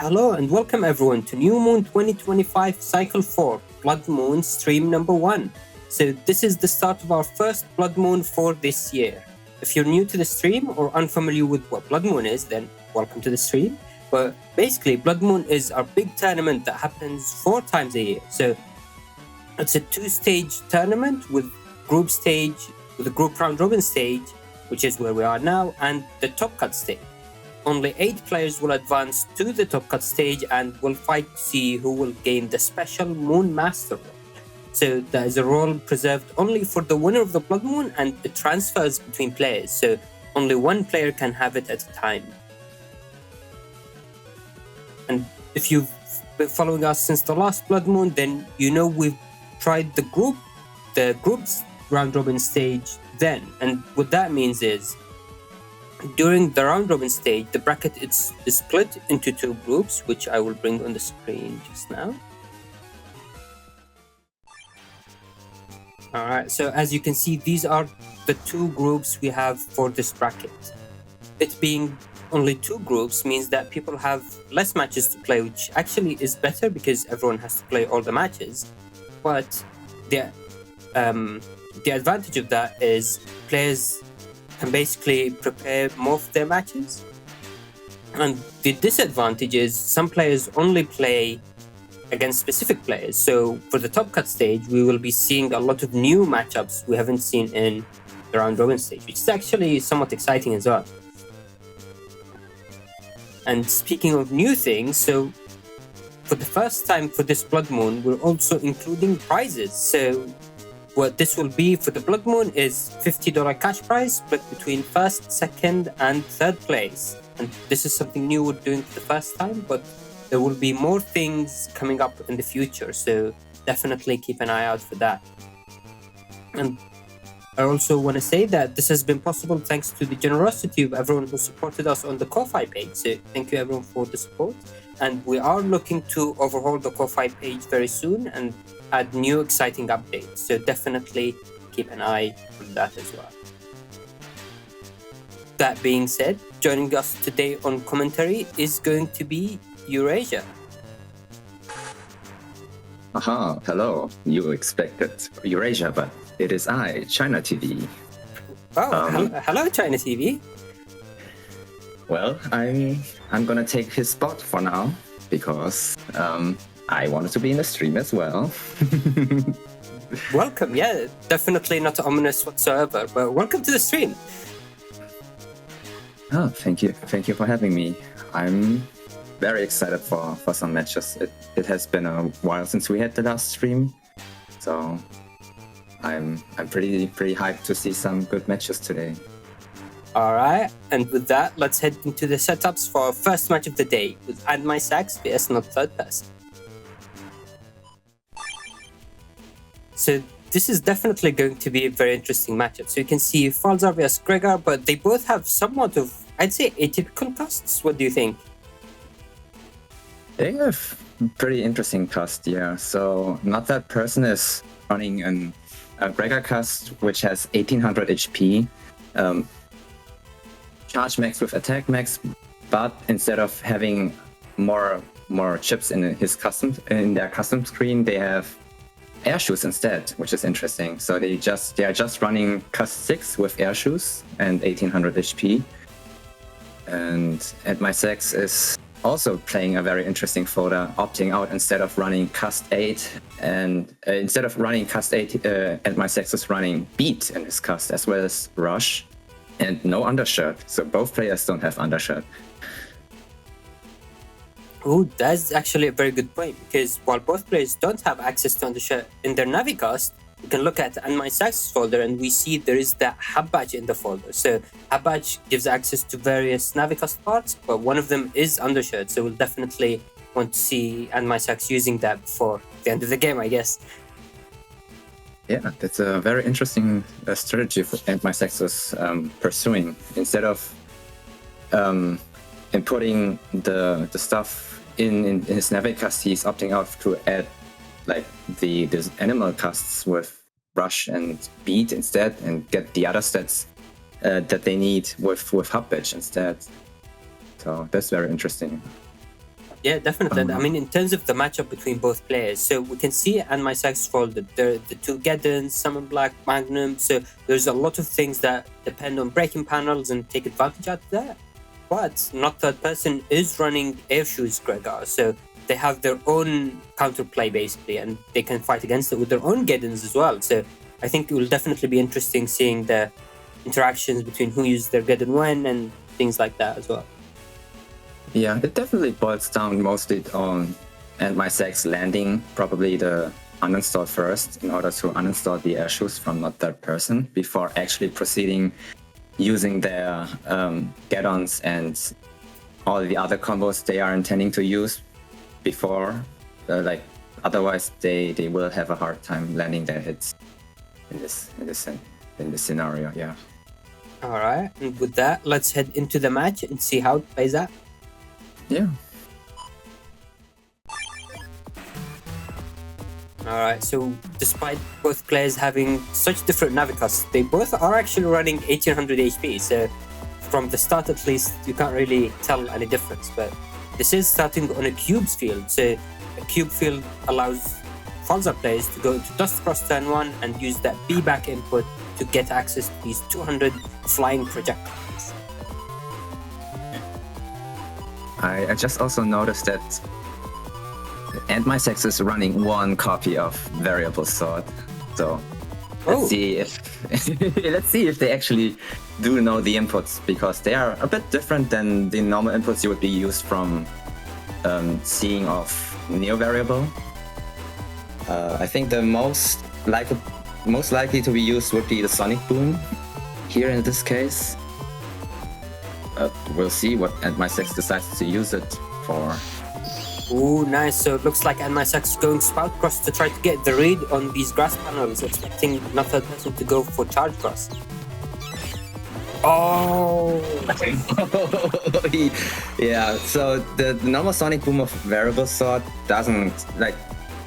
Hello and welcome everyone to New Moon 2025 Cycle 4 Blood Moon stream number 1. So this is the start of our first Blood Moon for this year. If you're new to the stream or unfamiliar with what Blood Moon is, then welcome to the stream. But basically, Blood Moon is our big tournament that happens 4 times a year. So it's a 2-stage tournament with a group round robin stage, which is where we are now, and the top cut stage. Only 8 players will advance to the top cut stage and will fight to see who will gain the special Moon Master role. So that is a role preserved only for the winner of the Blood Moon, and it transfers between players, so only one player can have it at a time. And if you've been following us since the last Blood Moon, then you know we've tried the group's round robin stage then. And what that means is, during the round robin stage, the bracket is split into 2 groups, which I will bring on the screen just now. Alright, so as you can see, these are the 2 groups we have for this bracket. It being only 2 groups means that people have less matches to play, which actually is better because everyone has to play all the matches. But the advantage of that is players can basically prepare more of their matches. And the disadvantage is some players only play against specific players. So for the top cut stage, we will be seeing a lot of new matchups we haven't seen in the round robin stage, which is actually somewhat exciting as well. And speaking of new things, so for the first time for this Blood Moon, we're also including prizes. So what this will be for the Blood Moon is $50 cash prize split between 1st, 2nd, and 3rd place. And this is something new we're doing for the first time, but there will be more things coming up in the future, so definitely keep an eye out for that. And I also want to say that this has been possible thanks to the generosity of everyone who supported us on the Ko-Fi page. So thank you everyone for the support. And we are looking to overhaul the Ko-Fi page very soon and add new exciting updates. So definitely keep an eye on that as well. That being said, joining us today on commentary is going to be Eurasia. Aha, hello. You expected Eurasia, but it is I, China TV. Oh, hello China TV. Well, I'm gonna take his spot for now because I wanted to be in the stream as well. Welcome, yeah, definitely not ominous whatsoever, but welcome to the stream. Oh, thank you for having me. I'm very excited for some matches. It has been a while since we had the last stream, so I'm pretty hyped to see some good matches today. Alright, and with that, let's head into the setups for our first match of the day with AndMySax vs not third person. So this is definitely going to be a very interesting matchup. So you can see Falzar vs Gregor, but they both have somewhat of, I'd say, atypical casts. What do you think? They have pretty interesting cast, yeah. So not that person is running a Gregor cast which has 1800 HP. Charge max with attack max, but instead of having more chips in their custom screen, they have air shoes instead, which is interesting. So they are just running cast 6 with air shoes and 1800 HP. And AndMySax is also playing a very interesting folder, opting out instead of running cast 8, and instead of running cast 8, AndMySax is running beat in his cast as well as rush. And no undershirt, so both players don't have undershirt. Oh, that's actually a very good point, because while both players don't have access to undershirt in their Navicast, we can look at AndMySax's folder and we see there is the hub badge in the folder. So hub badge gives access to various Navicast parts, but one of them is undershirt, so we'll definitely want to see AndMySax using that before the end of the game, I guess. Yeah, that's a very interesting strategy for AndMySax is pursuing. Instead of inputting the stuff in his Navicast, he's opting out to add like the animal casts with rush and beat instead, and get the other stats that they need with hub badge instead. So that's very interesting. Yeah, definitely. I mean, in terms of the matchup between both players, so we can see AndMySax folded the two Geddons, Summon Black, Magnum. So there's a lot of things that depend on breaking panels and take advantage out of that. But Not Third Person is running Airshoes Gregor, so they have their own counterplay basically, and they can fight against it with their own Geddons as well. So I think it will definitely be interesting seeing the interactions between who uses their Geddon when and things like that as well. Yeah, it definitely boils down mostly on AndMySax landing probably the uninstall first in order to uninstall the Airshoes from Not Third Person before actually proceeding using their get-ons and all the other combos they are intending to use before. Otherwise they will have a hard time landing their hits in this scenario. Yeah. All right, and with that, let's head into the match and see how it plays out. Yeah. Alright, so despite both players having such different Navicosts, they both are actually running 1800 HP, so from the start at least, you can't really tell any difference. But this is starting on a cubes field, so a cube field allows Falza players to go into Dust Cross turn 1 and use that B back input to get access to these 200 flying projectiles. I just also noticed that AndMySax is running one copy of Variable Sword, so let's see if they actually do know the inputs, because they are a bit different than the normal inputs you would be used from seeing of Neo Variable. I think the most likely to be used would be the Sonic Boom here in this case. We'll see what AndMySax decides to use it for. Ooh, nice. So it looks like AndMySax is going Spout Cross to try to get the read on these grass panels, expecting Not Third Person to go for Charge Cross. Oh! Yeah, so the normal Sonic Boom of Variable Sword doesn't,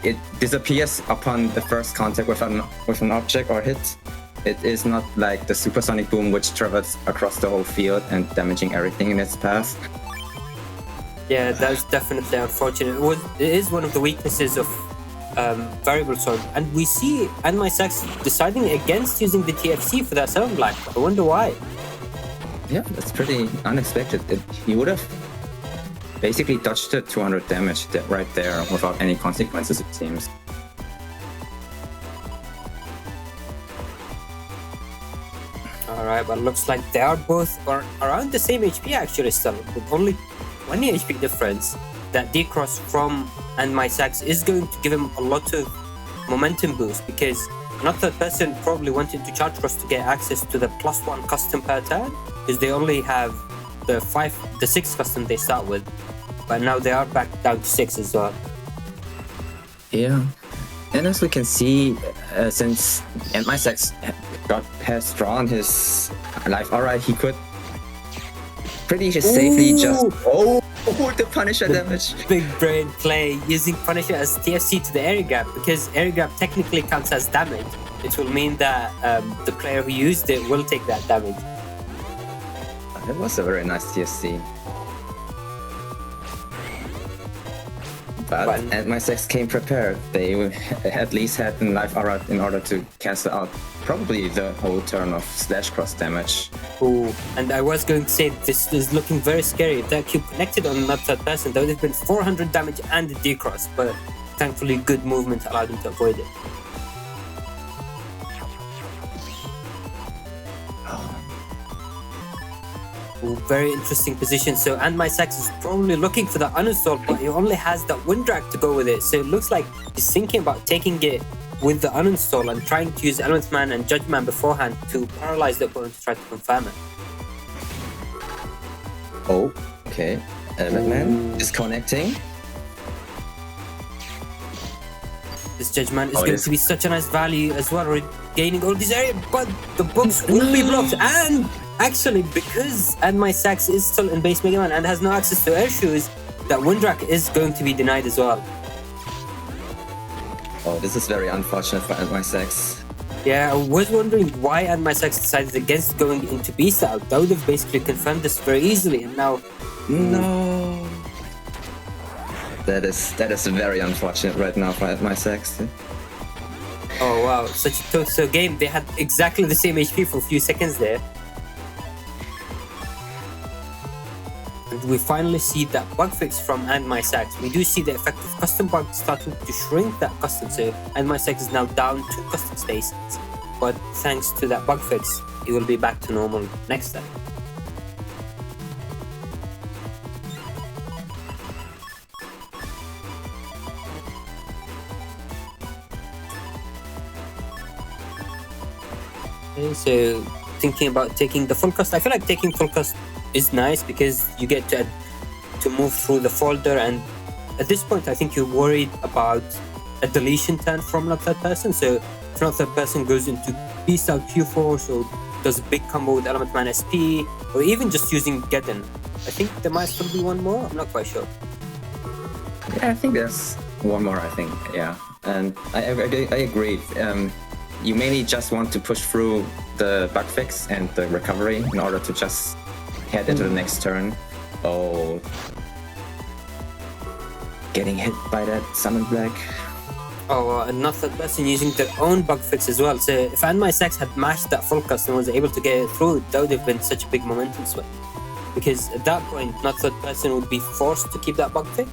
it disappears upon the first contact with an object or hit. It is not like the Supersonic Boom, which travels across the whole field and damaging everything in its path. Yeah, that's definitely unfortunate. It is one of the weaknesses of Variable Sword. And we see AndMySax deciding against using the TFC for that 7 black. I wonder why. Yeah, that's pretty unexpected. He would have basically dodged the 200 damage right there without any consequences, it seems. Alright, but it looks like they are both around the same HP actually still, with only 20 HP difference. That D-Cross from AndMySax is going to give him a lot of momentum boost, because Not Third Person probably wanted to Charge Cross to get access to the +1 custom per turn, because they only have the 6 custom they start with, but now they are back down to 6 as well. Yeah, and as we can see, since AndMySax has drawn his life aura, he could pretty safely just the Punisher damage. Big brain play, using Punisher as TFC to the area grab, because area grab technically counts as damage. It will mean that the player who used it will take that damage. It was a very nice TFC. But AndMySax came prepared. They at least had a life aura in order to cancel out probably the whole turn of slash cross damage. Ooh, and I was going to say, this is looking very scary. If that cube connected on Not Third Person, that would have been 400 damage and a D-Cross, but thankfully good movement allowed him to avoid it. Ooh, very interesting position. So AndMySax is probably looking for the uninstall, but he only has that wind drag to go with it. So it looks like he's thinking about taking it with the uninstall and trying to use Element Man and Judge Man beforehand to paralyze the opponent to try to confirm it. Oh, okay. Element Man disconnecting. This Judge Man is going to be such a nice value as well, regaining all these areas, but the books will be blocked. And actually, because AndMySax is still in base Mega Man and has no access to Airshoes, that Windrak is going to be denied as well. Oh, this is very unfortunate for AndMySax. Yeah, I was wondering why AndMySax decided against going into Beast Out. That would have basically confirmed this very easily, and now... No! That is very unfortunate right now for AndMySax. Oh wow, such a close game. They had exactly the same HP for a few seconds there. And we finally see that bug fix from AndMySax. We do see the effect of custom bug starting to shrink that custom, so AndMySax is now down 2 custom spaces. But thanks to that bug fix, it will be back to normal next time. Okay, so thinking about taking the full cost, I feel like taking full cost is nice because you get to move through the folder, and at this point I think you're worried about a deletion turn from not third person. So if not third person goes into beast out Q4, so does a big combo with element man SP, or even just using Geddon. I think there might still be one more, I'm not quite sure. Yeah, I think there's one more, I think, yeah. And I agree. You mainly just want to push through the bug fix and the recovery in order to just head into the next turn. Oh, getting hit by that summon black. Oh, and not third person using their own bug fix as well. So if AndMySax had mashed that full cast and was able to get it through, that would have been such a big momentum swing. Because at that point, not third person would be forced to keep that bug fix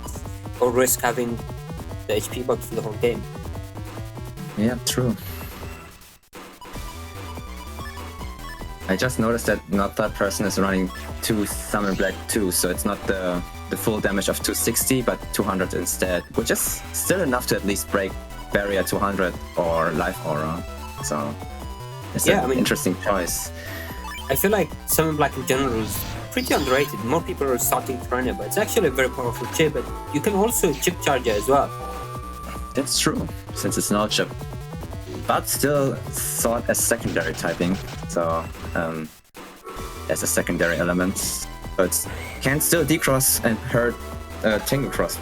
or risk having the HP bug for the whole game. Yeah, true. I just noticed that not third person is running 2 summon black 2, so it's not the full damage of 260 but 200 instead, which is still enough to at least break barrier 200 or life aura. So it's an interesting choice. I feel like summon black in general is pretty underrated. More people are starting to run it, but it's actually a very powerful chip. But you can also chip charge it as well. That's true, since it's not chip, but still thought as secondary typing. So as a secondary element, but can still decross and hurt Tingle Cross.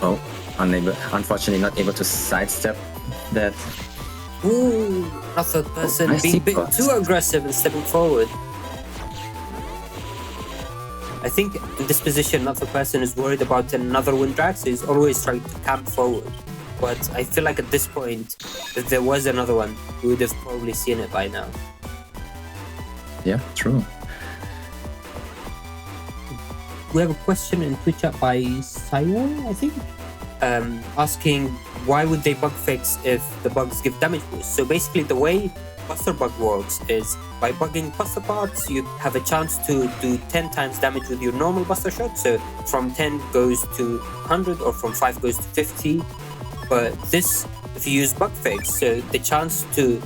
Oh, unfortunately not able to sidestep that. Ooh, not third person being a bit too aggressive and stepping forward. I think in this position, not third person is worried about another wind drag, so he's always trying to camp forward. But I feel like at this point, if there was another one, we would have probably seen it by now. Yeah, true. We have a question in Twitch chat by Simon, I think, asking why would they bug fix if the bugs give damage boost. So basically the way Buster Bug works is by bugging Buster parts, you have a chance to do 10 times damage with your normal Buster shot. So from 10 goes to 100 or from 5 goes to 50. But this, if you use bug fix, so the chance to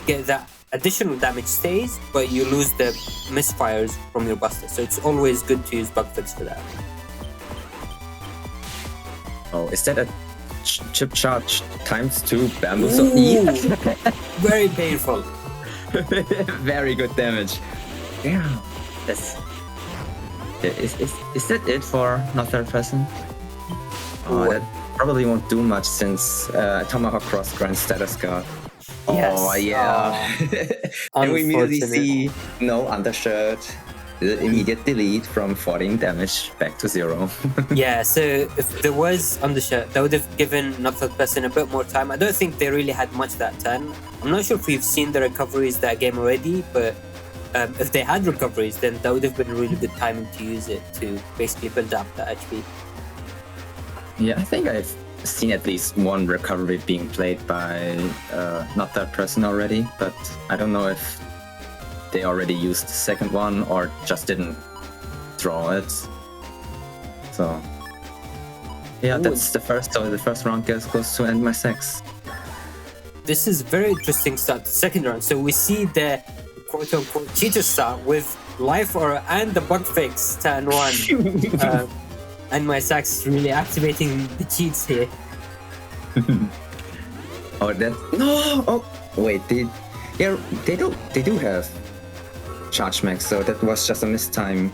get that additional damage stays, but you lose the misfires from your Buster. So it's always good to use bug fix for that. Oh, is that a chip charge times 2 bamboozle E? Very painful. Very good damage. Yeah. Is that it for not third person? Oh, that probably won't do much since Tomahawk Cross grants status guard. Yes. Oh yeah. And we immediately see no undershirt. The immediate delete from 14 damage back to 0. Yeah, so if there was undershirt, that would have given not third person a bit more time. I don't think they really had much that turn. I'm not sure if we've seen the recoveries that game already, but if they had recoveries, then that would have been a really good timing to use it to basically build up the HP. Yeah, I think I've seen at least one recovery being played by not third person already, but I don't know if they already used the second one or just didn't draw it. So yeah, that's the first. So the first round goes to AndMySax. This is very interesting start to second round. So we see the quote-unquote cheater start with life aura and the bug fix turn 1. AndMySax is really activating the cheats here. Oh, that no! Oh, wait, they do have charge max, so that was just a mistime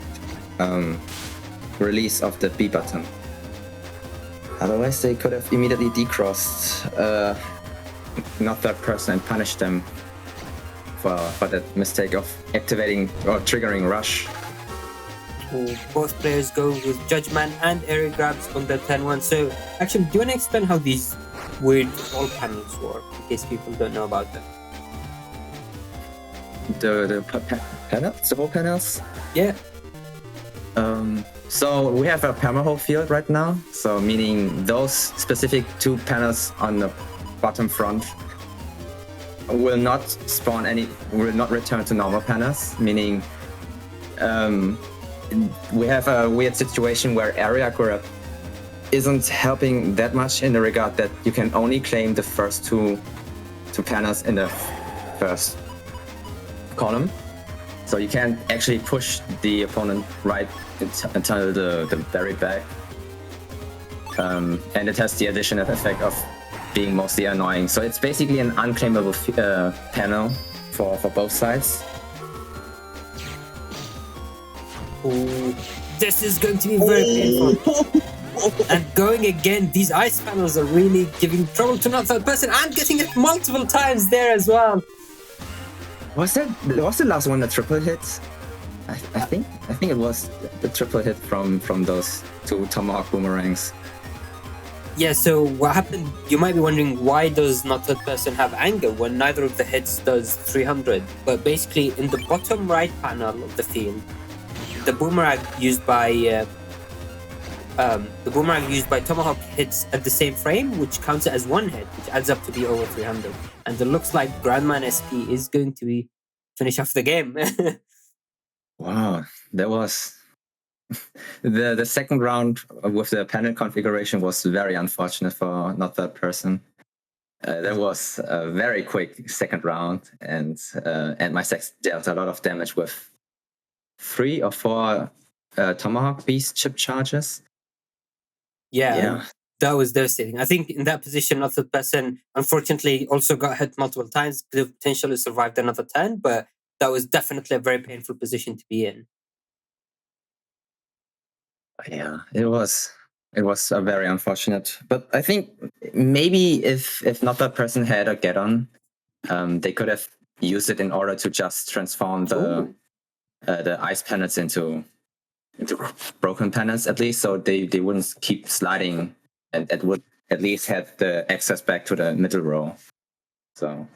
release of the B button. Otherwise, they could have immediately decrossed not third person and punished them for that mistake of activating or triggering rush. Both players go with Judgment and area grabs on the 10-1. So actually, do you want to explain how these weird all panels work in case people don't know about them? The panels, the whole panels. Yeah. So we have a permahold field right now. So meaning those specific 2 panels on the bottom front will not will not return to normal panels. Meaning, we have a weird situation where area grab isn't helping that much in the regard that you can only claim the first two panels in the first column. So you can't actually push the opponent right until the very back. And it has the additional effect of being mostly annoying. So it's basically an unclaimable panel for both sides. Ooh, this is going to be very painful. And going again, these ice panels are really giving trouble to not third person and getting it multiple times there as well. Was the last one a triple hit? I think it was the triple hit from those 2 tomahawk boomerangs. Yeah, so what happened, you might be wondering, why does not third person have anger when neither of the hits does 300? But basically, in the bottom right panel of the field, the boomerang used by Tomahawk hits at the same frame, which counts it as 1 hit, which adds up to be over 300. And it looks like Grandman SP is going to be finish off the game. Wow, that was the second round with the panel configuration was very unfortunate for not that person. That was a very quick second round, and AndMySax dealt a lot of damage with 3 or 4 Tomahawk Beast chip charges. Yeah, that was devastating. I think in that position, not the person unfortunately also got hit multiple times, could have potentially survived another 10, but that was definitely a very painful position to be in. Yeah, it was a very unfortunate. But I think maybe if not that person had a get on, they could have used it in order to just transform the ice panels into broken panels at least, so they wouldn't keep sliding, and it would at least have the access back to the middle row. So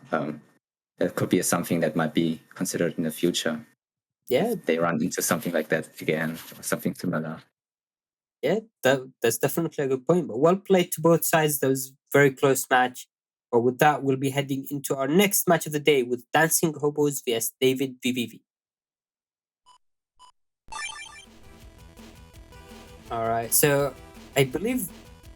it could be something that might be considered in the future. Yeah, they run into something like that again, or something similar. Yeah, that's definitely a good point. But well played to both sides. That was a very close match. But with that, we'll be heading into our next match of the day with Dancinghobos vs davidvvv. All right, so I believe,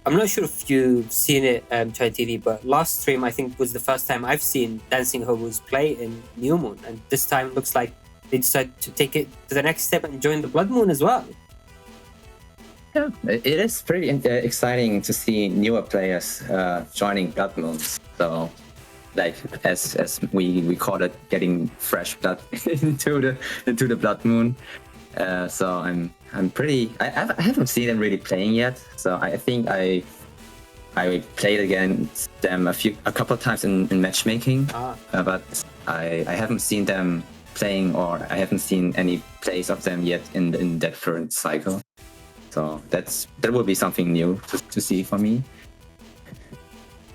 I'm not sure if you've seen it, Chai TV, but last stream I think was the first time I've seen Dancinghobos play in New Moon, and this time it looks like they decided to take it to the next step and join the Blood Moon as well. Yeah, it is pretty exciting to see newer players joining Blood Moons. So, like as we call it, getting fresh blood into the Blood Moon. So I'm pretty. I haven't seen them really playing yet. So I think I played against them a couple of times in matchmaking, but I haven't seen them playing, or I haven't seen any plays of them yet in that current cycle. So that will be something new to see for me.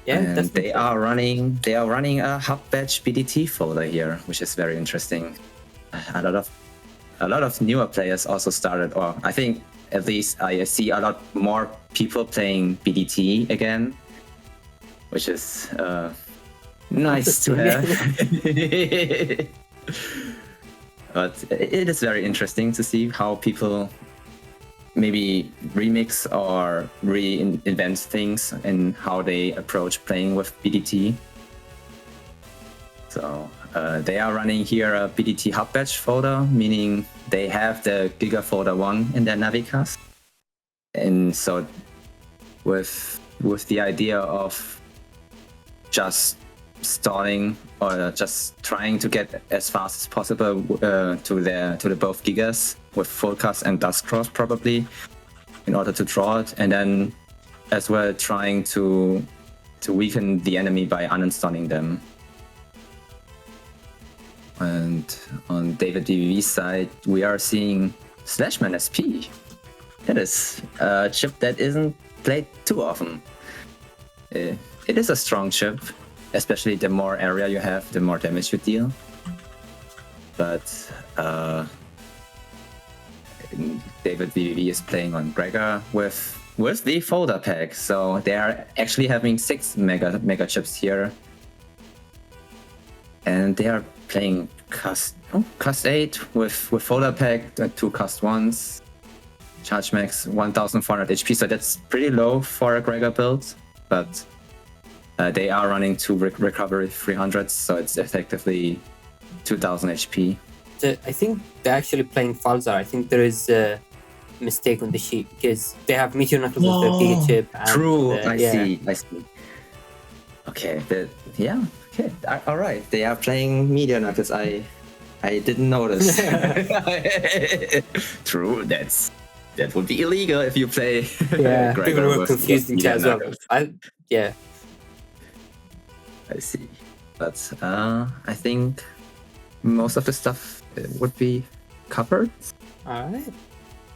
Yeah, and they are running a hub batch BDT folder here, which is very interesting. A lot of newer players also started, or I think at least I see a lot more people playing BDT again, which is nice to have. But it is very interesting to see how people maybe remix or reinvent things and how they approach playing with BDT. So they are running here a BDT hub batch folder, meaning they have the Giga folder 1 in their Navicast. And so with the idea of just stalling or just trying to get as fast as possible to the both Gigas with full cast and dust cross probably in order to draw it, and then as well trying to weaken the enemy by uninstalling them. on davidvvv's side, we are seeing Slashman SP. That is a chip that isn't played too often. It is a strong chip, especially the more area you have, the more damage you deal. But davidvvv is playing on Gregor with the folder pack, so they are actually having 6 mega chips here, and they are playing cost 8 with folder pack, 2 cost 1s, charge max 1400 HP, so that's pretty low for a Gregor build, but they are running 2 recovery 300s, so it's effectively 2000 HP. So I think they're actually playing Falzar. I think there is a mistake on the sheet because they have Meteor Knuckles as their Giga chip. And, true, I see. Okay, okay, all right. They are playing Meteor Knuckles. I didn't notice. True, that would be illegal if you play. Yeah, people were confused in chat as well. I see, but I think most of the stuff would be covered. All right.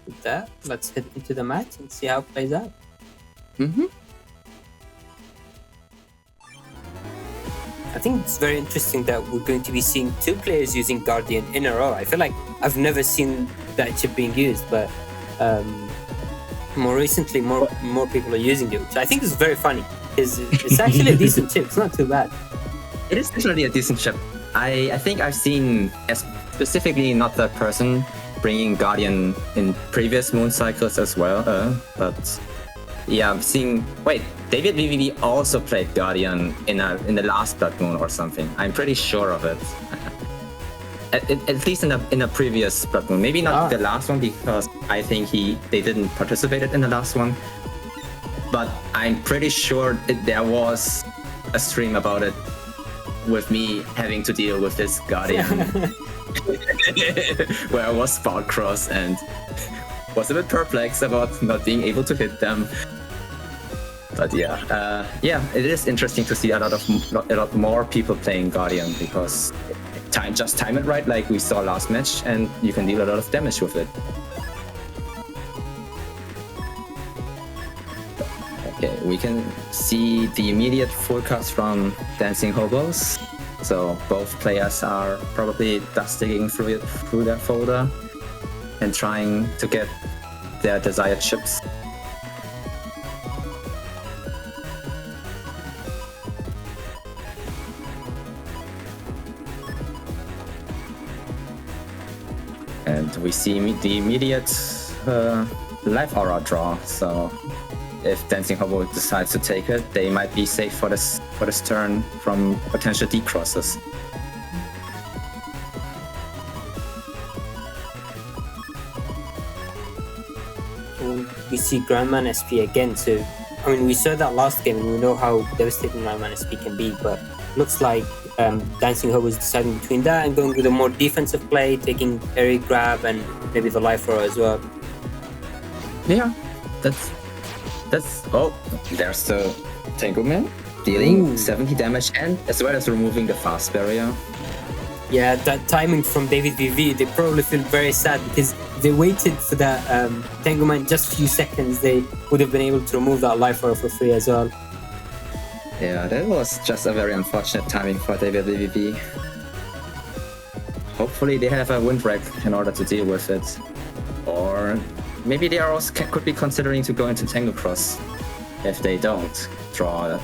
With that, let's head into the match and see how it plays out. I think it's very interesting that we're going to be seeing 2 players using Guardian in a row. I feel like I've never seen that chip being used, but more recently, more people are using it, which I think is very funny. It's actually a decent chip. It's not too bad. It is definitely a decent chip. I think I've seen, specifically not that person, bringing Guardian in previous moon cycles as well, but yeah, I'm seeing. Wait, davidvvv also played Guardian in the last Blood Moon or something. I'm pretty sure of it. At least in a previous Blood Moon, maybe not the last one because I think they didn't participate in the last one. But I'm pretty sure there was a stream about it with me having to deal with this Guardian. Where I was spot cross and was a bit perplexed about not being able to hit them. But yeah, it is interesting to see a lot more people playing Guardian because just time it right, like we saw last match, and you can deal a lot of damage with it. Okay, we can see the immediate forecast from Dancinghobos. So both players are probably dust digging through their folder and trying to get their desired chips. And we see the immediate life aura draw. So if Dancinghobos decides to take it, they might be safe for this turn from potential decrosses. We see Grandman SP again, so I mean we saw that last game and we know how devastating Grandman SP can be, but looks like Dancinghobos deciding between that and going with a more defensive play, taking Airy Grab and maybe the life throw as well. Yeah, that's there's the Caveman dealing 70 damage and as well as removing the fast barrier. Yeah, that timing from davidvvv, they probably feel very sad because they waited for that Caveman just a few seconds. They would have been able to remove that life throw for free as well. Yeah, that was just a very unfortunate timing for davidvvv. Hopefully they have a wind wreck in order to deal with it, or maybe they are also could be considering to go into Tangle Cross if they don't draw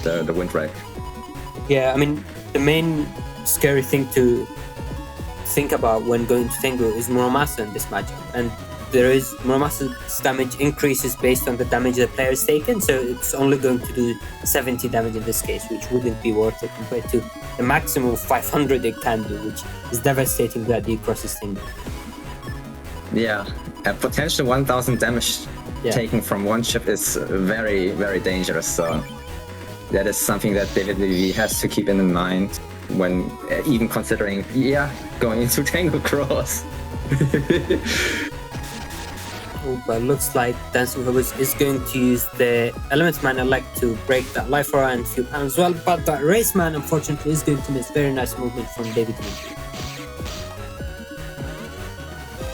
the wind wreck. Yeah, I mean the main scary thing to think about when going to Tango is Muramasa in this matchup, and Muramasa's damage increases based on the damage the player has taken, so it's only going to do 70 damage in this case, which wouldn't be worth it compared to the maximum of 500 it can do, which is devastating that the crosses Tango. Yeah, a potential 1000 damage taken from one chip is very, very dangerous, so that is something that davidvvv has to keep in mind when even considering, going into Tangle Cross. Oh, but looks like Dancinghobos is going to use the Element Man elect to break that Life Aura and few panels as well, but that Race Man unfortunately is going to miss. Very nice movement from davidvvv.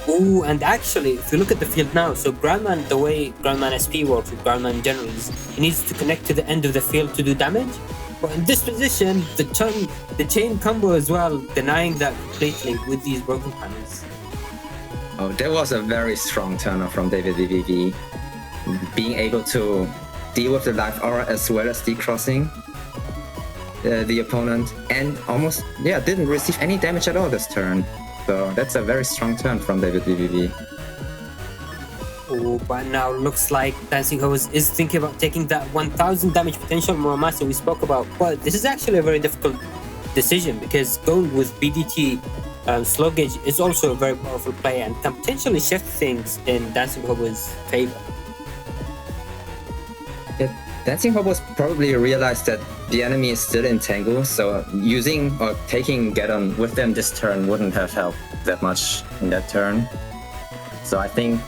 Oh, and actually, if you look at the field now, so Groundman, the way Groundman SP works with Groundman in general is he needs to connect to the end of the field to do damage. But in this position, the chain combo as well, denying that completely with these broken panels. Oh, that was a very strong turner from davidvvv. Being able to deal with the Life Aura as well as decrossing the opponent, and almost, didn't receive any damage at all this turn. So that's a very strong turn from davidvvv. Oh, but now looks like Dancinghobos is thinking about taking that 1000 damage potential Muramasa we spoke about. But this is actually a very difficult decision because going with BDT slow gauge is also a very powerful play and can potentially shift things in Dancinghobos' favor. Dancinghobos probably realized that the enemy is still in Tango, so using or taking Get On with them this turn wouldn't have helped that much in that turn. So I think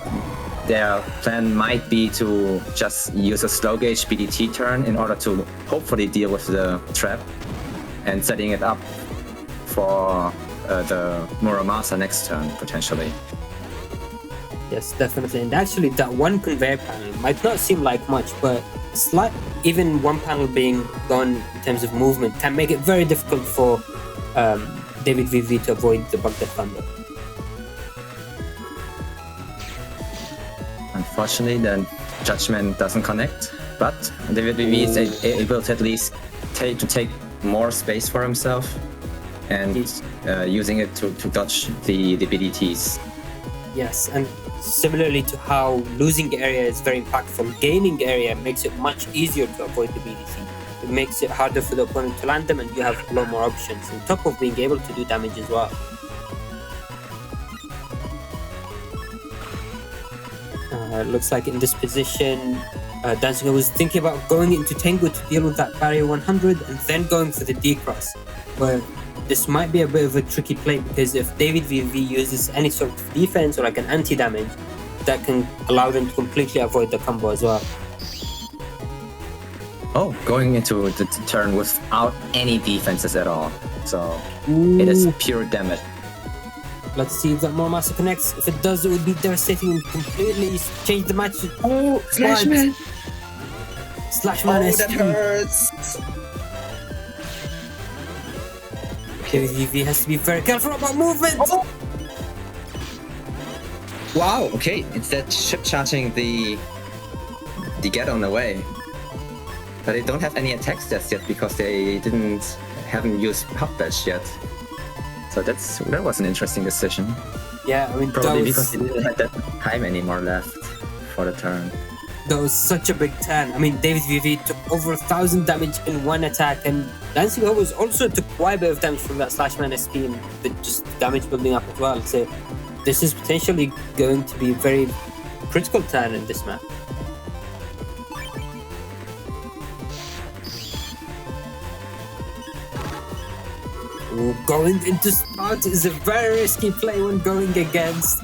their plan might be to just use a slow gauge BDT turn in order to hopefully deal with the trap and setting it up for the Muramasa next turn, potentially. Yes, definitely. And actually, that one conveyor panel might not seem like much, but even one panel being gone in terms of movement can make it very difficult for davidvvv to avoid the Baghdad Thunder. Unfortunately, the judgment doesn't connect, but davidvvv is able to at least take more space for himself and using it to dodge the BDTs. Yes, and similarly to how losing area is very impactful, gaining area makes it much easier to avoid the BDT. It makes it harder for the opponent to land them and you have a lot more options, on top of being able to do damage as well. Looks like in this position, Dancinghobos was thinking about going into Tango to deal with that barrier 100 and then going for the D-cross. But this might be a bit of a tricky play because if davidvvv uses any sort of defense or like an anti-damage, that can allow them to completely avoid the combo as well. Oh, going into the turn without any defenses at all. So it is pure damage. Let's see if that Muramasa connects. If it does, it would be devastating and completely change the match. Oh, Slashman! Slashman SP. That hurts! davidvvv has to be very careful about movement! Oh. Wow, okay. Instead ship charging the Get On away. But they don't have any attack stats yet because they haven't used Pop Bash yet. So that was an interesting decision. Yeah, I mean, probably because they didn't have that time anymore left for the turn. That was such a big turn. I mean, davidvvv took over 1000 damage in one attack, and Dancinghobos also took quite a bit of damage from that Slashman SP and the just damage building up as well. So this is potentially going to be a very critical turn in this map. Going into start is a very risky play when going against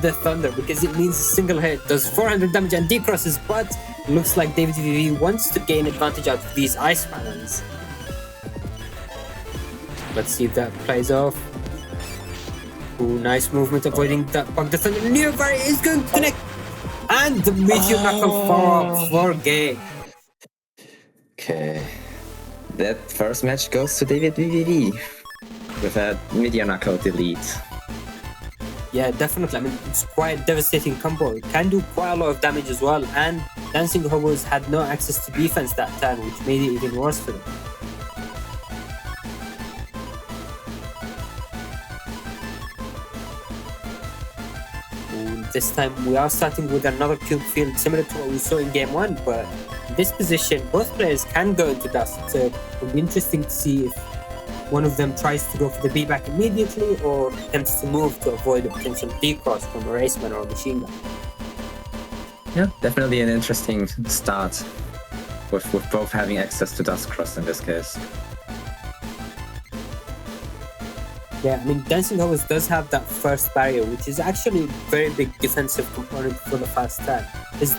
the Thunder because it means a single hit does 400 damage and decrosses, but looks like davidvvv wants to gain advantage out of these ice panels. Let's see if that plays off. Ooh, nice movement avoiding that the Thunder. Neovari is going to connect and the Meteor Knuckle for game. Okay, that first match goes to davidvvv with a Meteor Knuckle delete. Yeah, definitely. I mean, it's quite a devastating combo. It can do quite a lot of damage as well, and Dancinghobos had no access to defense that turn, which made it even worse for them. This time we are starting with another cube field similar to what we saw in game 1, but in this position both players can go into dust, so it'll be interesting to see if one of them tries to go for the B-back immediately or attempts to move to avoid a potential D-cross from a Raceman or a machine gun. Yeah, definitely an interesting start with both having access to Dust Cross in this case. Yeah, I mean, Dancinghobos does have that first barrier, which is actually a very big defensive component for the first turn.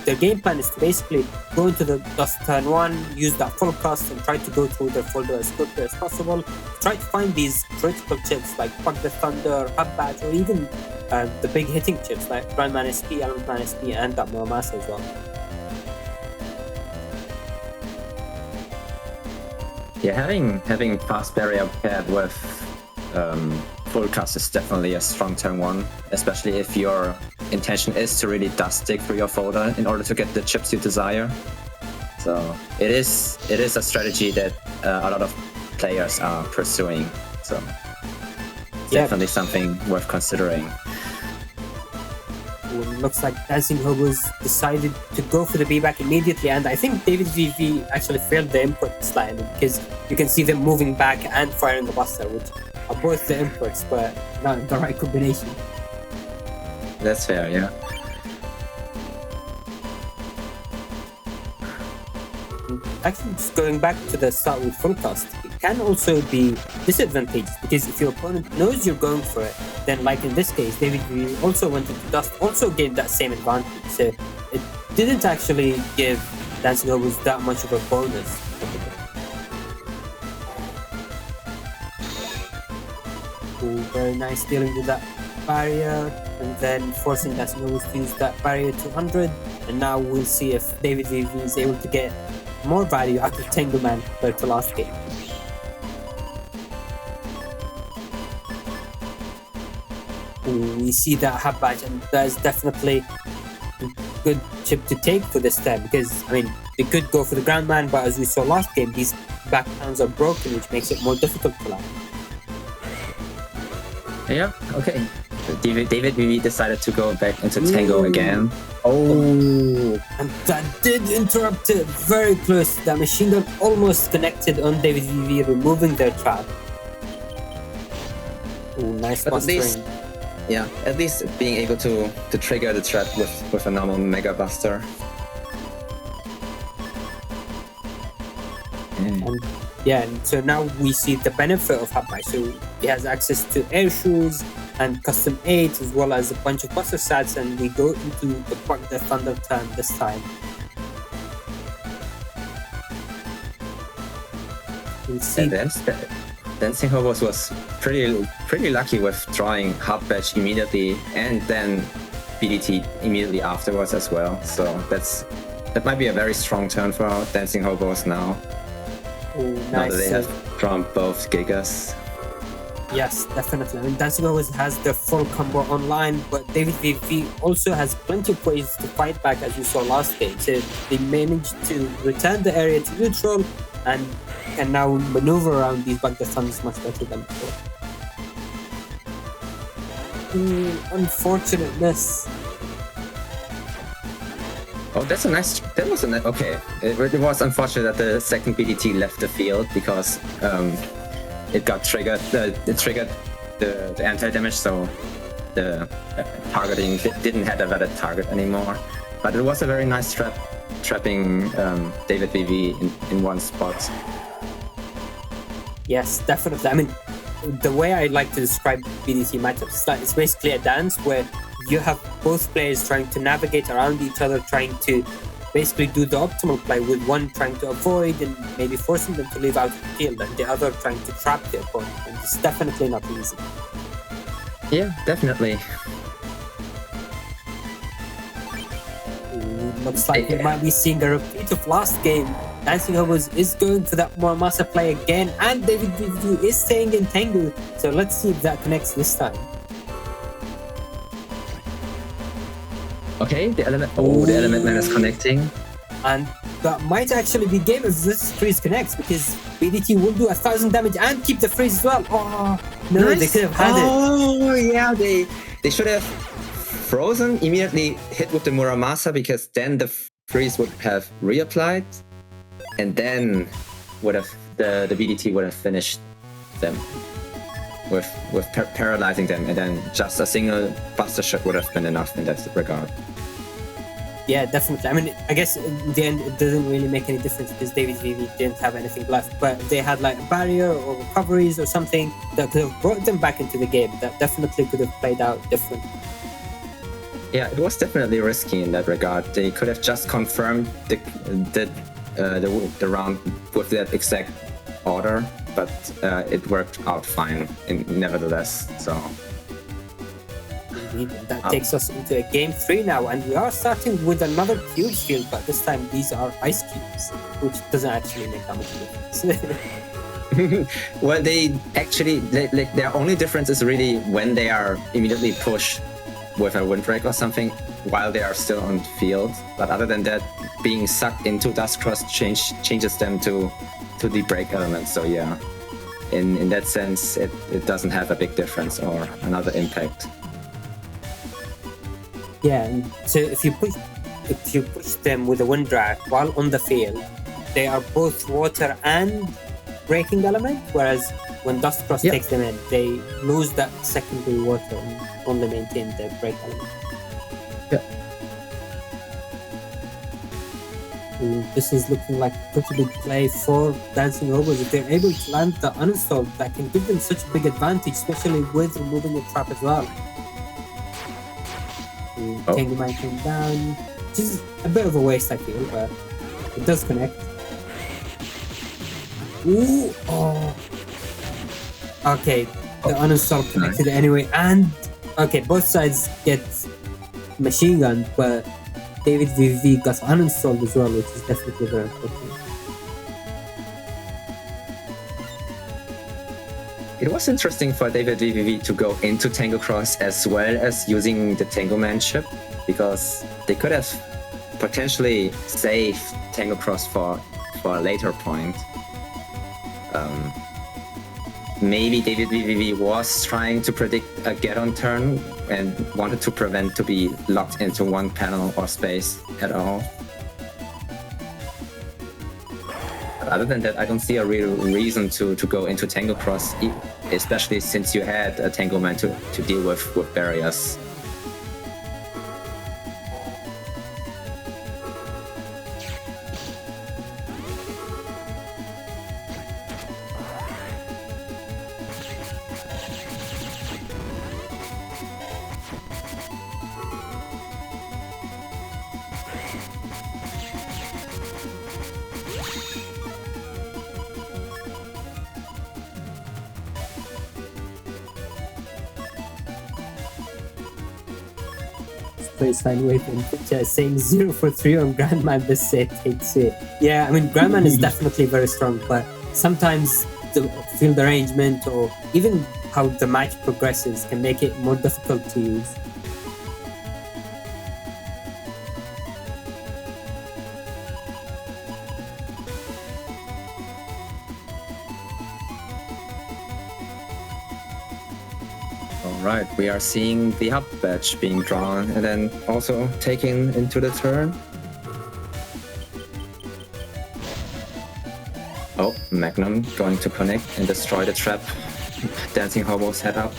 The game plan is to basically go into the dust turn 1, use that full cost, and try to go through their folder as quickly as possible. Try to find these critical chips like Bug the Thunder, Hub Badge, or even the big hitting chips like Grandman SP, Elementman SP, and that Muramasa as well. Yeah, having fast barrier paired with full cast is definitely a strong turn 1, especially if your intention is to really dust dig through your folder in order to get the chips you desire. So it is a strategy that a lot of players are pursuing. So definitely something worth considering. Well, looks like Dancinghobos decided to go for the B-back immediately, and I think davidvvv actually failed the input slightly because you can see them moving back and firing the Buster, which are both the inputs, but not the right combination. That's fair, yeah. Actually, just going back to the start with full cost, it can also be disadvantageous because if your opponent knows you're going for it, then like in this case, davidvvv also wanted to dust, also gained that same advantage. So it didn't actually give Dancinghobos that much of a bonus. Ooh, very nice dealing with that barrier, and then forcing Dancinghobos to use that barrier to 100. And now we'll see if davidvvv is able to get more value out of caveman compared to last game. Ooh, we see that Hub Badge, and that is definitely a good chip to take for this time because, I mean, they could go for the Grandman, but as we saw last game, these backgrounds are broken, which makes it more difficult to land. Yeah, okay. davidvvv decided to go back into Tango again. Oh, and that did interrupt it very close. That machine gun almost connected on davidvvv, removing their trap. Ooh, nice bustering. Yeah, at least being able to trigger the trap with a normal Mega Buster. And yeah, and so now we see the benefit of Hub Badge. So he has access to air shoes and custom 8 as well as a bunch of buster stats, and we go into the Bug the Thunder turn this time. We'll see. Dancinghobos was pretty lucky with drawing Hub Badge immediately and then BDT immediately afterwards as well. So that might be a very strong turn for Dancinghobos now. Oh, nice. Now that they have drawn both Gigas. Yes, definitely. I mean, Dancinghobos has the full combo online, but davidvvv also has plenty of ways to fight back, as you saw last game. So they managed to return the area to neutral and can now maneuver around these Bug the Thunders much better than before. Unfortunate miss. Oh, that was a nice, okay. It was unfortunate that the second BDT left the field because it got triggered, it triggered the anti-damage, so the targeting didn't have a valid target anymore. But it was a very nice trapping davidvvv in one spot. Yes, definitely. I mean, the way I like to describe BDT matchups is that it's basically a dance where you have both players trying to navigate around each other, trying to basically do the optimal play, with one trying to avoid and maybe forcing them to leave out the field, and the other trying to trap the opponent. And it's definitely not easy. Yeah, definitely. Looks like we might be seeing a repeat of last game. Dancinghobos is going for that Muramasa play again, and davidvvv is staying in Tengu. So let's see if that connects this time. Okay, the element. Oh, the element man is connecting. And that might actually be game if this freeze connects, because BDT will do 1,000 damage and keep the freeze as well. Oh no, nice. They could have had it. Oh yeah, they should have frozen, immediately hit with the Muramasa, because then the freeze would have reapplied, and then would have the BDT would have finished them with paralyzing them, and then just a single buster shot would have been enough in that regard. Yeah, definitely. I mean, I guess in the end, it doesn't really make any difference because davidvvv didn't have anything left. But if they had like a barrier or recoveries or something that could have brought them back into the game, that definitely could have played out different. Yeah, it was definitely risky in that regard. They could have just confirmed the round with that exact order, but it worked out fine nevertheless. So. Indeed, and that takes us into game 3 now, and we are starting with another cube field, but this time these are ice cubes, which doesn't actually make that much difference. Well, their only difference is really when they are immediately pushed with a windbreak or something while they are still on field. But other than that, being sucked into Dustcross changes them to the break element. So yeah, in that sense, it doesn't have a big difference or another impact. Yeah, and so if you push them with a wind drag while on the field, they are both water and breaking element, whereas when Dustcross takes them in, they lose that secondary water and only maintain the break element. Yeah. This is looking like a pretty big play for Dancinghobos. If they're able to land the uninstall, that can give them such a big advantage, especially with removing a trap as well. Caveman came down, which is a bit of a waste, I feel, but it does connect. Ooh, oh. Okay, the uninstall connected anyway, and okay, both sides get machine gunned, but davidvvv got uninstalled as well, which is definitely very important. It was interesting for davidvvv to go into Tanglecross as well as using the Tangleman chip, because they could have potentially saved Tanglecross for a later point. Maybe davidvvv was trying to predict a get-on turn and wanted to prevent to be locked into one panel or space at all. Other than that, I don't see a real reason to go into Tanglecross, especially since you had a Tangleman to deal with barriers. Playstyle with and saying 0 for 3 on Grandman this set takes it. Yeah, I mean, Grandman is definitely very strong, but sometimes the field arrangement or even how the match progresses can make it more difficult to use. Alright, we are seeing the hub badge being drawn and then also taken into the turn. Oh, Magnum going to connect and destroy the trap. Dancinghobos head up.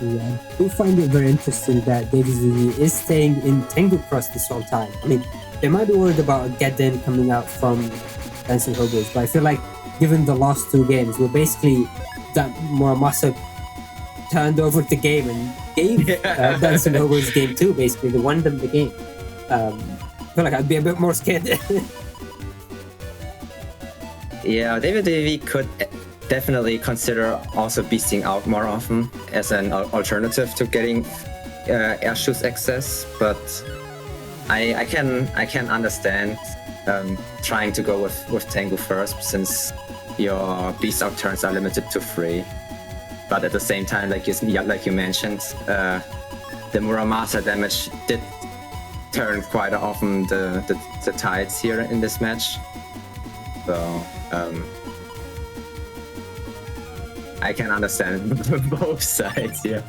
Yeah, I do find it very interesting that davidvvv is staying in Tanglecross this whole time. I mean, they might be worried about a get-in coming out from Dancinghobos, but I feel like given the last 2 games, we're basically that Muramasa turned over the game and gave Dancinghobos game 2, basically. They won them the game. I feel like I'd be a bit more scared. Yeah, davidvvv could definitely consider also beasting out more often as an alternative to getting air shoes access, but I can understand trying to go with Tango first, since your beast out turns are limited to 3. But at the same time, like you mentioned, the Muramasa damage did turn quite often the tides here in this match. So I can understand both sides here.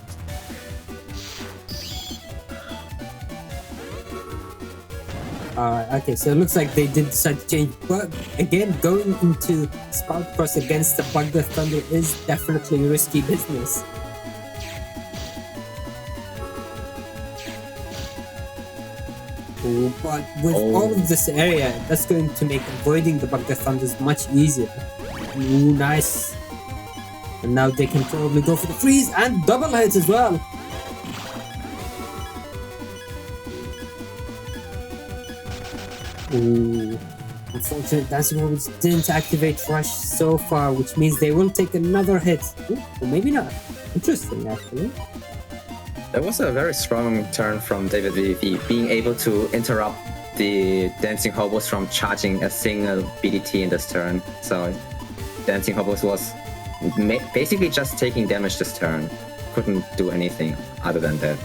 Okay, so it looks like they did decide to change. But again, going into Spout Cross against the Bugbear Thunder is definitely a risky business. Ooh, but with all of this area, that's going to make avoiding the Bugbear Thunders much easier. Ooh, nice. And now they can probably go for the freeze and double hit as well. Ooh. Unfortunately, Dancinghobos didn't activate Rush so far, which means they will take another hit. Ooh, or maybe not. Interesting, actually. That was a very strong turn from davidvvv, being able to interrupt the Dancinghobos from charging a single BDT in this turn. So Dancinghobos was basically just taking damage this turn. Couldn't do anything other than that.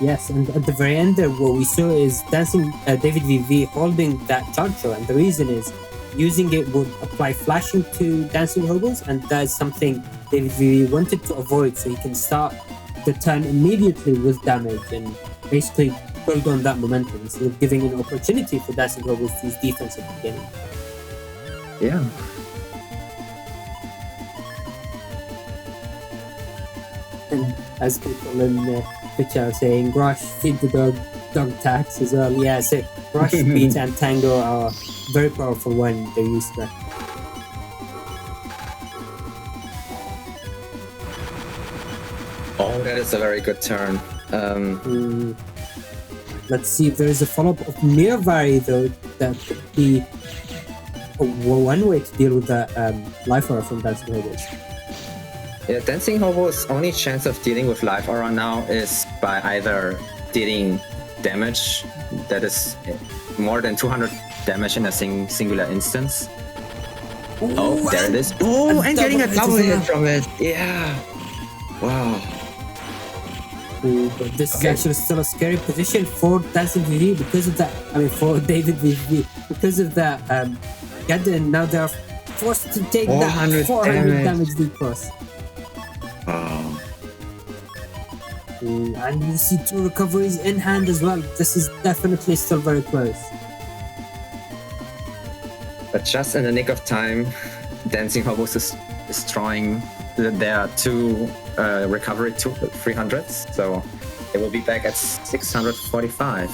Yes, and at the very end there, what we saw is davidvvv holding that charge show, and the reason is using it would apply flashing to Dancinghobos, and that is something davidvvv wanted to avoid, so he can start the turn immediately with damage and basically build on that momentum instead of giving an opportunity for Dancinghobos to use defense at the beginning. Yeah. And as people in Twitch are saying, Rush, feed the dog tax as well. Yeah, so Rush, Beat, and Tango are very powerful when they're used to that. Oh, that is a very good turn. Let's see if there is a follow-up of Mirvari, though. That could be one way to deal with the life aura from Dancinghobos. Yeah, Dancinghobos' only chance of dealing with life aura now is by either dealing damage that is more than 200 damage in a singular instance. Ooh, oh, there it is. Oh, and getting a double hit from it. Yeah. Wow. Ooh, but this is actually still a scary position for Dancinghobos because of that. I mean, for davidvvv, because of that. Gadden, now they are forced to take that 400 damage deep cross. Oh. Ooh, and you see 2 recoveries in hand as well. This is definitely still very close. But just in the nick of time, Dancinghobos is destroying their 2 recovery 300s, so they will be back at 645,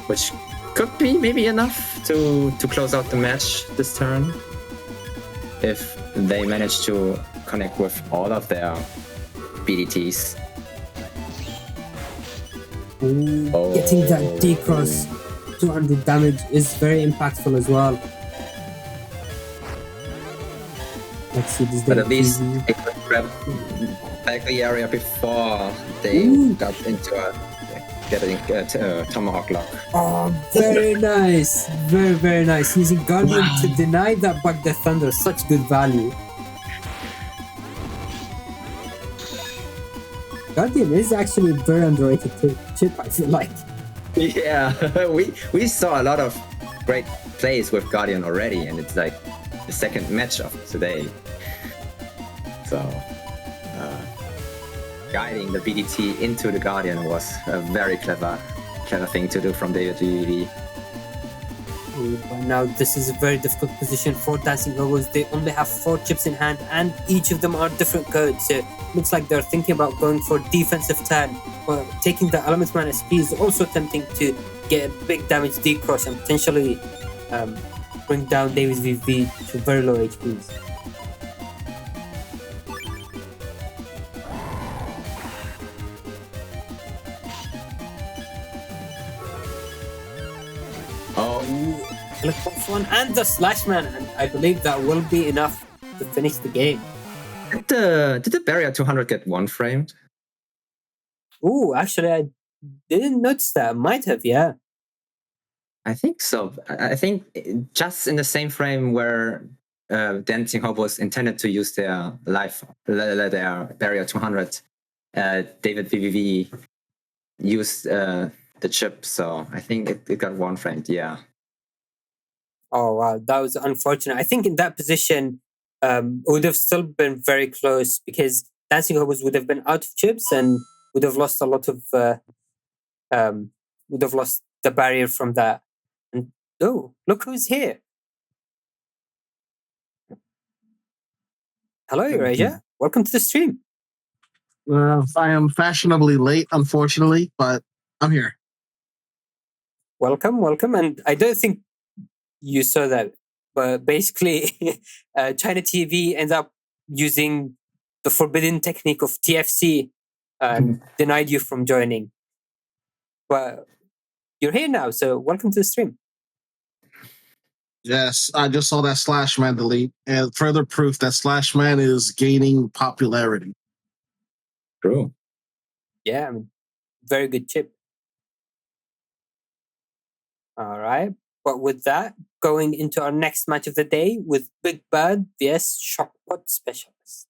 which could be maybe enough to close out the match this turn if they manage to connect with all of their BDTs. Ooh, getting that D-cross 200 damage is very impactful as well. Let's see this. But at least they could grab back the area before they got into a tomahawk lock. Oh, very nice. Very, very nice. Using Guardian to deny that Bugbear Thunder. Such good value. Guardian is actually a very underrated chip, I feel like. Yeah, we saw a lot of great plays with Guardian already, and it's like the second match of today. So, guiding the BDT into the Guardian was a very clever thing to do from davidvvv. But now this is a very difficult position for Dancinghobos. They only have 4 chips in hand, and each of them are different codes. So it looks like they're thinking about going for defensive turn. But taking the Element Man SP is also tempting to get a big damage D-cross and potentially bring down davidvvv to very low HPs. One and the Slashman, and I believe that will be enough to finish the game. Did the barrier 200 get one framed? Ooh, actually, I didn't notice that. Might have, yeah. I think so. I think just in the same frame where Dancinghobos intended to use their their barrier 200, davidvvv used the chip, so I think it got one framed. Yeah. Oh wow, that was unfortunate. I think in that position, it would have still been very close because Dancinghobos would have been out of chips and would have lost a lot of, would have lost the barrier from that. Oh, look who's here. Hello, Eurasia. Welcome to the stream. I am fashionably late, unfortunately, but I'm here. Welcome. And I don't think you saw that, but basically, China TV ends up using the forbidden technique of TFC and denied you from joining. But you're here now, so welcome to the stream. Yes, I just saw that Slashman delete, and further proof that Slashman is gaining popularity. True. Yeah, very good chip. All right. But with that, going into our next match of the day with Bigbird vs Shockpot Specialist.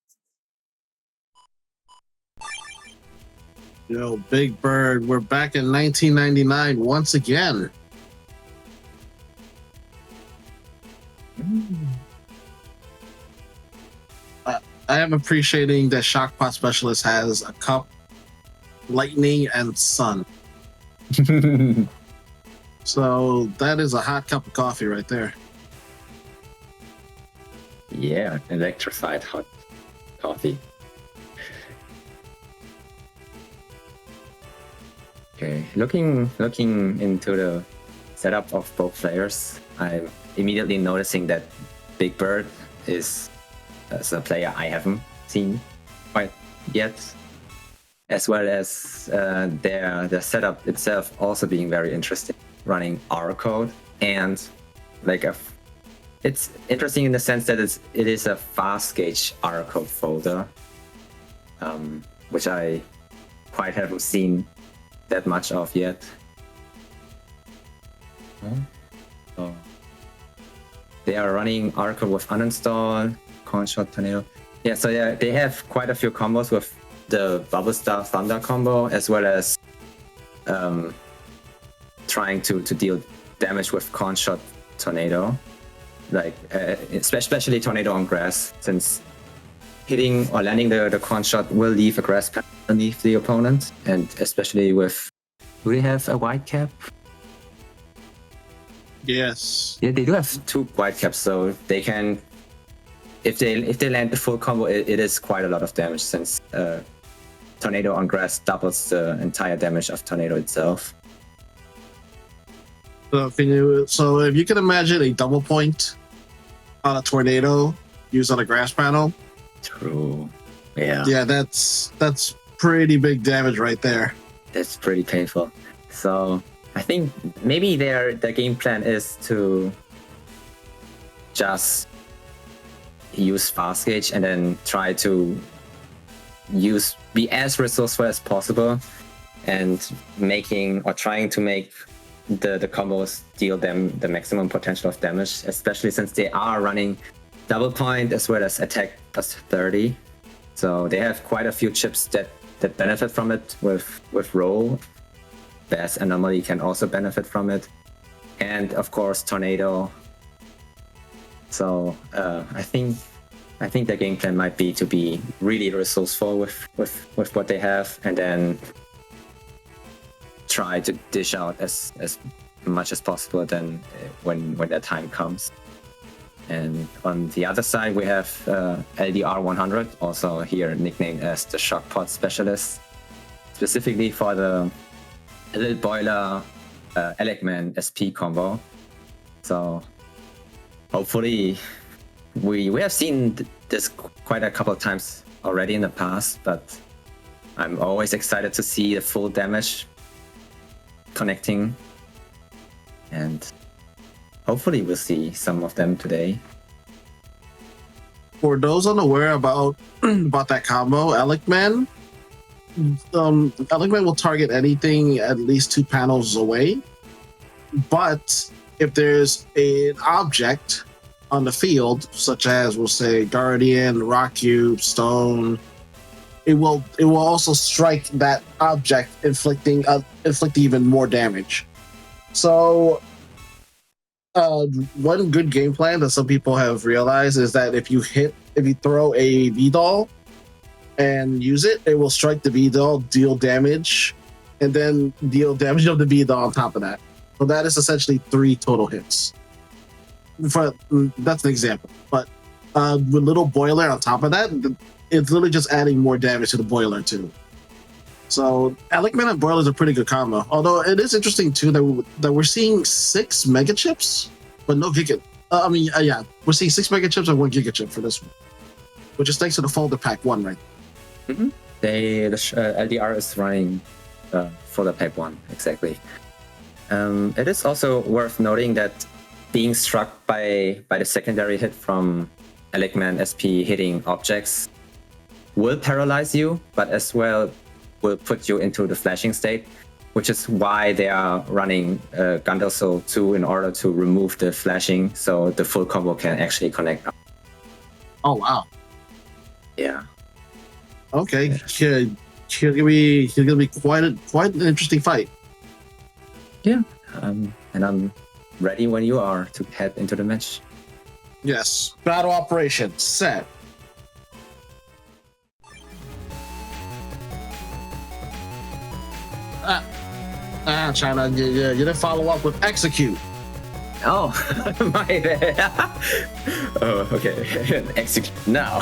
Yo, Big Bird, we're back in 1999 once again. I am appreciating that Shockpot Specialist has a cup, lightning, and sun. So that is a hot cup of coffee right there. Yeah, electrified hot coffee. Okay, looking into the setup of both players, I'm immediately noticing that Big Bird is a player I haven't seen quite yet, as well as their setup itself also being very interesting, running R code, and like it's interesting in the sense that it is a fast gauge R code folder, which I quite haven't seen that much of yet. So they are running R code with uninstall, Conshot, Tornado. Yeah, so they have quite a few combos with the Bubble Star Thunder combo, as well as trying to deal damage with Conshot, Tornado, like especially Tornado on grass, since hitting or landing the Conshot will leave a grass patch underneath the opponent, and especially with, do they have a white cap? Yes. Yeah, they do have 2 white caps, so they can, if they land the full combo, it is quite a lot of damage, since Tornado on grass doubles the entire damage of Tornado itself. So if you can imagine a double point on a Tornado used on a grass panel. True. Yeah. Yeah, that's pretty big damage right there. That's pretty painful. So I think maybe their game plan is to just use fast gauge and then try to be as resourceful as possible, and trying to make the combos deal them the maximum potential of damage, especially since they are running double point as well as attack plus 30. So they have quite a few chips that benefit from it with roll. Bass Anomaly can also benefit from it, and of course Tornado. So I think their game plan might be to be really resourceful with what they have, and then try to dish out as much as possible then when that time comes. And on the other side, we have LDR 100, also here nicknamed as the Shockpot Specialist, specifically for the Little Boiler Elecman SP combo. So hopefully, we have seen this quite a couple of times already in the past, but I'm always excited to see the full damage connecting, and hopefully we'll see some of them today. For those unaware about that combo, Elecman will target anything at least 2 panels away. But if there's an object on the field, such as we'll say Guardian, Rock Cube, Stone, it will also strike that object, inflicting even more damage. So one good game plan that some people have realized is that if you throw a V-Doll and use it, it will strike the V-Doll, deal damage, and then deal damage of the V-Doll on top of that. So that is essentially 3 total hits. That's an example. But with little boiler on top of that, it's literally just adding more damage to the boiler too. So Elecman and boiler is a pretty good combo. Although it is interesting too that we're seeing 6 mega chips, but no giga. Yeah, we're seeing 6 mega chips and 1 giga chip for this one, which is thanks to the folder pack 1, right? Mm-hmm. The LDR is running for the pack 1 exactly. It is also worth noting that being struck by the secondary hit from Elecman SP hitting objects will paralyze you, but as well will put you into the flashing state, which is why they are running Gandalso 2 in order to remove the flashing, so the full combo can actually connect. Oh wow! Yeah. Okay, here's gonna be quite an interesting fight. Yeah, and I'm ready when you are to head into the match. Yes, battle operation set. China, you didn't follow up with execute. Oh, my bad. Oh, okay. Execute now.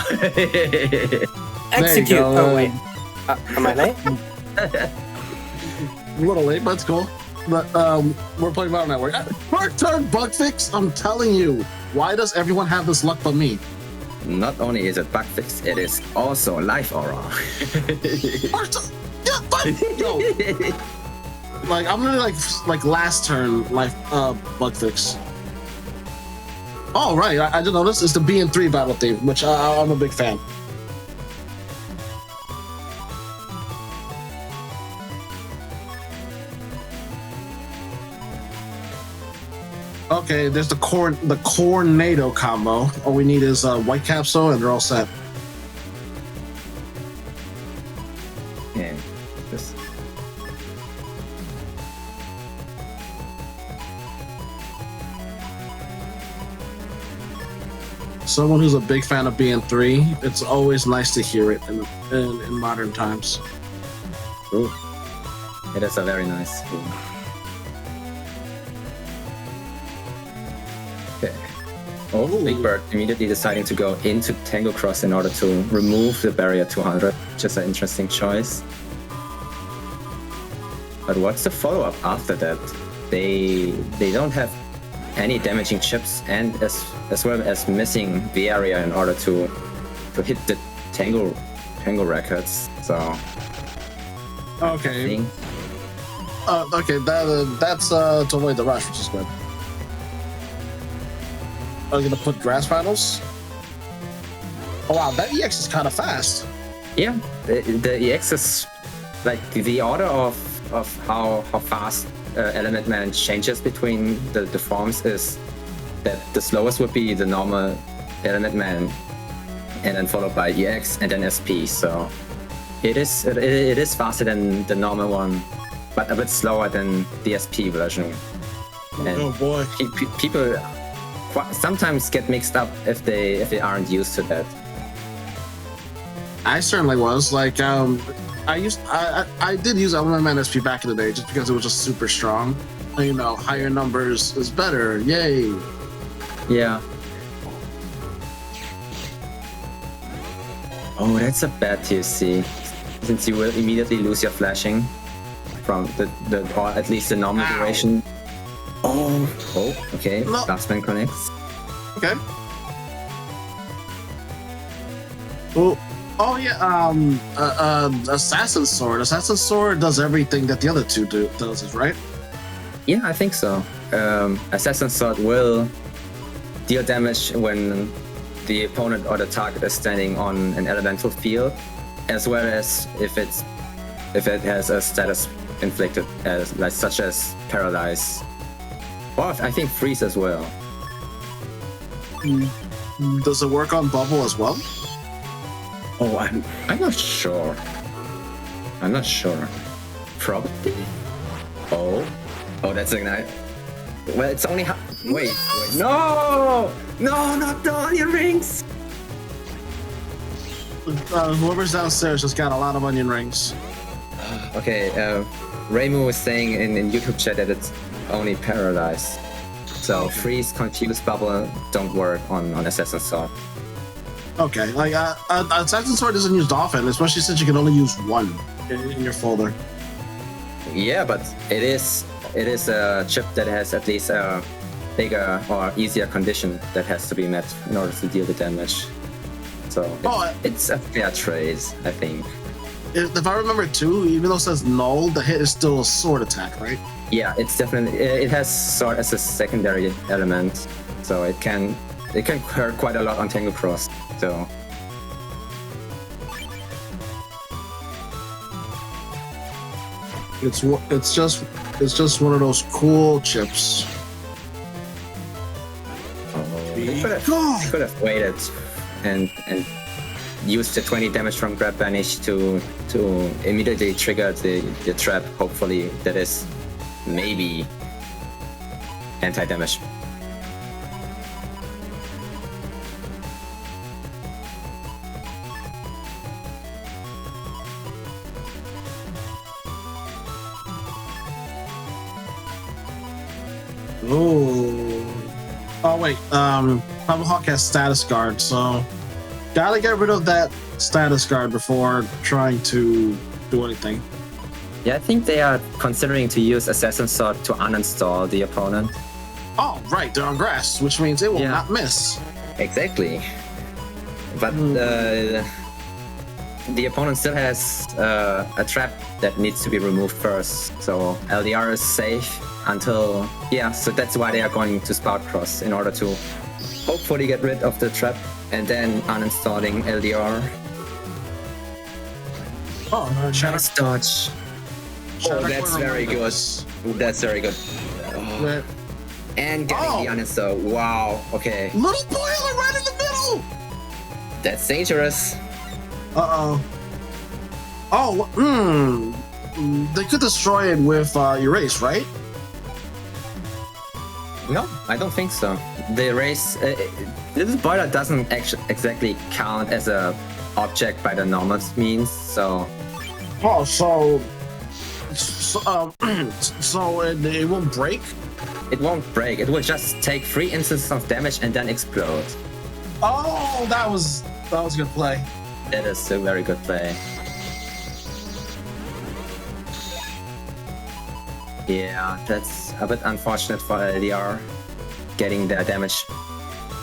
Execute. Oh wait, am I late? A little late, but it's cool. But we're playing Battle Network. First turn bug fix. I'm telling you, why does everyone have this luck but me? Not only is it bug fix, it is also life aura. Yeah, but yo, like I'm gonna like last turn life bug fix. Oh right, I just noticed it's the B&3 battle theme, which I'm a big fan. Okay, there's the Cornado combo. All we need is White Capsule and they're all set. Yeah, this. Someone who's a big fan of B&3, it's always nice to hear it in modern times. Ooh. It is a very nice theme. Okay. Oh, Big Bird immediately deciding to go into Tango Cross in order to remove the barrier 200, which is an interesting choice. But what's the follow-up after that? They don't have any damaging chips, and as well as missing the area in order to hit the Tango records. So okay, okay, that's to avoid the rush, which is good. Are you gonna put grass panels? Oh wow, that EX is kind of fast. Yeah, the EX is like the order of how fast Element Man changes between the forms is that the slowest would be the normal Element Man, and then followed by EX and then SP. So it is faster than the normal one, but a bit slower than the SP version. And oh boy, people sometimes get mixed up if they aren't used to that. I certainly was. Like I did use Element Man SP back in the day just because it was just super strong. You know, higher numbers is better. Yay! Yeah. Oh, that's a bad TFC. Since you will immediately lose your flashing from the or at least the normal duration. Oh, okay. No. Last man connects. Okay. Oh yeah. Assassin's Sword. Assassin's Sword does everything that the other two does, right? Yeah, I think so. Assassin's Sword will deal damage when the opponent or the target is standing on an elemental field, as well as if it has a status inflicted, such as paralyze, or I think freeze as well. Does it work on bubble as well? Oh, I'm not sure. I'm not sure. Probably. Oh, that's a nice. Well, it's only wait. No, not the onion rings. Whoever's downstairs has got a lot of onion rings. Okay, Raymu was saying in YouTube chat that it's only paralyze. So freeze, confuse, bubble don't work on Assassin's Sword. Okay, like Assassin's Sword isn't used often, especially since you can only use one in your folder. Yeah, but it is a chip that has at least a bigger or easier condition that has to be met in order to deal the damage. So it's a fair trade, I think. If I remember too, even though it says null, the hit is still a sword attack, right? Yeah, it's definitely, it has sword as a secondary element, so it can hurt quite a lot on Tangle Cross. So it's just one of those cool chips. They could have waited and used the 20 damage from Grab Banish to immediately trigger the trap. Hopefully that is maybe anti-damage. Oh wait, Tomahawk has status guard, so gotta get rid of that status guard before trying to do anything. Yeah, I think they are considering to use Assassin's Sword to uninstall the opponent. Oh, right, they're on grass, which means it will not miss. Exactly. But the opponent still has a trap that needs to be removed first. So LDR is safe until... Yeah, so that's why they are going to Spout Cross, in order to hopefully get rid of the trap and then uninstalling LDR. Oh, nice dodge. Oh, that's very good. That's very good. Oh. And getting the uninstall. Wow, okay. Little boiler right in the middle! That's dangerous. Uh-oh. Oh, they could destroy it with Erase, right? No, I don't think so. The Erase... Little boiler doesn't exactly count as a object by the normal means, so... Oh, so it won't break? It won't break. It will just take 3 instances of damage and then explode. Oh, that was a good play. That is a very good play. Yeah, that's a bit unfortunate for LDR, getting their damage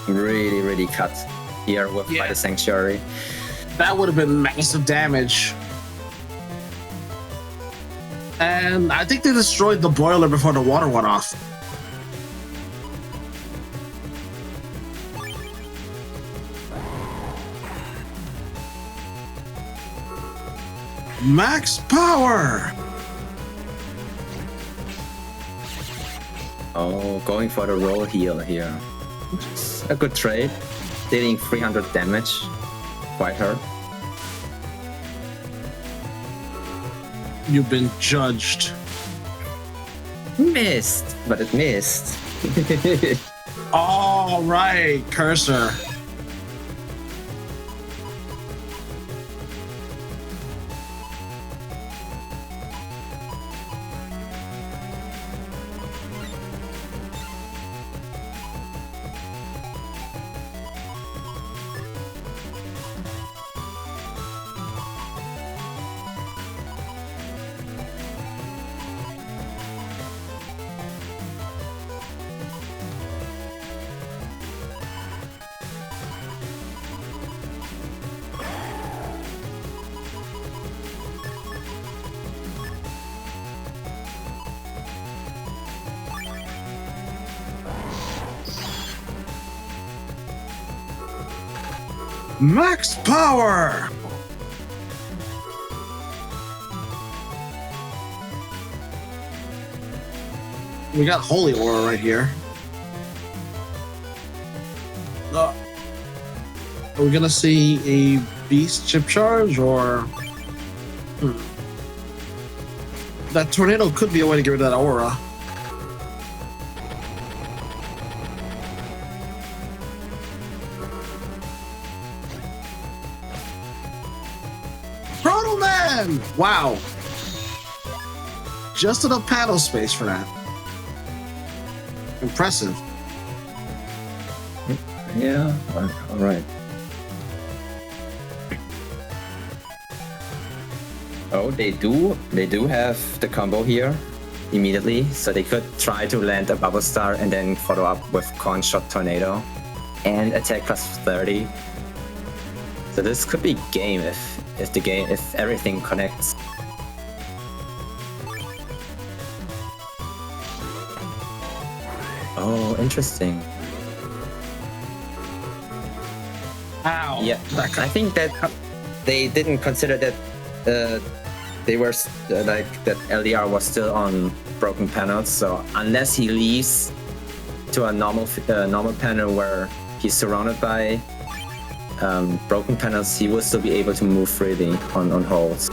really cut here by the Sanctuary. That would have been massive damage. And I think they destroyed the boiler before the water went off. Max power! Oh, going for the roll heal here. It's a good trade. Dealing 300 damage. Quite hurt. You've been judged. Missed, but it missed. All right, cursor. Max power! We got Holy Aura right here. Are we gonna see a Beast chip charge, or... That Tornado could be a way to get rid of that aura. Wow. Just enough panel space for that. Impressive. Yeah, all right. Oh, they do have the combo here immediately, so they could try to land a bubble star and then follow up with corn shot tornado and attack plus 30. So this could be game if everything connects. Oh, interesting. Ow. Yeah, I think that they didn't consider that they were like that LDR was still on broken panels. So unless he leaves to a normal panel where he's surrounded by broken panels, he will still be able to move freely on holes.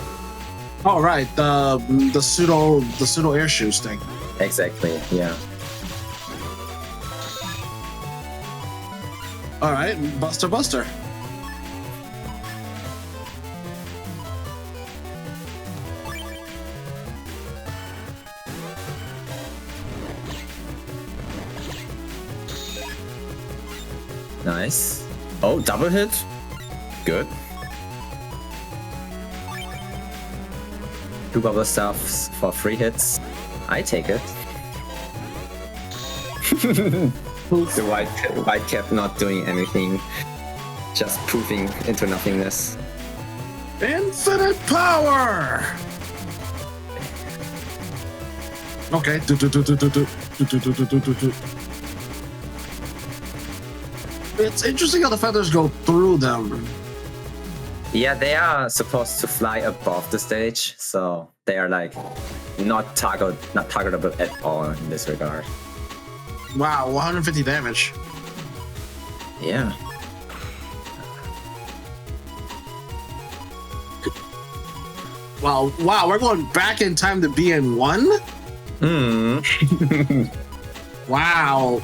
Oh right, the pseudo air shoes thing. Exactly. Yeah. All right, Buster. Nice. Oh, double hit. Good. 2 bubble stuffs for 3 hits. I take it. The white cap not doing anything, just poofing into nothingness. Infinite power. Okay. It's interesting how the feathers go through them. Yeah, they are supposed to fly above the stage, so they are like not targetable at all in this regard. Wow, 150 damage. Yeah. Wow, we're going back in time to BN1? Wow.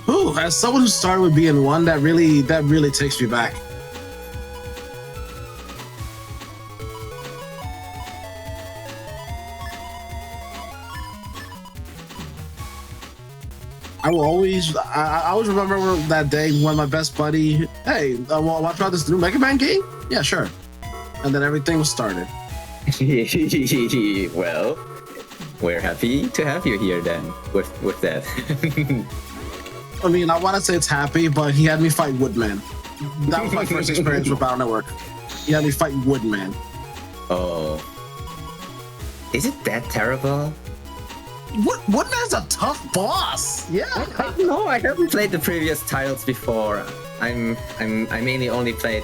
Ooh, as someone who started with BN1, that really takes me back. I always remember that day when my best buddy, hey, watch out this new Mega Man game? Yeah, sure. And then everything was started. Well, we're happy to have you here then with that. I mean, I want to say it's happy, but he had me fight Woodman. That was my first experience with Battle Network. He had me fight Woodman. Oh. Is it that terrible? Woodman's a tough boss. Yeah. No, I haven't played the previous titles before. I mainly only played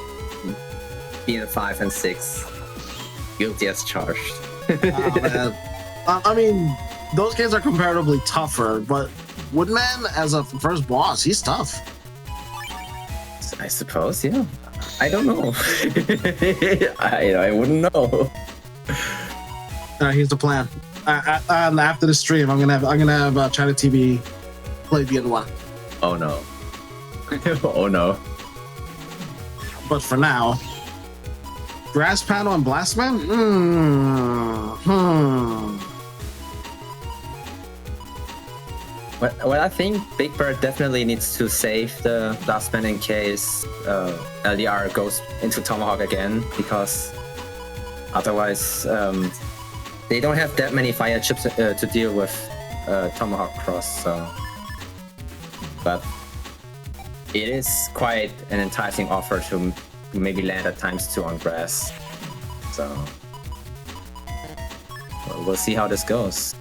BN5 and 6. Guilty as charged. I mean, those games are comparatively tougher, but Woodman as a first boss, he's tough. I suppose, yeah. I don't know. I wouldn't know. Here's the plan. After the stream, I'm gonna have China TV play BN1. Oh no. Oh no. But for now, Grass Panel and Blastman? Well, I think Big Bird definitely needs to save the Blastman in case LDR goes into Tomahawk again, because otherwise they don't have that many fire chips to deal with Tomahawk Cross. So, but it is quite an enticing offer to maybe land at ×2 on grass. So we'll see how this goes.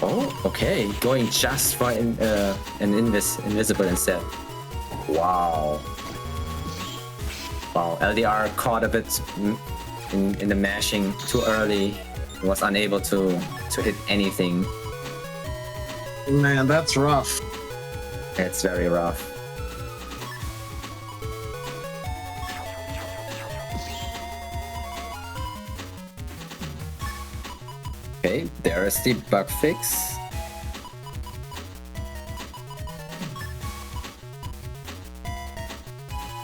Oh, okay. Going just for an invisible instead. Wow. Wow. LDR caught a bit in the mashing too early. Was unable to hit anything. Man, that's rough. It's very rough. Okay, there is the bug fix.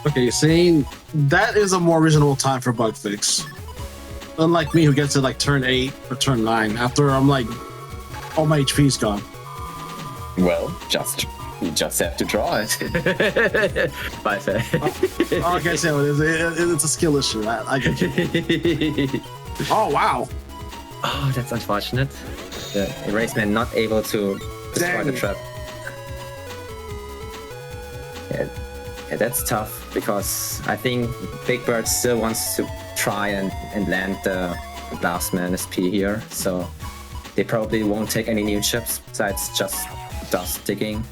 Okay, see, that is a more reasonable time for bug fix. Unlike me, who gets it like turn 8 or turn 9 after I'm like, all my HP's gone. Well, you just have to draw it. Bye, fair. Okay, so it's a skill issue. I get you. Oh, wow. Oh, that's unfortunate. The Eraseman not able to destroy the trap. Yeah, that's tough because I think Big Bird still wants to try and land the Blastman SP here, so they probably won't take any new chips besides just dust digging.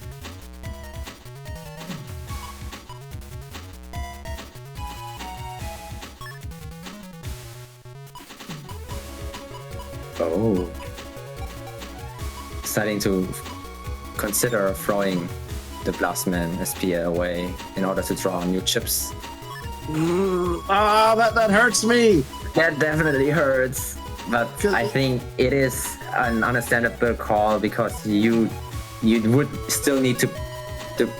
Oh. Starting to consider throwing the Blastman SP away in order to draw new chips. That hurts me. That definitely hurts, but I think it is an understandable call because you would still need to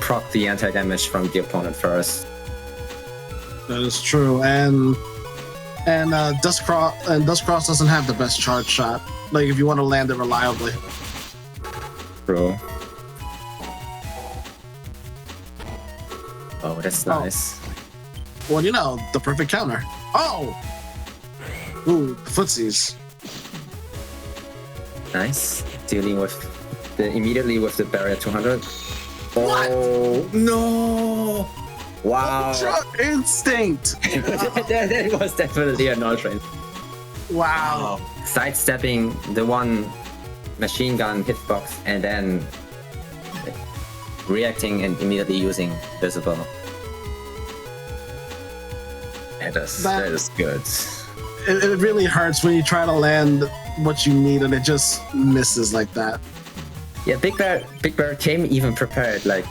proc the anti-damage from the opponent first. That is true, and Dustcross doesn't have the best charge shot. Like if you want to land it reliably. True. Oh, that's nice. Well, you know, the perfect counter. Oh! Ooh, footsies. Nice. Dealing with immediately with the barrier 200. What? Oh, no! Wow. Ultra instinct! That was definitely an ultra. Wow. Sidestepping the one machine gun hitbox and then reacting and immediately using visible. That is good. It really hurts when you try to land what you need and it just misses like that. Yeah, Big Bird came even prepared, like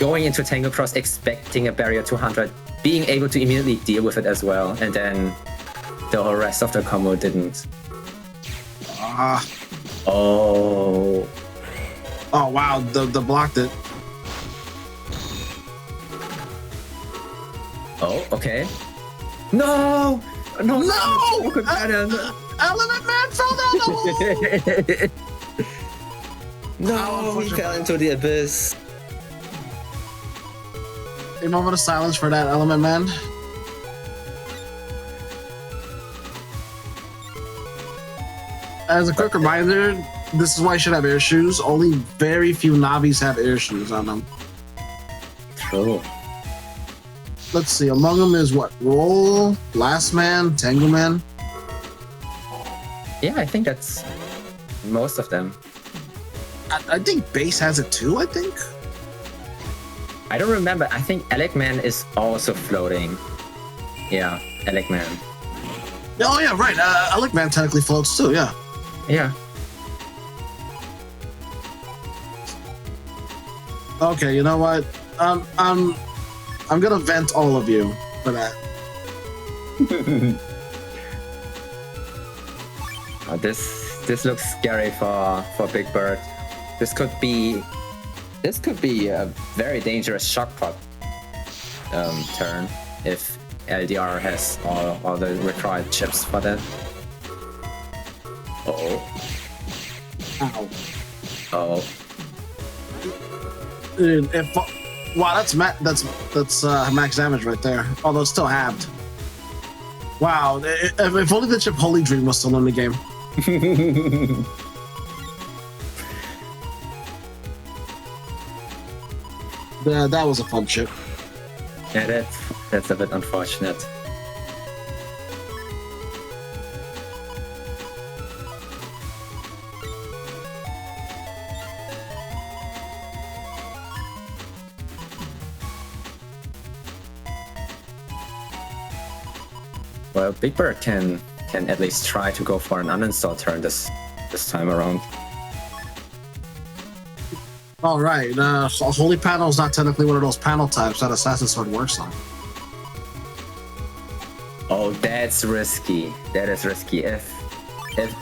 going into Tango Cross expecting a barrier 200, being able to immediately deal with it as well, and then the whole rest of the combo didn't. Oh wow, the blocked it. Oh, okay. No! Element Man fell down the hole! No, he fell into the abyss. A moment of silence for that, Element Man. As a quick reminder, this is why you should have air shoes. Only very few Navis have air shoes on them. True. Let's see, among them is what? Roll, Last Man, Tango Man? Yeah, I think that's most of them. I think Base has it too, I think. I don't remember. I think Elecman is also floating. Yeah, Elecman. Oh yeah, right. Elecman technically floats too, yeah. Yeah. Okay, you know what? I'm gonna vent all of you for that. This looks scary for Big Bird. This could be a very dangerous shock pot turn if LDR has all the required chips for that. Ow. Oh. Dude, wow, that's max damage right there. Although it's still halved. Wow, if only the chip Holy Dream was still in the game. Yeah, that was a fun chip. Yeah, that's a bit unfortunate. Well, Big Bird can at least try to go for an uninstall turn this time around. All right, Holy Panel is not technically one of those panel types that Assassin's Sword works on. Oh, that's risky. That is risky. If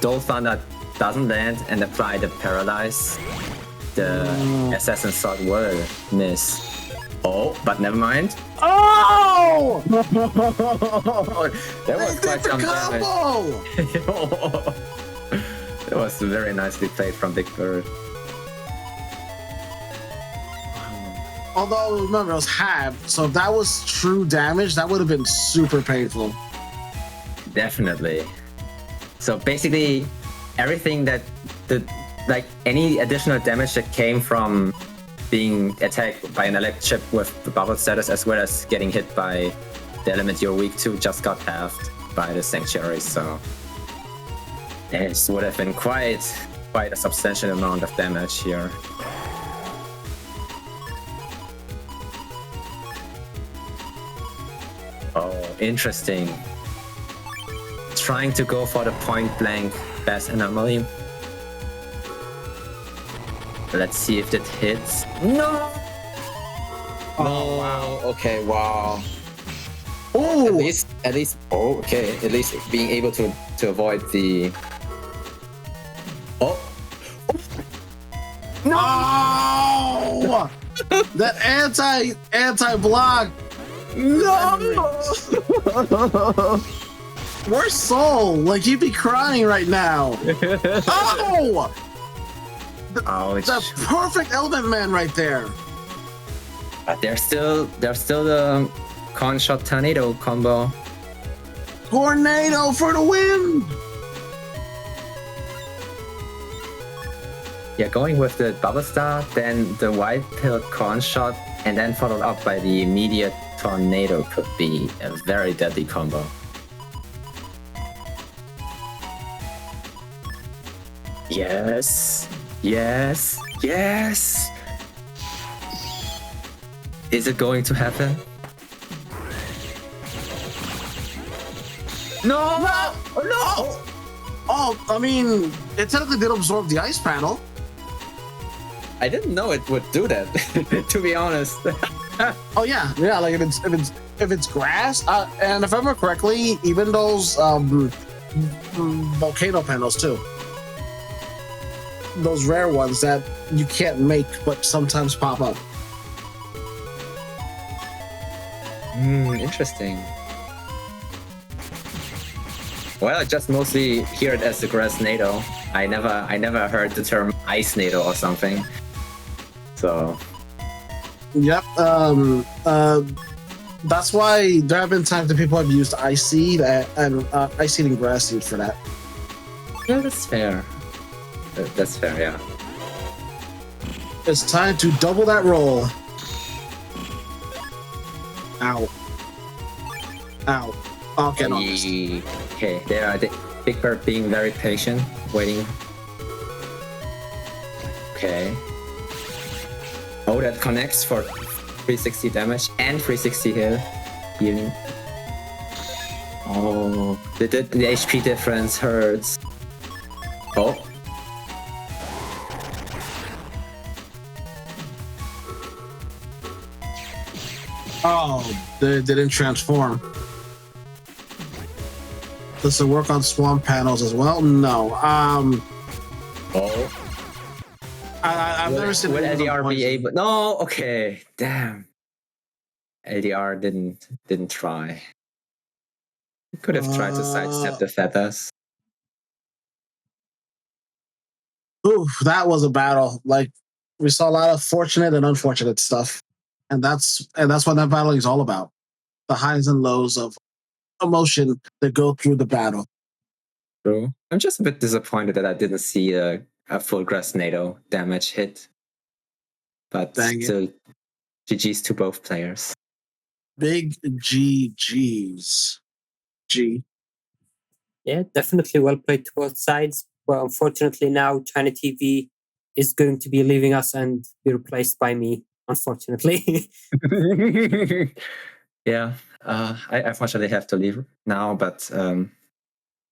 Dole Thunder doesn't land and apply the Paralyze, the Assassin's Sword will miss. Oh, but never mind. Oh! That was quite some damage. combo! That was very nicely played from Big Bird. Although, remember, it was halved, so if that was true damage, that would have been super painful. Definitely. So basically, everything that like any additional damage that came from being attacked by an elect chip with the bubble status, as well as getting hit by the element you're weak to, just got halved by the sanctuary. So this would have been quite a substantial amount of damage here. Oh, interesting. Trying to go for the point blank bass anomaly. Let's see if it hits. No! Oh, wow. Okay, wow. Oh! At least, oh, okay. At least being able to avoid the... Oh! No! That anti-block. No! Where's Soul? Like, he'd be crying right now. Oh! Ouch. The perfect element man right there. But there's still the con shot tornado combo. Tornado for the win. Yeah, going with the bubble star, then the white pill con shot, and then followed up by the immediate tornado could be a very deadly combo. Yes. Yes. Yes. Is it going to happen? No! No! No! Oh, I mean, it technically did absorb the ice panel. I didn't know it would do that, to be honest. Oh yeah, like if it's grass, and if I remember correctly, even those volcano panels too. Those rare ones that you can't make but sometimes pop up. Interesting. Well, I just mostly hear it as the grass NATO. I never heard the term ice NATO or something. So Yep. That's why there have been times that people have used ice seed and ice seed and grass seed for that. Yeah, that's fair. That's fair, yeah. It's time to double that roll. Ow. Ow. I'll get on this. Okay, there are the Big Bird being very patient, waiting. Okay. Oh, that connects for 360 damage and 360 healing. Oh, the HP difference hurts. Oh. Oh, they didn't transform. Does it work on swamp panels as well? No. Oh. I've never seen. Would LDR be able? No. Okay. Damn. LDR didn't try. He could have tried to sidestep the feathers. Oof, that was a battle. Like, we saw a lot of fortunate and unfortunate stuff, and that's what that battling is all about. The highs and lows of emotion that go through the battle. True. I'm just a bit disappointed that I didn't see a full grass NATO damage hit. But Dang still, GG's to both players. Big GG's. G. Yeah, definitely well played to both sides. Well, unfortunately now China TV is going to be leaving us and be replaced by me, unfortunately. Yeah, I unfortunately have to leave now, but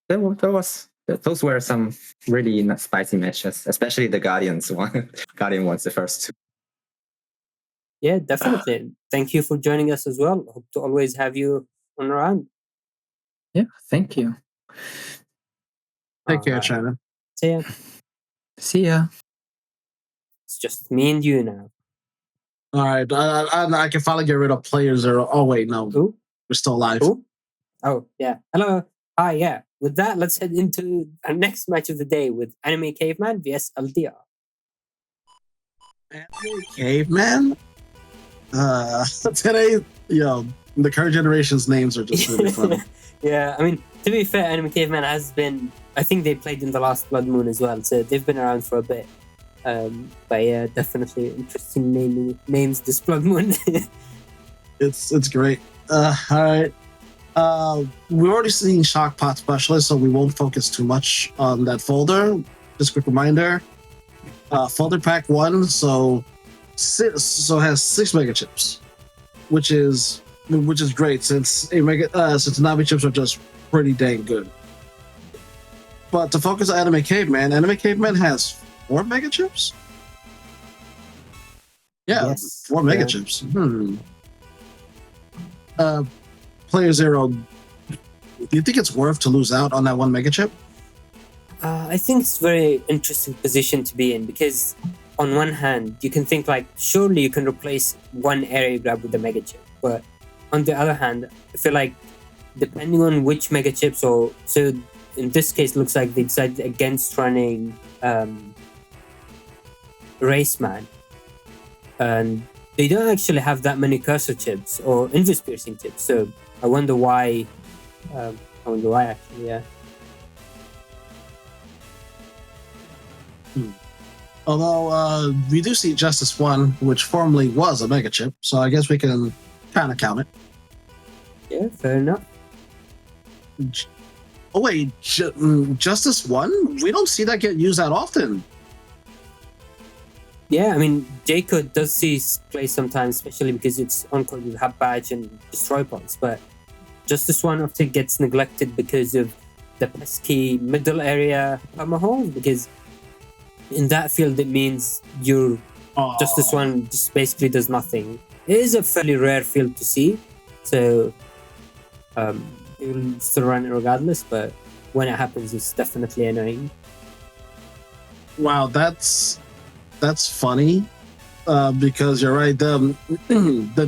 those were some really spicy matches, especially the Guardians one. Guardian ones, the first two. Yeah, definitely. Thank you for joining us as well. Hope to always have you on around. Yeah, thank you. Take care, Alright. China. See ya. See ya. It's just me and you now. All right, I can finally get rid of playerzero. Oh wait, no, Ooh, we're still alive. ooh. Oh, yeah. Hello. Hi, yeah. With that, let's head into our next match of the day with Anime Caveman vs LDR. Caveman. Today, the current generation's names are just really funny. Yeah, I mean, to be fair, Anime Caveman has been. I think they played in the last Blood Moon as well, so they've been around for a bit. But yeah, definitely interesting names this Blood Moon. It's great. All right. We're already seeing Shockpot Specialist, so we won't focus too much on that folder. Just a quick reminder. Folder pack 1, so has 6 mega chips, which is great since Navi chips are just pretty dang good. But to focus on Anime Caveman has 4 mega chips. Yeah, Yes, 4 mega chips. playerzero, do you think it's worth to lose out on that 1 mega chip? I think it's a very interesting position to be in because, on one hand, you can think like surely you can replace 1 area grab with a mega chip, but on the other hand, I feel like depending on which mega chips, so in this case, looks like they decided against running Raceman, and they don't actually have that many cursor chips or invis piercing chips. So I wonder why. Actually, yeah. Although we do see Justice 1, which formerly was a mega chip, so I guess we can kind of count it. Yeah, fair enough. Oh wait, Justice 1? We don't see that get used that often. Yeah, I mean, Jacob does see play sometimes, especially because it's on card with Hub Badge and Destroy Points, but Justice 1 often gets neglected because of the pesky middle area permahold, because in that field it means your Justice 1 just basically does nothing. It is a fairly rare field to see, so you'll still run it regardless, but when it happens it's definitely annoying. Wow, that's funny, because you're right. The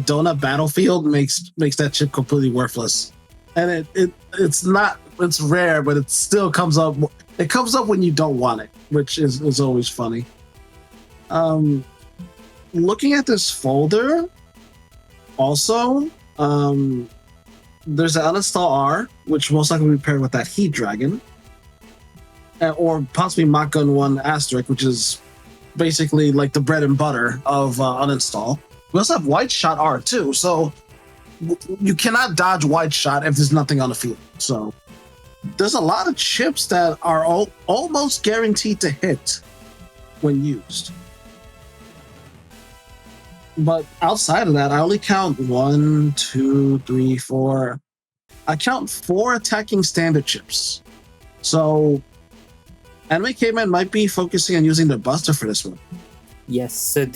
donut battlefield makes that chip completely worthless, and it's rare, but it still comes up. It comes up when you don't want it, which is always funny. Looking at this folder, also, there's an uninstall R, which most likely will be paired with that Heat Dragon, or possibly Mach Gun 1 Asterisk, which is basically like the bread and butter of uninstall. We also have White Shot R too, so you cannot dodge White Shot if there's nothing on the field. So there's a lot of chips that are almost guaranteed to hit when used. But outside of that, I only count 1, 2, 3, 4. I count 4 attacking standard chips. So Anime Caveman might be focusing on using the Buster for this one. Yes, so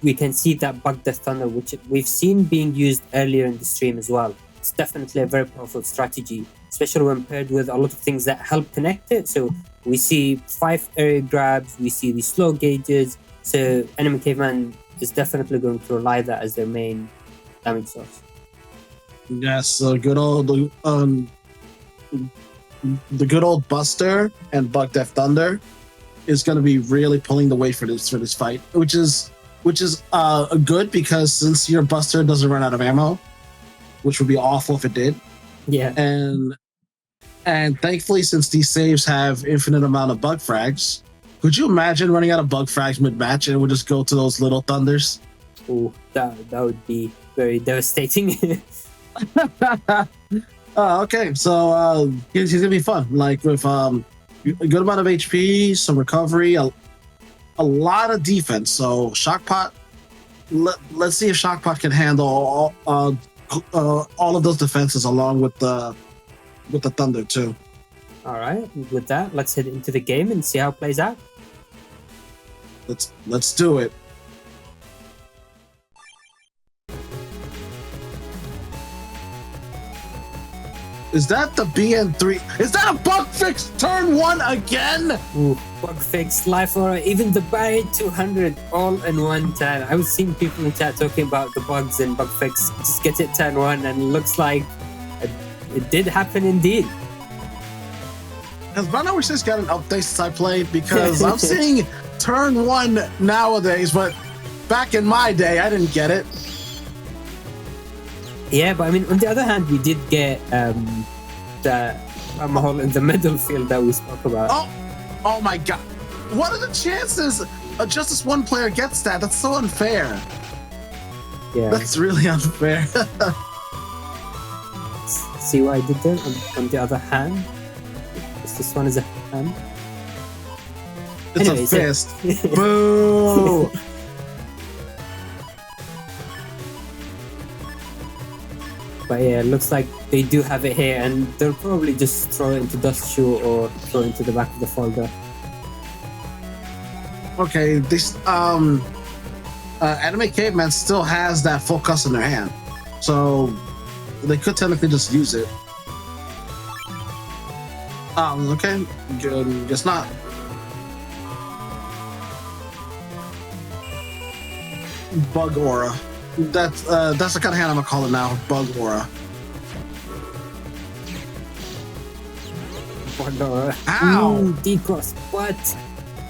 we can see that Bug Death Thunder, which we've seen being used earlier in the stream as well. It's definitely a very powerful strategy, especially when paired with a lot of things that help connect it. So we see 5 area grabs, we see the slow gauges. So Anime Caveman is definitely going to rely that as their main damage source. Yes, good old the good old Buster and Bug Death Thunder is going to be really pulling the weight for this fight, which is good because since your Buster doesn't run out of ammo, which would be awful if it did. Yeah, and thankfully, since these saves have infinite amount of bug frags, could you imagine running out of bug frags mid-match and it would just go to those little thunders? Oh, that would be very devastating. Okay, so he's gonna be fun. Like with a good amount of HP, some recovery, a lot of defense. So Shockpot, let's see if Shockpot can handle all of those defenses along with the Thunder too. All right, with that, let's head into the game and see how it plays out. Let's do it. Is that the BN3? Is that a bug fix turn 1 again? Ooh, bug fix, life aura, even the barrier 200 all in one turn. I was seeing people in chat talking about the bugs and bug fix. Just get it turn one, and it looks like it did happen indeed. Has Banner Resist got an update since I played? Because I'm seeing turn one nowadays, but back in my day, I didn't get it. Yeah, but I mean, on the other hand, we did get the hole in the middle field that we spoke about. Oh my god. What are the chances just this one player gets that? That's so unfair. Yeah. That's really unfair. See what I did there on the other hand? This one is a hand. It's Anyways, a fist. Boo! But yeah, it looks like they do have it here, and they'll probably just throw it into Dust Shoe or throw it into the back of the folder. Okay, this Anime Caveman still has that full cuss in their hand, so they could technically just use it. Okay, good. Guess not. Bug Aura. That's the kind of hand I'm gonna call it now. Bug Aura. Ow! D-cross, but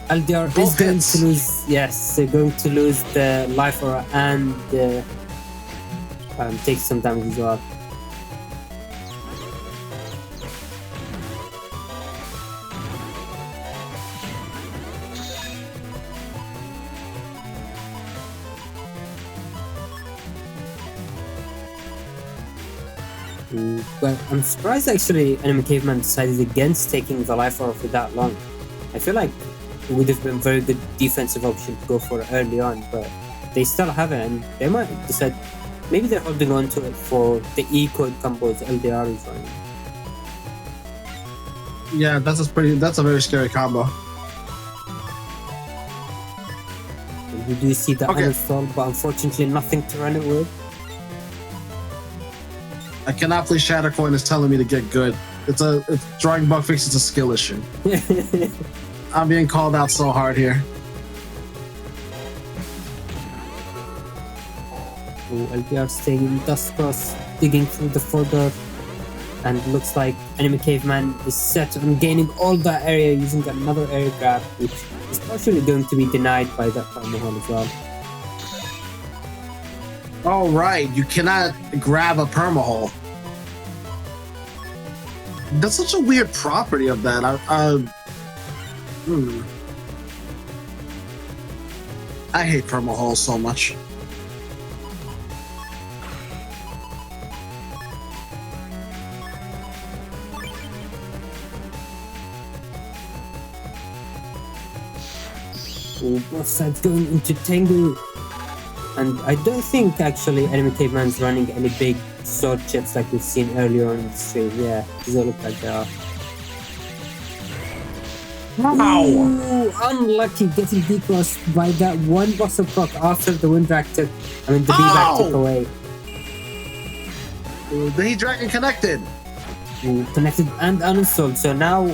LDR is going to lose. Yes, they're going to lose the life aura and take some damage as well. But I'm surprised actually Anime Caveman decided against taking the life aura for that long. I feel like it would have been a very good defensive option to go for early on, but they still haven't, and they might decide maybe they're holding on to it for the E-code combos LDR is running. Yeah, that's a very scary combo. And we do see the uninstall, but unfortunately nothing to run it with. I cannot play Shattercoin is telling me to get good. It's drawing bug fix is a skill issue. I'm being called out so hard here. LPR staying in Dust Cross, digging through the folder, and looks like Anime Caveman is set on gaining all that area using another area grab, which is partially going to be denied by that Primal Hole as well. Oh right, you cannot grab a permahole. That's such a weird property of that. I hate permaholes so much. Both sides going into Tengu. And I don't think actually Anime Caveman's running any big sword chips like we've seen earlier on in the stream. Yeah, these all look like they are. Wow! Ooh, unlucky getting decrossed by that one bossa proc after the wind rack took, the B-back took away. The Heat Dragon connected. Connected and uninstalled, so now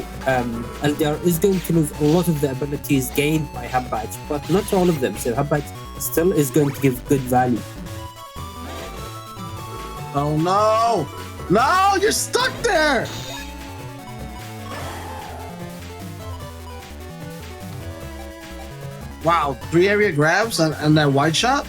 LDR is going to lose a lot of the abilities gained by Hub Badge, but not all of them, so Hub Badge still is going to give good value. Oh no! No, you're stuck there! Wow, 3 area grabs and that wide shot?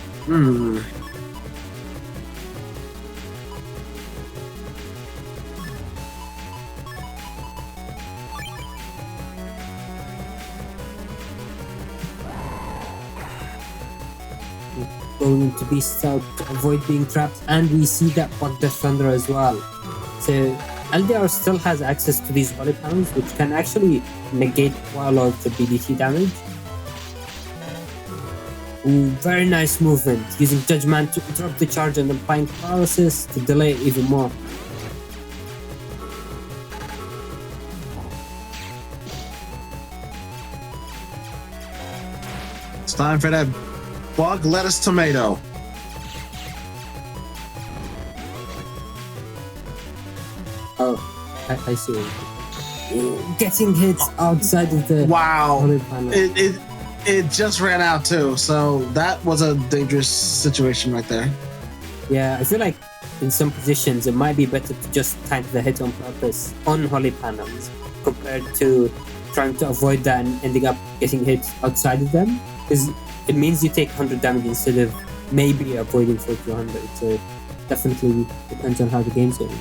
Going into Beast out to avoid being trapped, and we see that Bug Death Thunder as well. So LDR still has access to these volley panels, which can actually negate quite a lot of the BDT damage. Ooh, very nice movement, using Judgment to interrupt the charge and applying paralysis to delay it even more. It's time for that bug lettuce tomato. Oh, I see. Getting hit outside of the Wow. holy panel. It just ran out too, so that was a dangerous situation right there. Yeah, I feel like in some positions it might be better to just tank the hit on purpose on holy panels compared to trying to avoid that and ending up getting hit outside of them, because it means you take 100 damage instead of maybe avoiding 400. So definitely depends on how the game's going.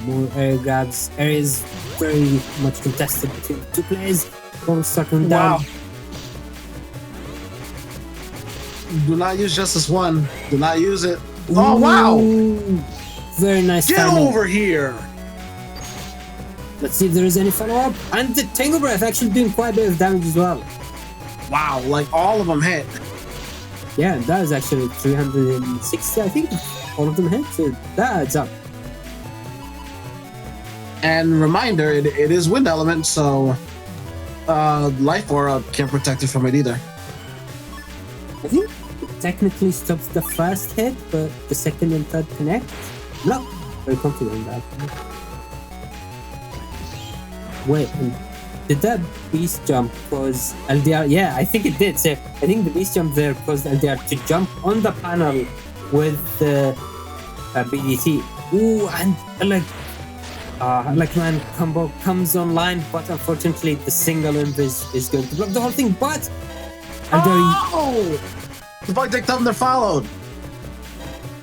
More area grabs. Area is very much contested between the two players. Both starting down. Wow. Do not use Justice 1. Do not use it. Oh, wow! Ooh, very nice Get timing. over here! Let's see if there is any follow-up. And the Tango Breath actually doing quite a bit of damage as well. Wow, like all of them hit. Yeah, that is actually 360, I think. All of them hit, so that adds up. And reminder, it is wind element, so Life Aura can't protect it from it either. I think it technically stops the first hit, but the second and third connect. No, very confident in that. Wait, did that beast jump cause LDR? Yeah, I think it did. So I think the beast jump there caused LDR to jump on the panel with the BDT. Ooh, and like man combo comes online, but unfortunately the single invis is going to block the whole thing. But Oh! The Bugdeck Thunder followed.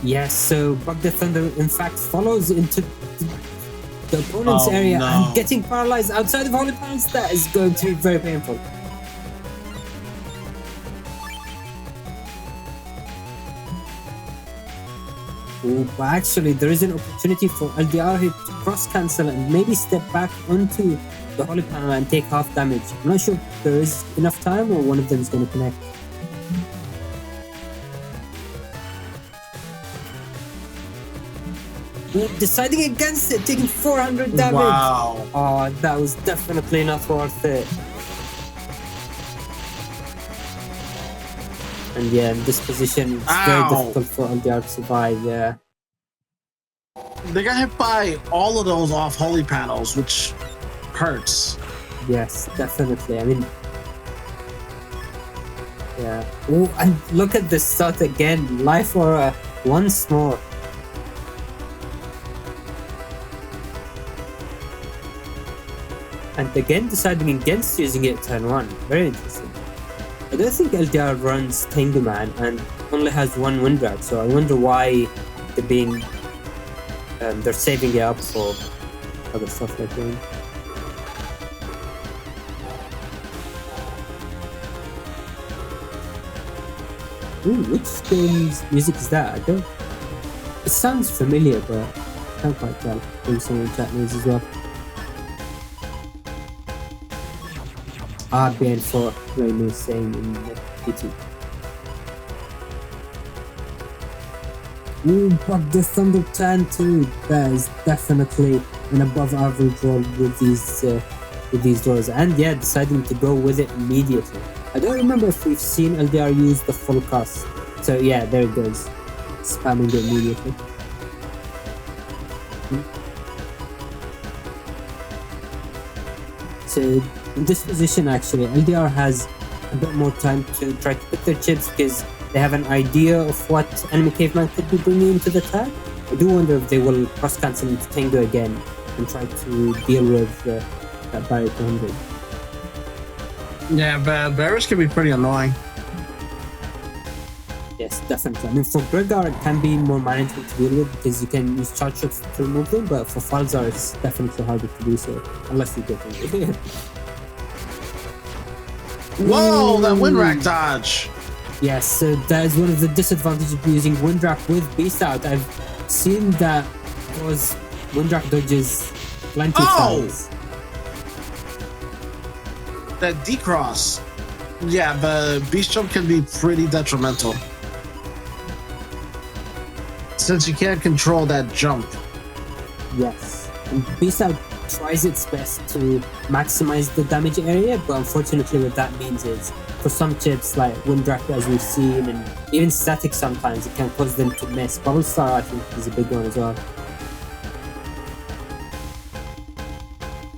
yes, so Bug the Thunder in fact follows into the opponent's Oh, area no. and getting paralyzed outside of Holy Panels. That is going to be very painful. Ooh, but actually there is an opportunity for LDR here to cross cancel and maybe step back onto the Holy Panel and take half damage. I'm not sure if there is enough time or one of them is going to connect. Ooh, deciding against it, taking 400 damage. Wow. Oh, that was definitely not worth it. And yeah, in this position, it's very Ow. difficult for LDR to survive, yeah. They got hit by all of those off holy panels, which hurts. Yes, definitely. I mean, yeah. Oh, and look at this start again. Life Aura once more. And again, deciding against using it turn 1. Very interesting. I don't think LDR runs Tango Man and only has one wind drag, so I wonder why they're being they're saving it up for other stuff like that. Ooh, which game's music is that? I don't. It sounds familiar, but I can't quite tell. Maybe someone in chat knows as well. RBN for Raymond saying in the PT. Ooh, but the Thunder Turn 2, that is definitely an above average roll with these doors, and yeah, deciding to go with it immediately. I don't remember if we've seen LDR use the full cast, so yeah, there it goes, spamming it immediately. So in this position, actually, LDR has a bit more time to try to pick their chips because they have an idea of what enemy caveman could be bringing into the tag. I do wonder if they will cross cancel into Tango again and try to deal with that barrier 200. Yeah, barriers can be pretty annoying. Yes, definitely. I mean, for Gregar, it can be more manageable to deal with because you can use charge shots to remove them, but for Falzar, it's definitely harder to do so unless you get them. Whoa, that wind rack dodge. Yes, so that is one of the disadvantages of using Windwrap with Beast Out. I've seen that cause Windwrap dodges plenty of times. That decross. Yeah, the beast jump can be pretty detrimental. Since you can't control that jump. Yes, and Beast Out tries its best to maximize the damage area, but unfortunately what that means is for some chips like Wind Dracula, as we've seen, and even static sometimes, it can cause them to miss. Bubble Star, I think, is a big one as well.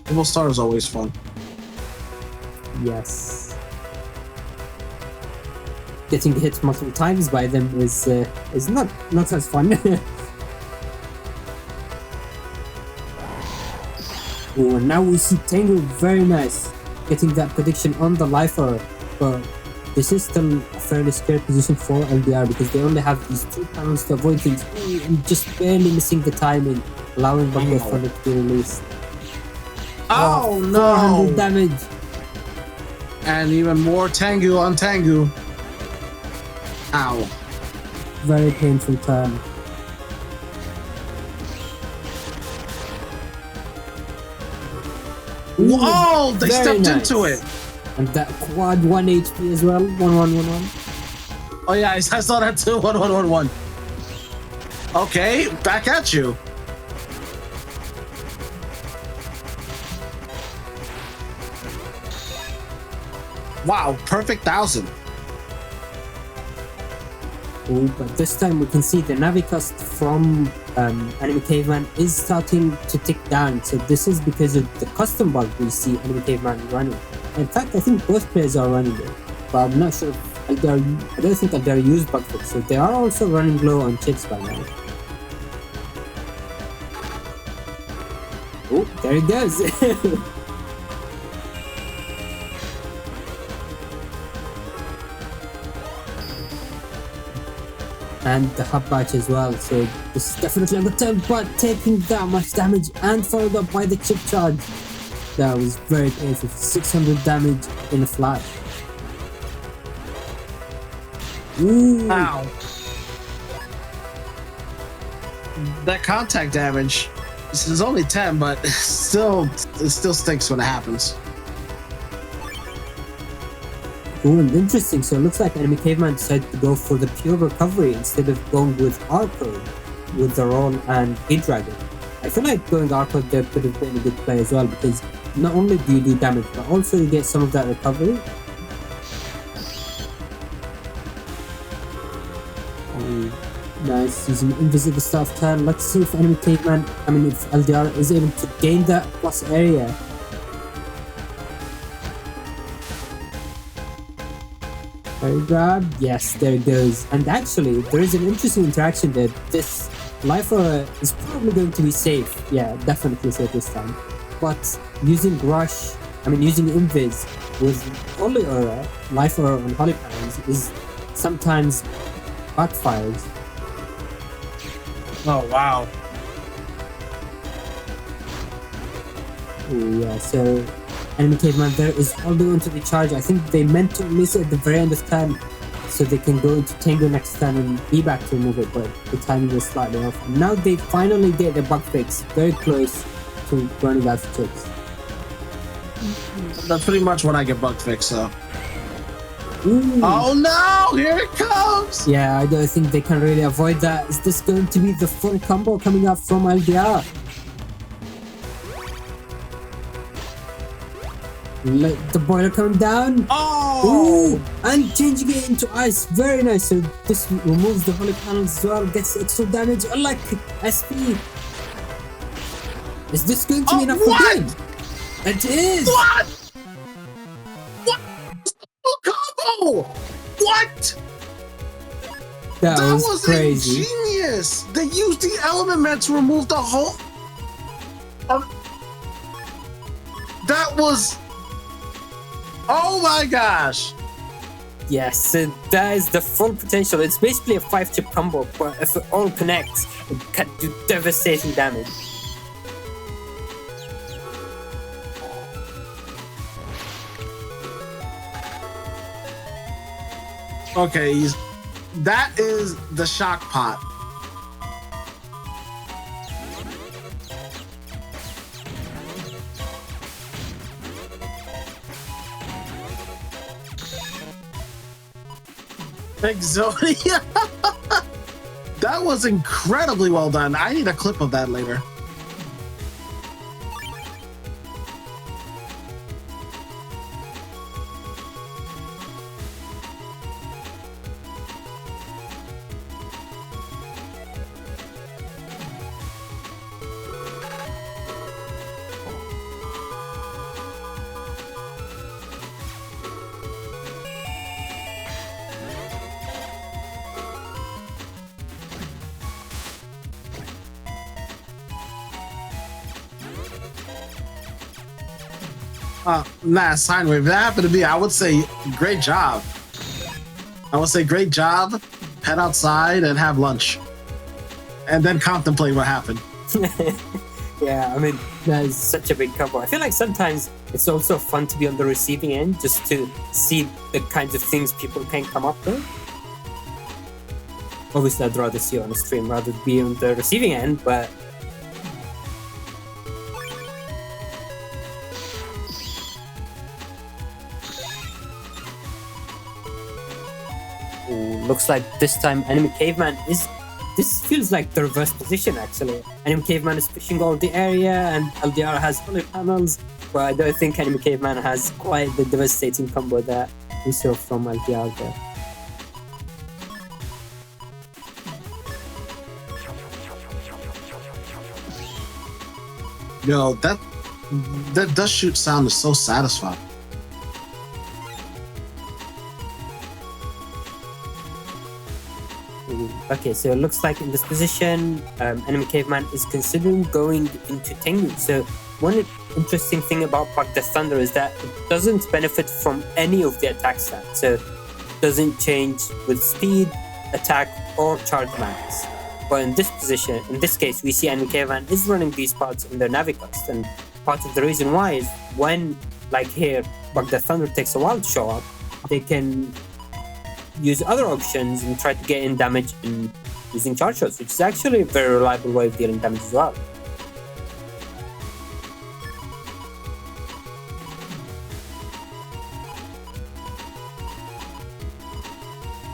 Bubble Star is always fun. Yes. Getting hit multiple times by them is not as fun. Oh, and now we see Tango, very nice, getting that prediction on the lifer, but this is still a fairly scary position for LDR because they only have these 2 panels to avoid things. Ooh, and just barely missing the timing, allowing Bucket Thunder to be released. Oh, no! 400 damage. And even more Tengu on Tengu. Ow. Very painful turn. Whoa! They Very stepped nice. into it. And that quad 1 HP as well. 1-1-1-1. Oh yeah, I saw that too. 1-1-1-1. Okay, back at you. Wow, perfect 1,000. Oh, but this time we can see the Navicast from Enemy Caveman is starting to tick down. So this is because of the custom bug we see Enemy Caveman running. In fact, I think both players are running it, but I'm not sure if I don't think that they're used bug fix. So they are also running low on chips by now. Oh, there it goes. And the hub batch as well, so this is definitely a good turn, but taking that much damage and followed up by the chip charge. That was very painful. 600 damage in a flash. Ooh. Ow. That contact damage, this is only 10, but it still stinks when it happens. Ooh, and interesting. So it looks like Enemy Caveman decided to go for the pure recovery instead of going with R-Code with the roll and Dragon. I feel like going R-Code there could have been a good play as well because not only do you do damage, but also you get some of that recovery. Nice, using invisible staff turn. Let's see if Enemy Caveman, if LDR is able to gain that plus area. Grab, yes, there it goes. And actually, there is an interesting interaction there. This life aura is probably going to be safe. Yeah, definitely safe this time. But using Rush, using Invis with Holy Aura, Life Aura on Holy Panels is sometimes backfires. Oh, wow. Ooh, yeah, so Enemy Caveman there is holding onto the charge. I think they meant to release it at the very end of turn so they can go into Tango next turn and be back to remove it, but the timing was slightly off. And now they finally get the bug fix, very close to running out of chips. That's pretty much when I get bug fixed, so. Ooh. Oh no, here it comes! Yeah, I don't think they can really avoid that. Is this going to be the full combo coming up from LDR? Let the boiler come down. Oh! Ooh, and changing it into ice. Very nice. So this removes the holy panels as well. Gets extra damage. Unlike SP. Is this going to be enough for good? It is. What? What? Full combo! What? That was crazy. Genius. They used the element man to remove the whole. That was. Oh my gosh! Yes, so that is the full potential. It's basically a 5-chip combo, but if it all connects, it can do devastating damage. Okay, that is the shock pot. Exodia. That was incredibly well done. I need a clip of that later. Nah, sine wave. If that happened to me, I would say great job. I would say great job. Head outside and have lunch, and then contemplate what happened. Yeah, I mean, that is such a big combo. I feel like sometimes it's also fun to be on the receiving end just to see the kinds of things people can come up with. Obviously, I'd rather see you on the stream rather than be on the receiving end, but ooh, looks like this time enemy caveman is. This feels like the reverse position actually. Enemy caveman is pushing all the area and LDR has fully panels, but I don't think enemy caveman has quite the devastating combo that we saw from LDR there. Yo, that does shoot sound is so satisfying. Okay, so it looks like in this position, enemy caveman is considering going into Tengu. So one interesting thing about Park the Thunder is that it doesn't benefit from any of the attack stats. So it doesn't change with speed, attack, or charge max. But in this position, in this case, we see enemy caveman is running these parts in their Navicast. And part of the reason why is when, like here, Park the Thunder takes a while to show up, they can use other options and try to get in damage in using charge shots, which is actually a very reliable way of dealing damage as well.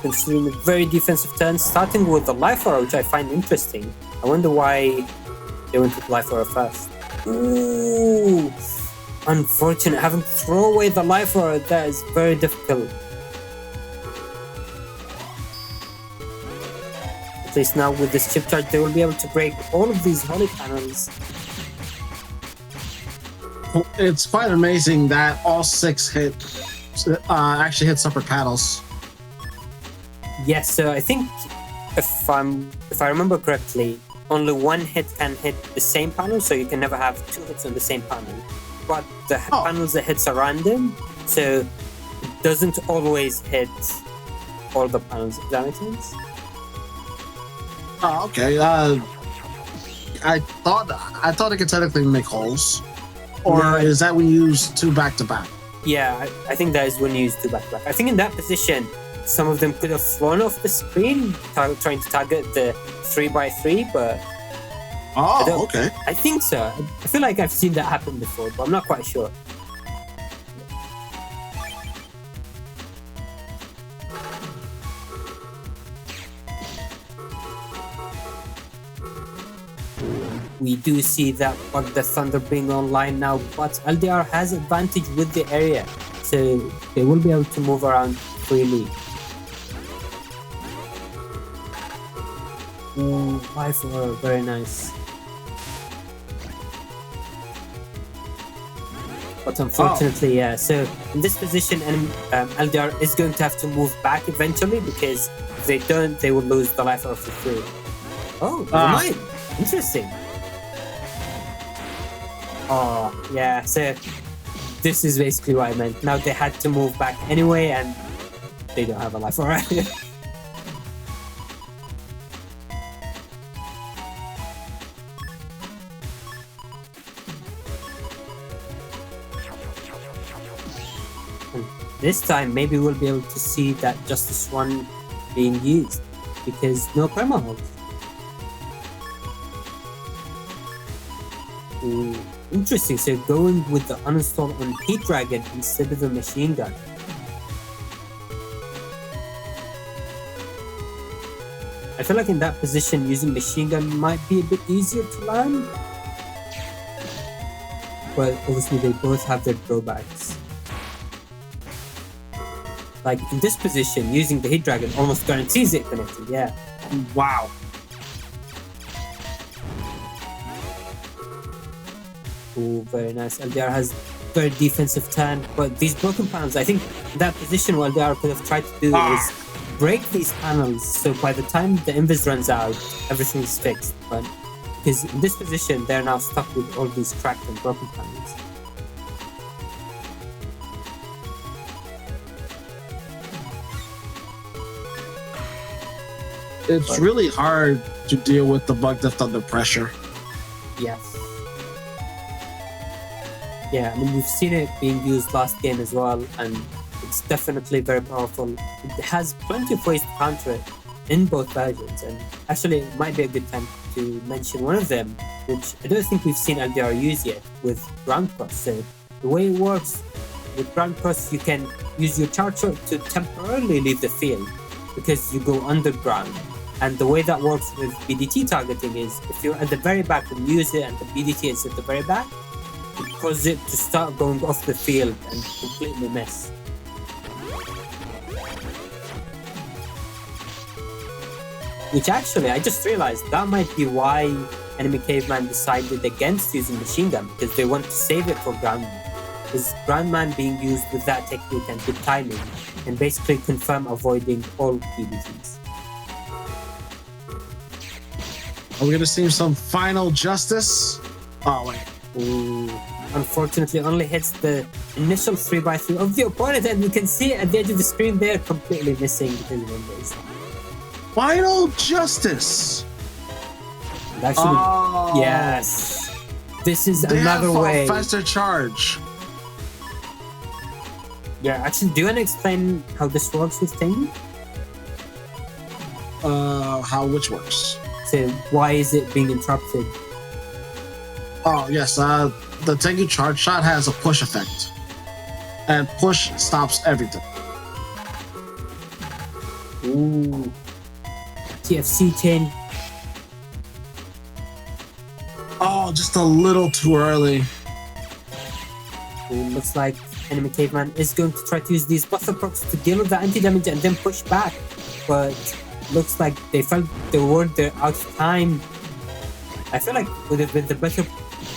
Considering a very defensive turn, starting with the life aura, which I find interesting. I wonder why they went with life aura first. Ooh, unfortunate. Having to throw away the life aura, that is very difficult. At least now with this chip charge, they will be able to break all of these holy panels. It's quite amazing that all 6 actually hit separate panels. Yes, so I think if I remember correctly, only one hit can hit the same panel, so you can never have 2 hits on the same panel. But the panels that hits are random, so it doesn't always hit all the panels. Does that make sense? Oh, okay. I thought it could technically make holes, or is that when you use 2 back to back? Yeah, I think that is when you use 2 back to back. I think in that position, some of them could have flown off the screen, trying to target the 3x3, but Okay. I think so. I feel like I've seen that happen before, but I'm not quite sure. We do see that Bug the Thunder being online now, but LDR has advantage with the area, so they will be able to move around freely. Ooh, life aura, very nice. But unfortunately, yeah, so in this position, LDR is going to have to move back eventually, because if they don't, they will lose the life aura for free. Oh, never mind. Interesting. Oh, yeah, so this is basically what I meant. Now they had to move back anyway, and they don't have a life aura. This time, maybe we'll be able to see that Justice 1 being used, because no perma hold. Ooh, interesting. So going with the uninstall on Heat Dragon instead of the machine gun. I feel like in that position, using machine gun might be a bit easier to land, but obviously they both have their drawbacks. Like in this position, using the Heat Dragon almost guarantees it connected. Yeah. Wow. Ooh, very nice. LDR has very defensive turn, but these broken panels, I think that position what LDR could have tried to do is break these panels, so by the time the invis runs out, everything is fixed. But because in this position, they're now stuck with all these cracked and broken panels. It's But- really hard to deal with the bug depth under pressure. Yes. Yeah, I mean, we've seen it being used last game as well, and it's definitely very powerful. It has plenty of ways to counter it in both versions, and actually it might be a good time to mention one of them, which I don't think we've seen LDR use yet, with ground cross. So the way it works with ground cross, you can use your charge shot to temporarily leave the field because you go underground. And the way that works with BDT targeting is if you're at the very back and use it and the BDT is at the very back, it causes it to start going off the field and completely miss. Which actually, I just realized that might be why enemy caveman decided against using machine gun, because they want to save it for groundman. Because groundman being used with that technique and good timing can basically confirm avoiding all BDTs. Are we gonna see some final justice? Oh wait. Ooh. Unfortunately, only hits the initial 3x3 of the opponent, and you can see it at the edge of the screen there, completely missing his windows. Final justice. And actually, Oh, yes, this is They another have a way. faster charge. Yeah, actually, do you want to explain how this works with Tengu? How which works? So why is it being interrupted? Oh yes, the Tengu charge shot has a push effect, and push stops everything. Ooh, TFC chain. Oh, just a little too early. Ooh, looks like enemy caveman is going to try to use these buffer procs to deal with the anti-damage and then push back, but looks like they felt they're out of time. I feel like would have been the better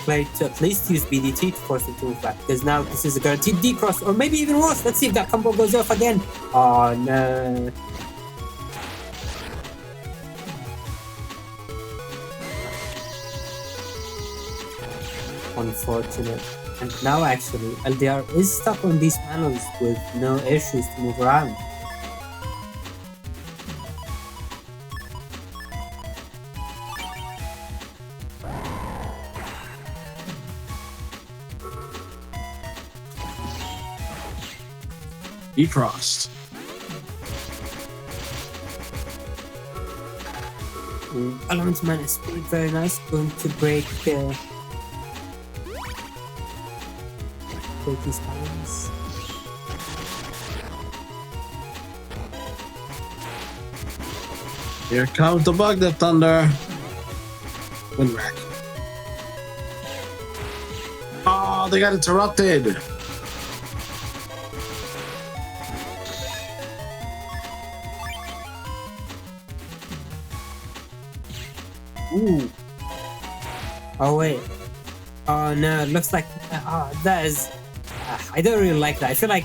play to at least use BDT to force it to move back, because now this is a guaranteed D-cross, or maybe even worse. Let's see if that combo goes off again. Oh no. Unfortunate. And now actually LDR is stuck on these panels with no air shoes to move around. He crossed. Elements man is speed, very nice. Going to break these panels. Here comes the bug that thunder. Wind rack. Oh, they got interrupted. Ooh. Oh wait. Oh no, it looks like that is. I don't really like that. I feel like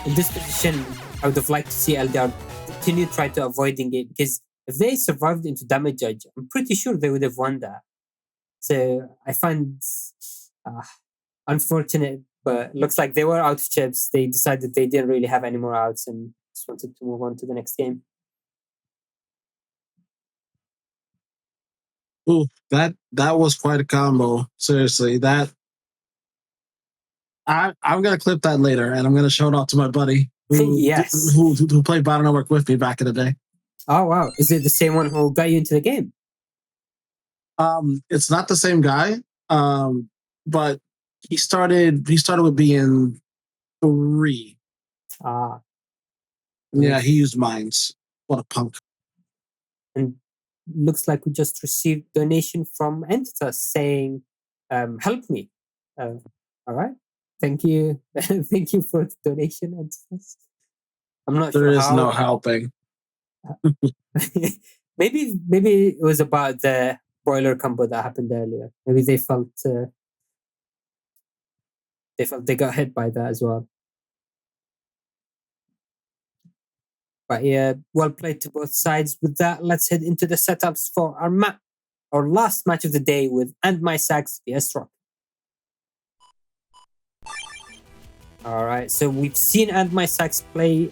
in this position, I would have liked to see LDR continue try to avoiding it, because if they survived into damage judge, I'm pretty sure they would have won that. So I find unfortunate, but looks like they were out of chips. They decided they didn't really have any more outs and just wanted to move on to the next game. Ooh, that was quite a combo. Seriously, that I'm gonna clip that later, and I'm gonna show it off to my buddy Yes. who played Battle Network with me back in the day. Oh wow! Is it the same one who got you into the game? It's not the same guy, but he started with being 3. Ah, Yeah, he used mines. What a punk. and looks like we just received donation from Entitas saying, "Help me." All right, thank you, thank you for the donation, Entitas. I'm not There sure is how. no helping. maybe it was about the boiler combo that happened earlier. Maybe they felt they got hit by that as well. But yeah, well played to both sides. With that, let's head into the setups for our last match of the day with AndMySax vs Rock. All right, so we've seen AndMySax play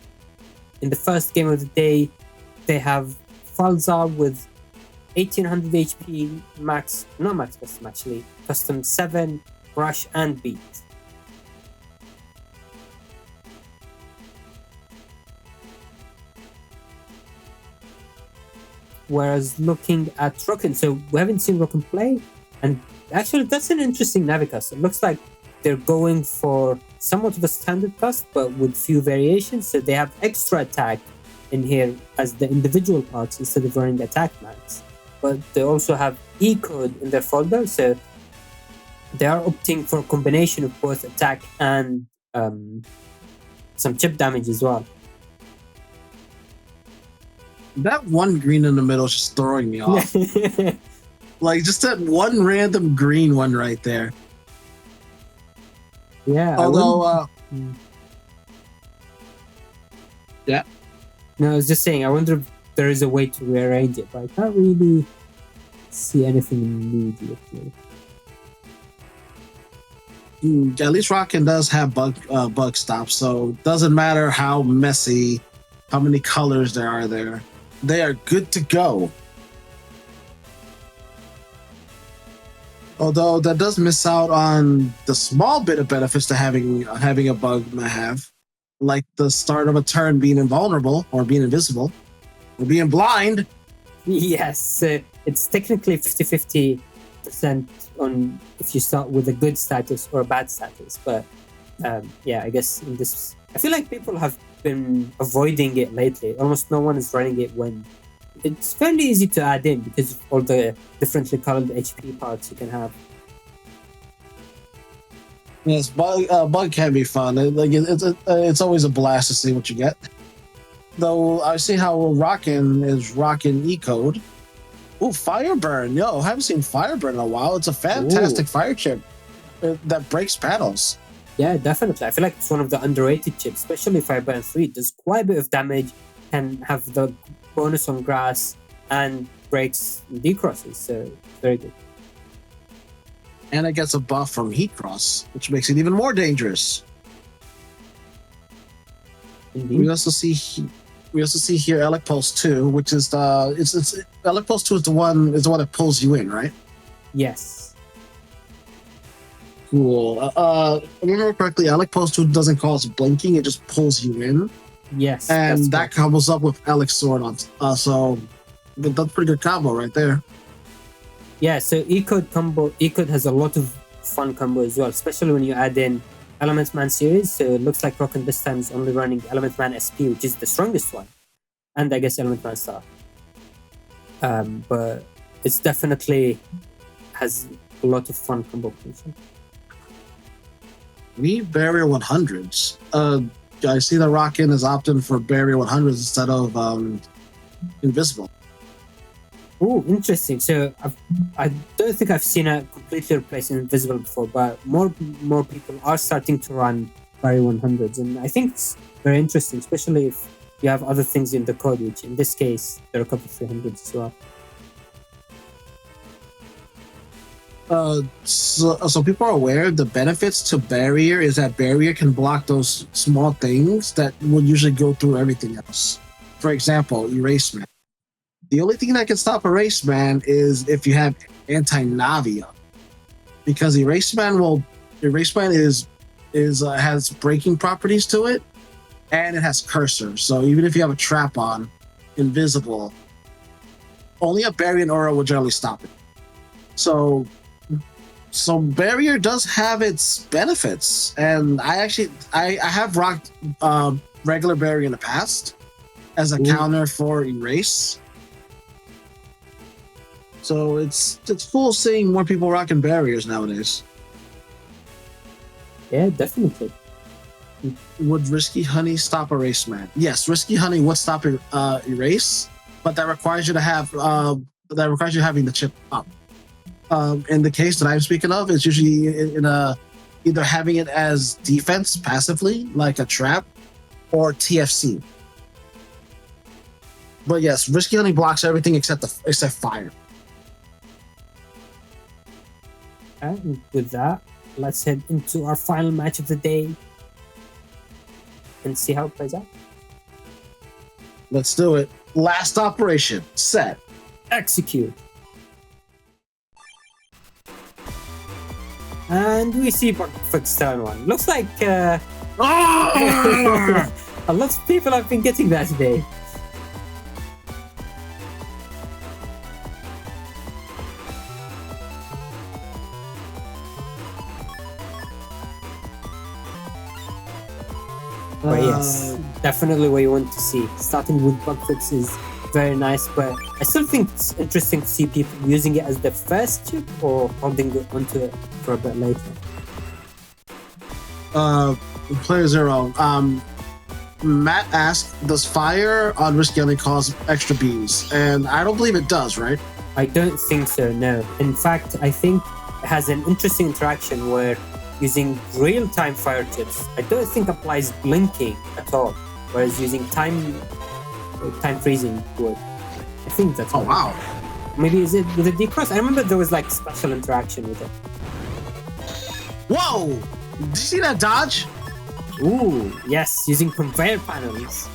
in the first game of the day. They have Falzar with 1800 HP max, not max custom actually, custom 7, rush and beat. Whereas looking at Rocken, so we haven't seen Rocken play, and actually that's an interesting Navicus. It looks like they're going for somewhat of a standard cast, but with few variations. So they have extra attack in here as the individual parts instead of running attack max. But they also have E-code in their folder, so they are opting for a combination of both attack and some chip damage as well. That one green in the middle is just throwing me off. Like, just that one random green one right there. Yeah. Although, yeah. No, I was just saying, I wonder if there is a way to rearrange it, but I can't really see anything immediately. At least Rockin' does have bug stops, so it doesn't matter how messy, how many colors there are there. They are good to go. Although that does miss out on the small bit of benefits to having a bug might have, like the start of a turn being invulnerable or being invisible or being blind. Yes, it's technically 50-50% on if you start with a good status or a bad status. But yeah, I guess in this, I feel like people have been avoiding it lately. Almost no one is running it when it's fairly easy to add in because of all the differently colored HP parts you can have. Yes, bug can be fun. It's always a blast to see what you get. Though I see how Rockin' is rocking E-code. Ooh, Fireburn. Yo, I haven't seen Fireburn in a while. It's a fantastic fire chip that breaks panels. Yeah, definitely. I feel like it's one of the underrated chips, especially Fireburn 3. It does quite a bit of damage, can have the bonus on grass, and breaks decrosses, so very good. And it gets a buff from Heat Cross, which makes it even more dangerous. Indeed. We also see here Elec Pulse 2, which is Elec Pulse 2 is the one that pulls you in, right? Yes. Cool. If I remember correctly, Elec Pulse 2 doesn't cause blinking, it just pulls you in. Yes. And that combos up with Elec Sword on, so that's a pretty good combo right there. Yeah, so E-code has a lot of fun combo as well, especially when you add in Element Man series. So it looks like Rockin' this time is only running Element Man SP, which is the strongest one, and I guess Element Man Star. But it's definitely has a lot of fun combo potential. Barrier 100s. I see that Rockin' is opting for Barrier 100s instead of Invisible. Oh, interesting. So I don't think I've seen a completely replace Invisible before, but more people are starting to run Barrier 100s, and I think it's very interesting, especially if you have other things in the code, which in this case there are a couple of 300s as well. So people are aware the benefits to Barrier is that Barrier can block those small things that would usually go through everything else. For example, Erase Man. The only thing that can stop Erase Man is if you have anti-Navi up, because Erase Man has breaking properties to it, and it has cursor. So even if you have a trap on, invisible, only a Barrier and Aura will generally stop it. So Barrier does have its benefits, and I have rocked regular Barrier in the past as a counter for Erase. So it's cool seeing more people rocking Barriers nowadays. Yeah, definitely. Would Risky Honey stop Erase Man? Yes, Risky Honey would stop Erase, but that requires you to have having the chip up. In the case that I'm speaking of, it's usually either having it as defense passively, like a trap, or TFC. But yes, Risky Honey blocks everything except fire. And with that, let's head into our final match of the day and see how it plays out. Let's do it. Last operation. Set. Execute. And we see Bugfoot's turn one. Looks like Ah! a lot of people have been getting that today. But yes, definitely what you want to see. Starting with Bugfix is very nice, but I still think it's interesting to see people using it as the first chip or holding onto it for a bit later. playerzero. Matt asked, does fire on risky only cause extra beams? And I don't believe it does, right? I don't think so, no. In fact, I think it has an interesting interaction where using real-time fire chips, I don't think applies blinking at all, whereas using time freezing would. I think that's Oh, wow. Maybe is it with the decross? I remember there was like special interaction with it. Whoa! Did you see that dodge? Ooh, yes, using conveyor panels.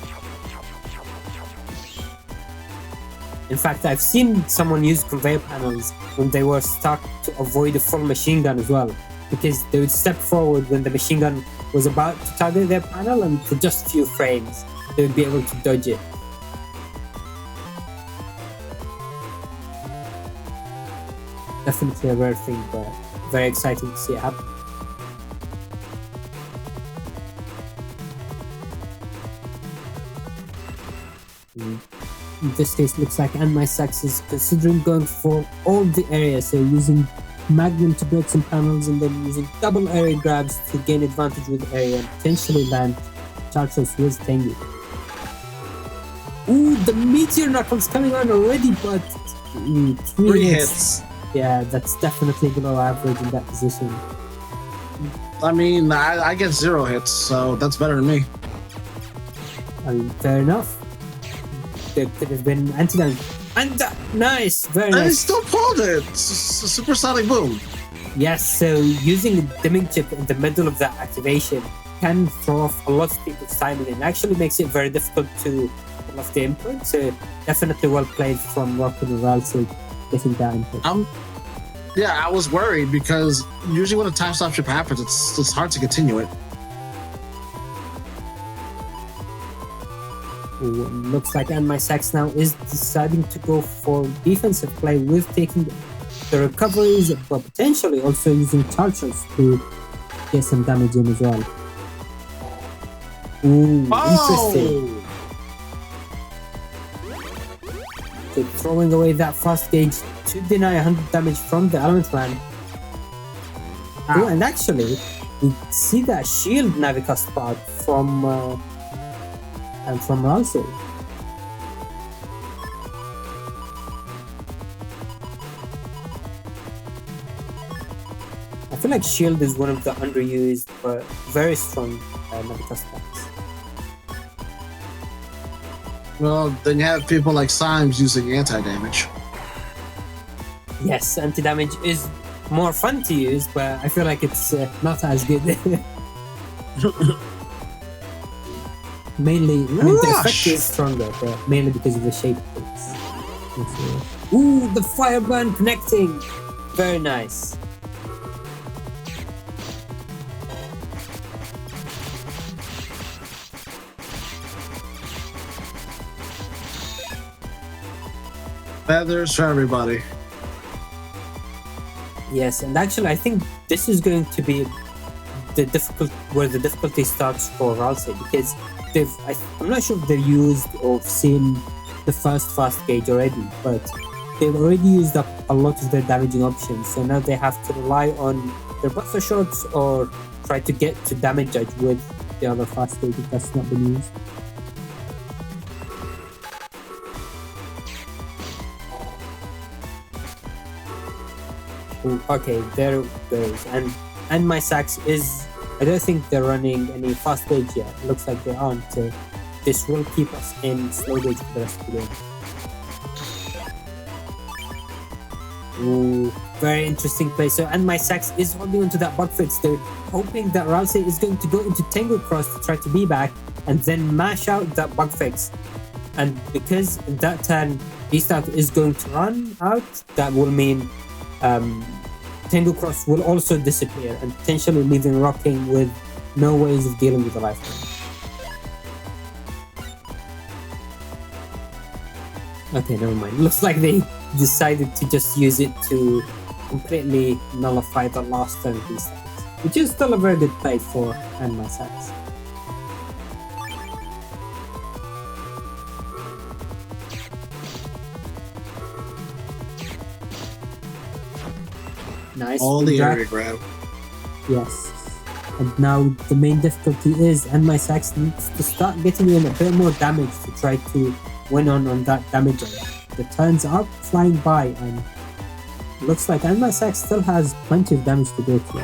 In fact, I've seen someone use conveyor panels when they were stuck to avoid a full machine gun as well, because they would step forward when the machine gun was about to target their panel, and for just a few frames, they would be able to dodge it. Definitely a rare thing, but very exciting to see it happen. In this case, looks like AndMySax is considering going for all the areas, so using Magnum to break some panels and then using double area grabs to gain advantage with area and potentially land charges with Tengu. Ooh, the meteor knuckles coming on already, but three hits. Yeah, that's definitely below average in that position. I mean, I get 0 hits, so that's better than me. I mean, fair enough. There could have been anti-damage. And nice, very And he nice. still pulled it. Supersonic boom. Yes, so using a dimming chip in the middle of that activation can throw off a lot of people's timing and actually makes it very difficult to pull off the input. So definitely well played from Rocket and Ralsei getting that input. Yeah, I was worried because usually when a time stop chip happens, it's hard to continue it. Ooh, looks like AndMySax now is deciding to go for defensive play with taking the recoveries, but potentially also using chargers to get some damage in as well. Ooh, interesting. So throwing away that fast gauge to deny 100 damage from the Element Man. Oh, and actually, we see that shield Navica spot from Ralsei. I feel like shield is one of the underused but very strong Navica spots. Well, then you have people like Symes using anti-damage. Yes, anti-damage is more fun to use, but I feel like it's not as good. Mainly, I mean, the effect is stronger, but mainly because of the shape of things. Ooh, the fire burn connecting! Very nice. Feathers for everybody. Yes, and actually, I think this is going to be where the difficulty starts for Ralsei, because I'm not sure if they've used or seen the first fast gauge already, but they've already used up a lot of their damaging options, so now they have to rely on their buffer shots or try to get to damage judge with the other fast gauge if that's not been used. Ooh, okay, there it goes. And AndMySax is, I don't think they're running any fast gauge yet. It looks like they aren't. So this will keep us in slow gauge for the rest of the game. Ooh, very interesting play. So AndMySax is holding onto that bug fix. They're hoping that Ralsei is going to go into Tango Cross to try to be back and then mash out that bug fix. And because in that turn restart is going to run out, that will mean Tango Cross will also disappear and potentially leaving Rocking with no ways of dealing with the lifetime. Okay, never mind. Looks like they decided to just use it to completely nullify the last turn restart, which is still a very good play for AndMySax. Nice. All the grab. area grab. Yes. And now the main difficulty is AndMySax needs to start getting in a bit more damage to try to win on that damage. The turns are flying by, and looks like AndMySax still has plenty of damage to go through.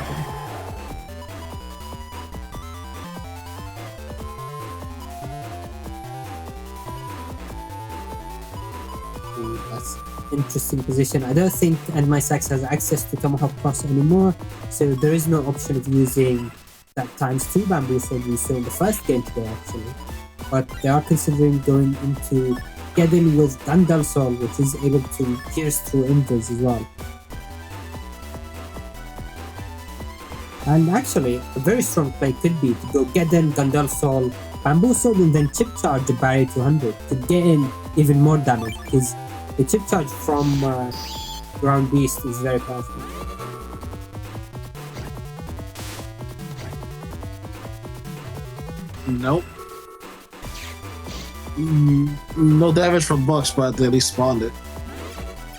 That's interesting position. I don't think AndMySax has access to Tomahawk Cross anymore, so there is no option of using that ×2 bamboo sword we saw in the first game today, actually. But they are considering going into Geddon with Gandalf Soul, which is able to pierce through invis as well. And actually, a very strong play could be to go Geddon, Gandalf Soul, Bamboo Sword, and then Chip Charge a barrier 200 to get in even more damage, because the Chip Charge from Ground Beast is very powerful. Nope. No damage from books, but they at least spawned it.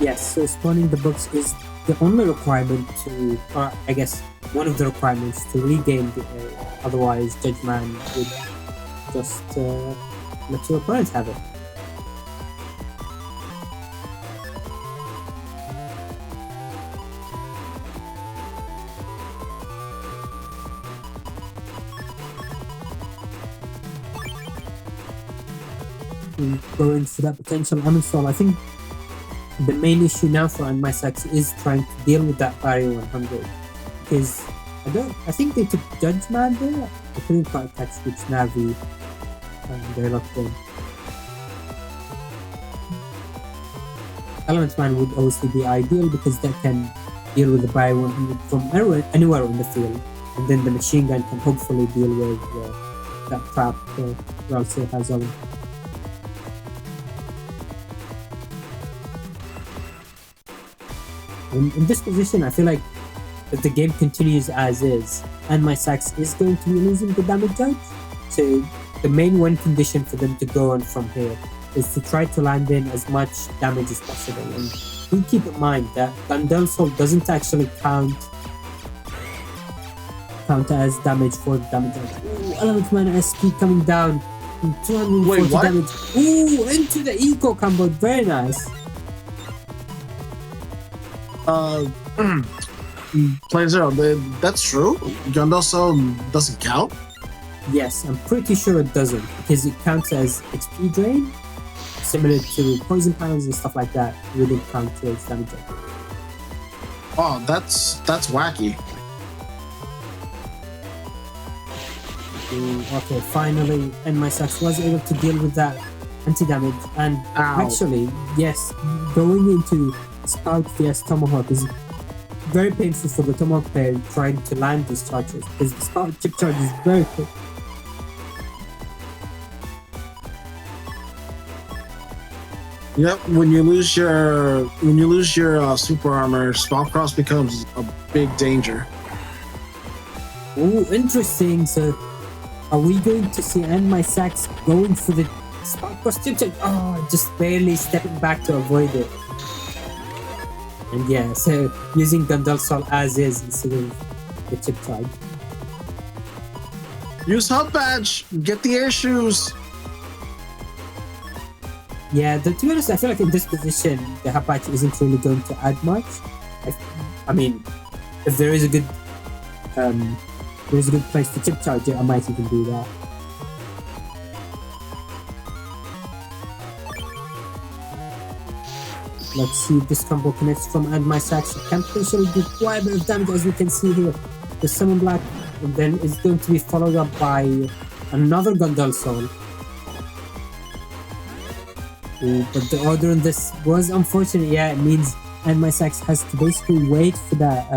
Yes, so spawning the books is the only requirement to, or I guess one of the requirements to regain the area. Otherwise, Judgeman would just let your opponent have it. Going for that potential uninstall, I think the main issue now for AndMySax is trying to deal with that barrier 100, because I think they took Judgeman there. I couldn't quite catch which Navi they're locked in. Elementsman would obviously be ideal because that can deal with the barrier 100 from anywhere in the field, and then the machine gun can hopefully deal with that trap Ralsei has on. In this position, I feel like if the game continues as is, AndMySax is going to be losing the damage judge. So the main win condition for them to go on from here is to try to land in as much damage as possible. And do keep in mind that Gandalf Soul doesn't actually count as damage for the damage judge. Ooh, Elementsman SQ coming down. 240 damage. Ooh, into the eco combo. Very nice. playerzero, that's true? Gandalf Soul doesn't count? Yes, I'm pretty sure it doesn't, because it counts as XP drain, similar to poison panels and stuff like that. It wouldn't count towards damage. Oh, that's wacky. Okay, finally, AndMySax was able to deal with that anti-damage, and actually, yes, going into Scout vs Tomahawk is very painful for the Tomahawk player trying to land these charges, because the Scout chip charge is very quick. Yep, when you lose your super armor, Spout Cross becomes a big danger. Oh, interesting. So, are we going to see AndMySax going for the Spout Cross chip charge? Oh, just barely stepping back to avoid it. And yeah, so using Gandalf Soul as is instead of the chip charge. Use Hub Badge! Get the air shoes! Yeah, to be honest, I feel like in this position, the Hub Badge isn't really going to add much. I mean, if there is a good place to chip charge it, I might even do that. Let's see if this combo connects from AndMySax. It can potentially do quite a bit of damage, as we can see here. The Summon Black, and then it's going to be followed up by another Gandalf Soul. Ooh, but the order on this was unfortunate. Yeah, it means AndMySax has to basically wait for that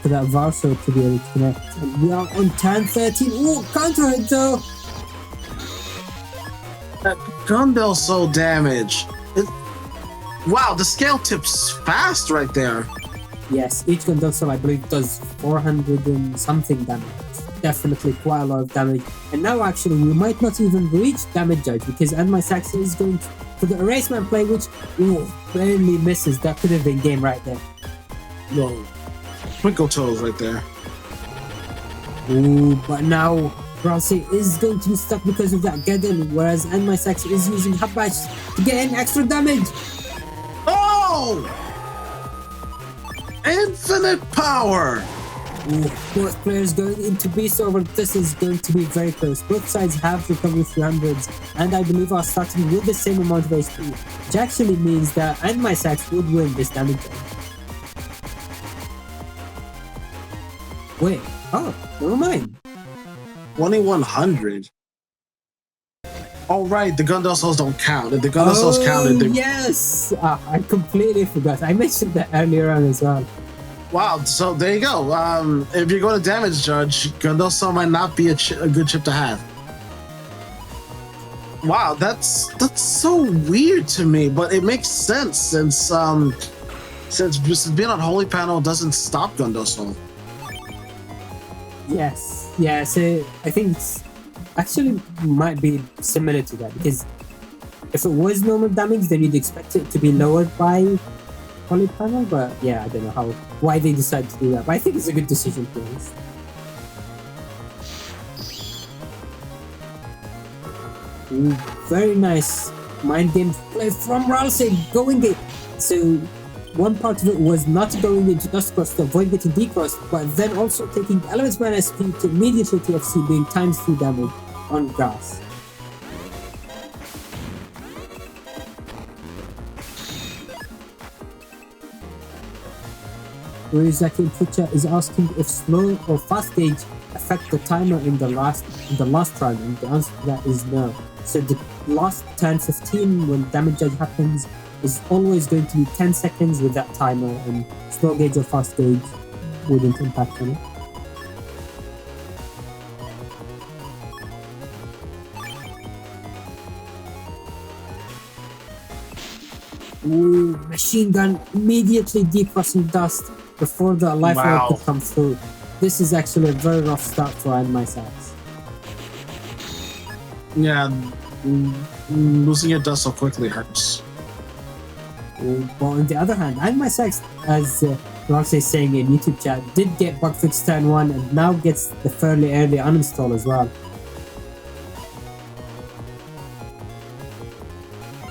Varso to be able to connect. And we are on turn 13. Ooh, counter hit though. Gundel so damage. Wow, the scale tips fast right there. Yes, each Gundelso, I believe, does 400 and something damage. Definitely quite a lot of damage. And now, actually, we might not even reach damage judge because AndMySax is going for the Eraseman play, which barely misses. That could have been game right there. Yo, twinkle toes right there. Ooh, but now Ralsei is going to be stuck because of that Geddon, whereas AndMySax is using Habbatch to get in extra damage. Oh! Infinite power! Ooh, both players going into beast over. This is going to be very close. Both sides have recovery 300s, and I believe are starting with the same amount of HP, which actually means that AndMySax would win this damage. Wait, oh, never mind. 2100. Oh right, the Gundelsos don't count. If the Gundelsos counted, they... yes! I completely forgot. I mentioned that earlier on as well. Wow, so there you go. If you go to damage judge, Gundelso might not be a good chip to have. Wow, that's so weird to me, but it makes sense since being on Holy Panel doesn't stop Gundelso. Yes, yeah, so I think it's actually might be similar to that, because if it was normal damage, then you'd expect it to be lowered by Holy Panel, but yeah, I don't know why they decided to do that, but I think it's a good decision, to be honest. Ooh, very nice mind game play from Ralsei, going it. So one part of it was not going into Dust Cross to avoid getting decrossed, but then also taking Elements Man SP to immediately TFC, doing ×3 damage on grass. Urizaki in Twitch is asking if slow or fast gauge affect the timer in the last round, and the answer to that is no. So the last turn 15, when damage judge happens, is always going to be 10 seconds with that timer, and slow gauge or fast gauge wouldn't impact on it. Ooh, machine gun immediately decrossing dust before the life orb could come through. This is actually a very rough start for AndMySax. Yeah, losing your dust so quickly hurts. But on the other hand, AndMySax, as Ralsei is saying in YouTube chat, did get bug fix turn 1 and now gets the fairly early uninstall as well.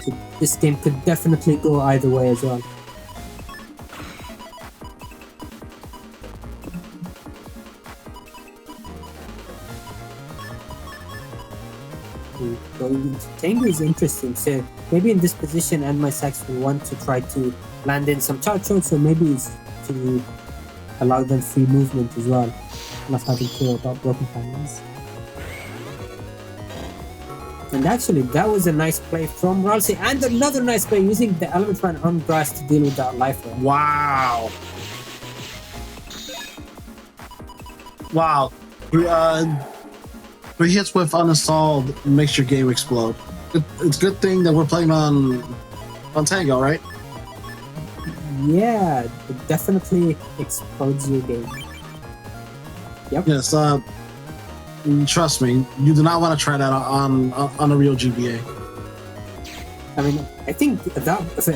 So this game could definitely go either way as well. Going into Tengu is interesting, so maybe in this position AndMySax will want to try to land in some charge shots, or maybe it's to allow them free movement as well, not having to worry about broken panels. And actually that was a nice play from Ralsei, and another nice play using the Element Man on grass to deal with that life orb. Wow. Wow. 3 hits with uninstalled makes your game explode. It's a good thing that we're playing on Tango, right? Yeah, it definitely explodes your game. Yep. Yes, trust me, you do not want to try that on a real GBA. I mean, I think that if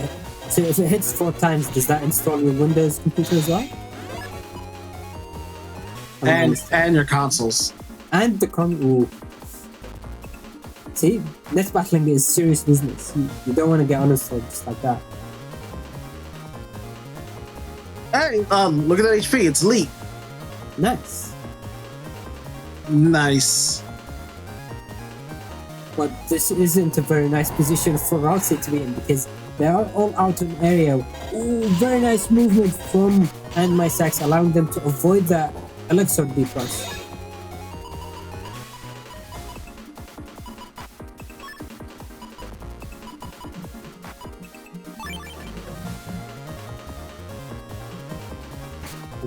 it hits 4 times, does that install your Windows computer as well? And your consoles. And the ooh. See, net battling is serious business. You don't want to get uninstalled just like that. Hey, look at that HP. It's elite. Nice. Nice. But this isn't a very nice position for Ralsei to be in, because they are all out in area. Ooh, very nice movement from AndMySax, allowing them to avoid the Elixir decross.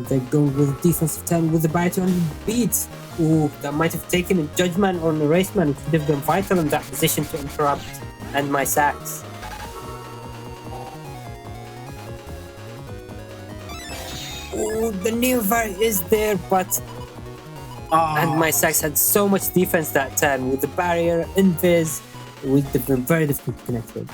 they're going with defensive 10 with the buy 200 beats. Ooh, that might have taken a judgment or an erasement, which would have been vital in that position to interrupt AndMySax. Ooh, the new vari is there, but AndMySax had so much defense that time with the barrier, invis. It would have been very difficult to connect with.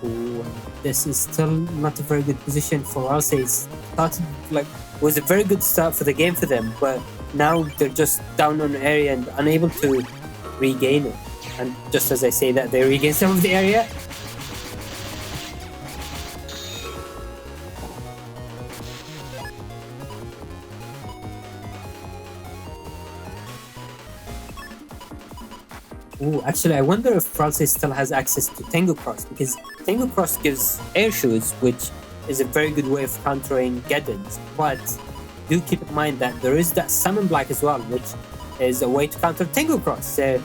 Ooh, this is still not a very good position for Ralsei. Started was a very good start for the game for them, but now they're just down on area and unable to regain it. And just as I say that, they regain some of the area. Ooh, actually, I wonder if Ralsei still has access to Tango Cross, because Tango Cross gives air shoes, which is a very good way of countering Geddons. But do keep in mind that there is that Summon Black as well, which is a way to counter Tango Cross. So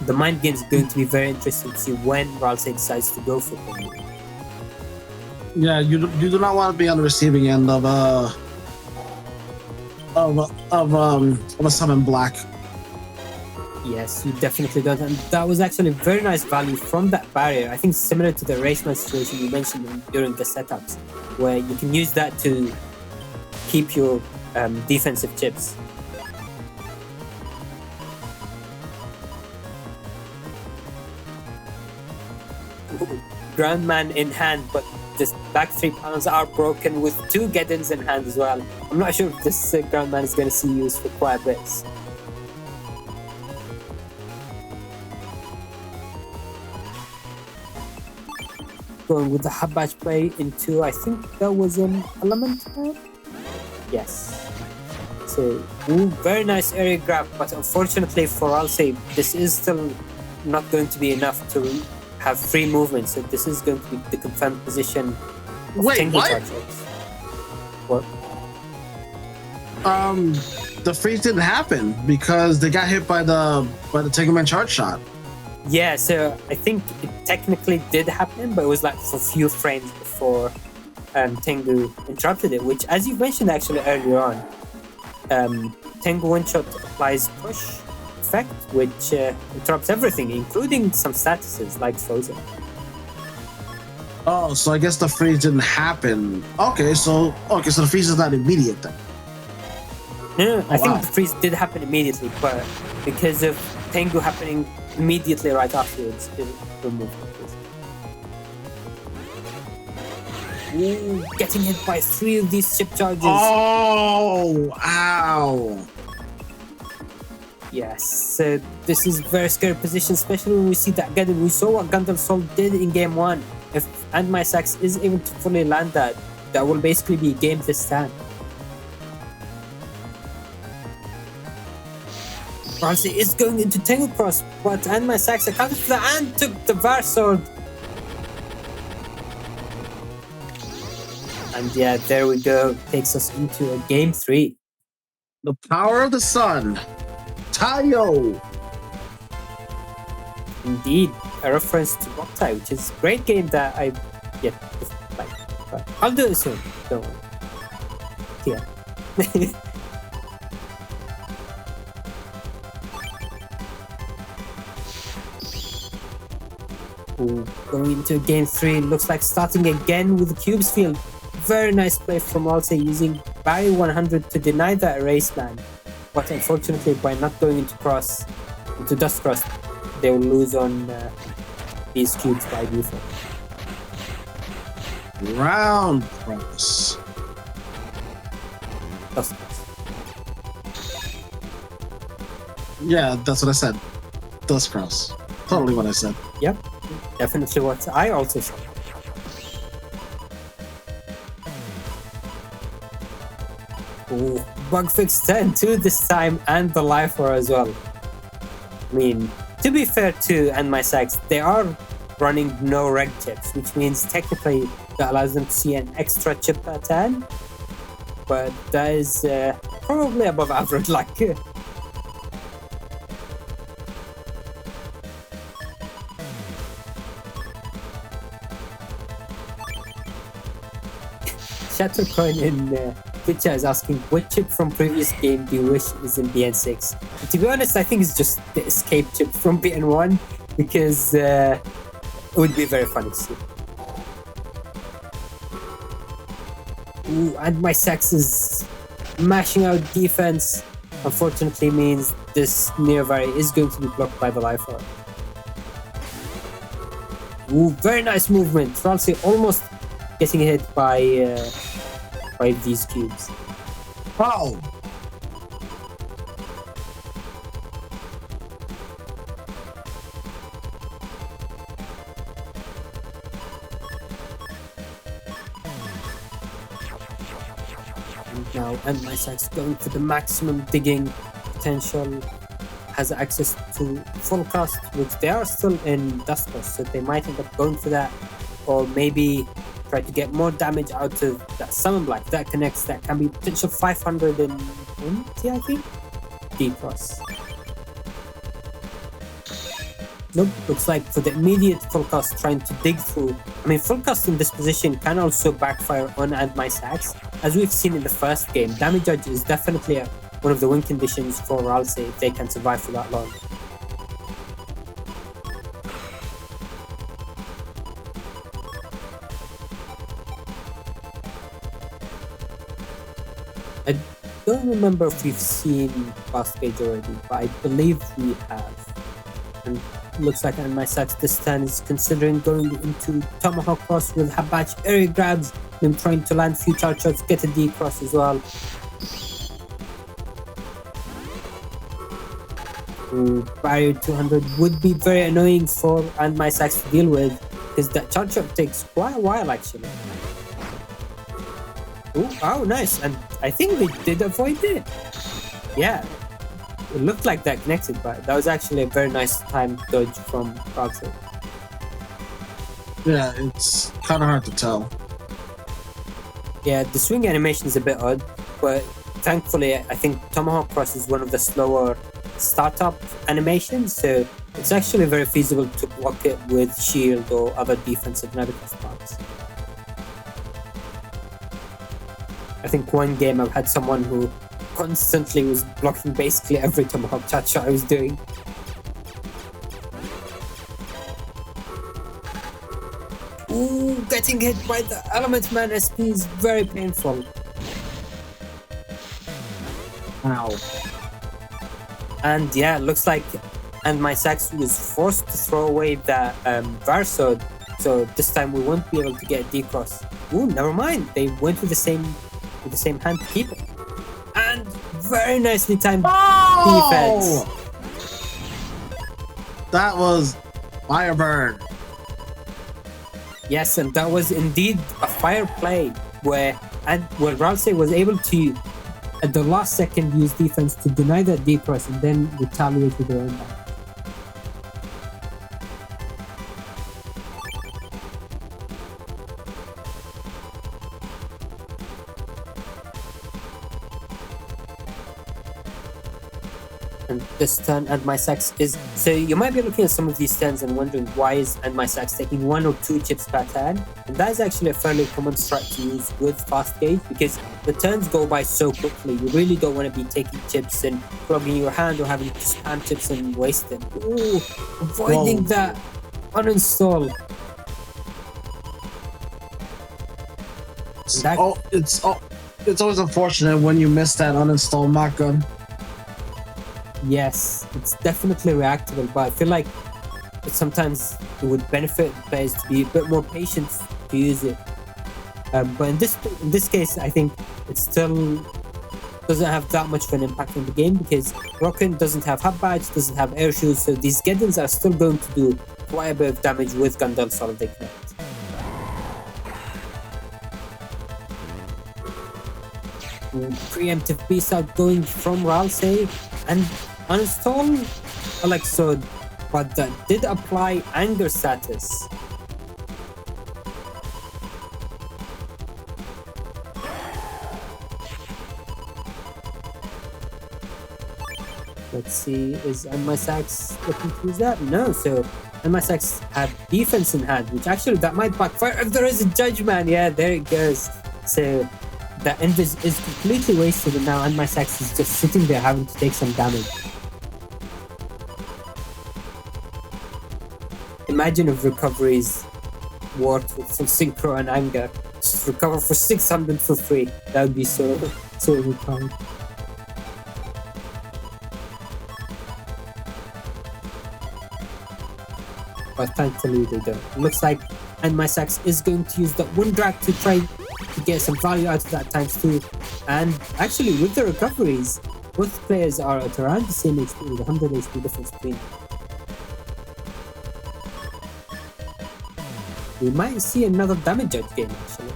the mind game is going to be very interesting to see when Ralsei decides to go for Tango. Yeah, you do not want to be on the receiving end of a Summon Black. Yes, you definitely don't. And that was actually very nice value from that barrier. I think similar to the erasement situation you mentioned during the setups, where you can use that to keep your defensive chips. Groundman in hand, but just back 3 panels are broken with 2 Geddons in hand as well. I'm not sure if this Groundman is going to see use for quite a bit. Going with the Habbatch play into, I think that was an element pad? Yes. So, ooh, very nice area grab, but unfortunately for Ralsei, this is still not going to be enough to have free movement. So this is going to be the confirmed position. Wait, what? What? The freeze didn't happen because they got hit by the Caveman charge shot. Yeah, so I think it technically did happen, but it was like for a few frames before Tengu interrupted it, which, as you mentioned actually earlier on, Tengu one-shot applies push effect, which interrupts everything, including some statuses like Frozen. Oh, so I guess the freeze didn't happen. Okay, so the freeze is not immediate then. No, I think the freeze did happen immediately, but because of Tengu happening immediately right afterwards, it removed the freeze. Ooh, getting hit by 3 of these chip charges. Oh, ow. Yes, so this is very scary position, especially when we see that Geddon. We saw what Gundam Soul did in game 1. If AndMySax is able to fully land that, that will basically be game this time. Ralsei is going into Tango Cross, but AndMySax accounted for that and took the Var Sword. And yeah, there we go. Takes us into a game 3. The power of the sun. Tayo. Indeed, a reference to Boktai, which is a great game that I yet like. But I'll do it soon. Don't worry. Yeah. Ooh, going into game 3, looks like starting again with the cubes field. Very nice play from Ralsei using Barry 100 to deny that erase man. But unfortunately, by not going into Dust Cross, they will lose on these cubes by default. Round cross. Dust Cross. Yeah, that's what I said. Dust cross. Totally what I said. Yep, definitely what I also said. Ooh, bug fix 10-2 this time, and the lifer as well. I mean, to be fair to AndMySax, they are running no reg chips, which means technically that allows them to see an extra chip per turn, but that is probably above average luck. Shattercoin in Twitch is asking, what chip from previous game do you wish is in BN6? And to be honest, I think it's just the escape chip from BN1 because it would be very funny to see. Ooh, and my Sax is mashing out defense. Unfortunately means this near Vary is going to be blocked by the life orb. Ooh, very nice movement. Ralsei almost getting hit by these cubes. Wow. And now AndMySax going for the maximum digging potential. Has access to full cast, which they are still in dust cost, so they might end up going for that, or maybe try to get more damage out of that summon block that connects. That can be potential 520, I think. D-cross. Nope, looks like for the immediate full cast trying to dig through. I mean, full cast in this position can also backfire on AndMySax. As we've seen in the first game, damage judge is definitely one of the win conditions for Ralsei if they can survive for that long. I don't remember if we've seen Fast Gauge already, but I believe we have. And looks like AndMySax this turn is considering going into Tomahawk Cross with Habach area grabs, him trying to land few charge shots, get a D cross as well. Barrier 200 would be very annoying for AndMySax to deal with because that charge shot takes quite a while actually. Ooh, oh, nice. And I think they did avoid it. Yeah, it looked like that connected, but that was actually a very nice time dodge from Ralsei. Yeah, it's kind of hard to tell. Yeah, the swing animation is a bit odd, but thankfully I think Tomahawk Cross is one of the slower startup animations, so it's actually very feasible to block it with shield or other defensive Navitas parts. I think one game I've had someone who constantly was blocking basically every Tomahawk charge shot I was doing. Ooh, getting hit by the Element Man SP is very painful. Ow. And yeah, looks like AndMySax was forced to throw away the Varsod, so this time we won't be able to get a D-cross. Ooh, never mind. They went with the same hand to keep it. And very nicely timed defense. That was Firebird. Yes, and that was indeed a fire play where Ralsei was able to, at the last second, use defense to deny that D-cross and then retaliate with their own back. And this turn AndMySax is, so you might be looking at some of these turns and wondering why is AndMySax taking 1 or 2 chips per turn, and that is actually a fairly common strat to use with Fast Gauge because the turns go by so quickly. You really don't want to be taking chips and plugging your hand or having to spam chips and waste them. Ooh, avoiding that uninstall. It's always unfortunate when you miss that uninstall mock gun. Yes, it's definitely reactable, but I feel like sometimes it would benefit players to be a bit more patient to use it. But in this case, I think it still doesn't have that much of an impact on the game because Rockin doesn't have hub badge, doesn't have air shoes, so these Geddons are still going to do quite a bit of damage with Gundel Solid they connect. Preemptive beast out going from Ralsei and uninstall Alexod, but that did apply anger status. Let's see, is AndMySax looking to use that? No, so AndMySax have defense in hand, which actually that might backfire if there is a Judge Man. Yeah, there it goes. So the invis is completely wasted, and now AndMySax is just sitting there having to take some damage. Imagine if recoveries worked with full synchro and anger. Just recover for 600 for free. That would be so overpowered. But thankfully they don't. Looks like AndMySax is going to use that one drag to try to get some value out of that ×2. And actually with the recoveries, both players are at around the same HP with 100 HP difference between them. We might see another damage judge game actually.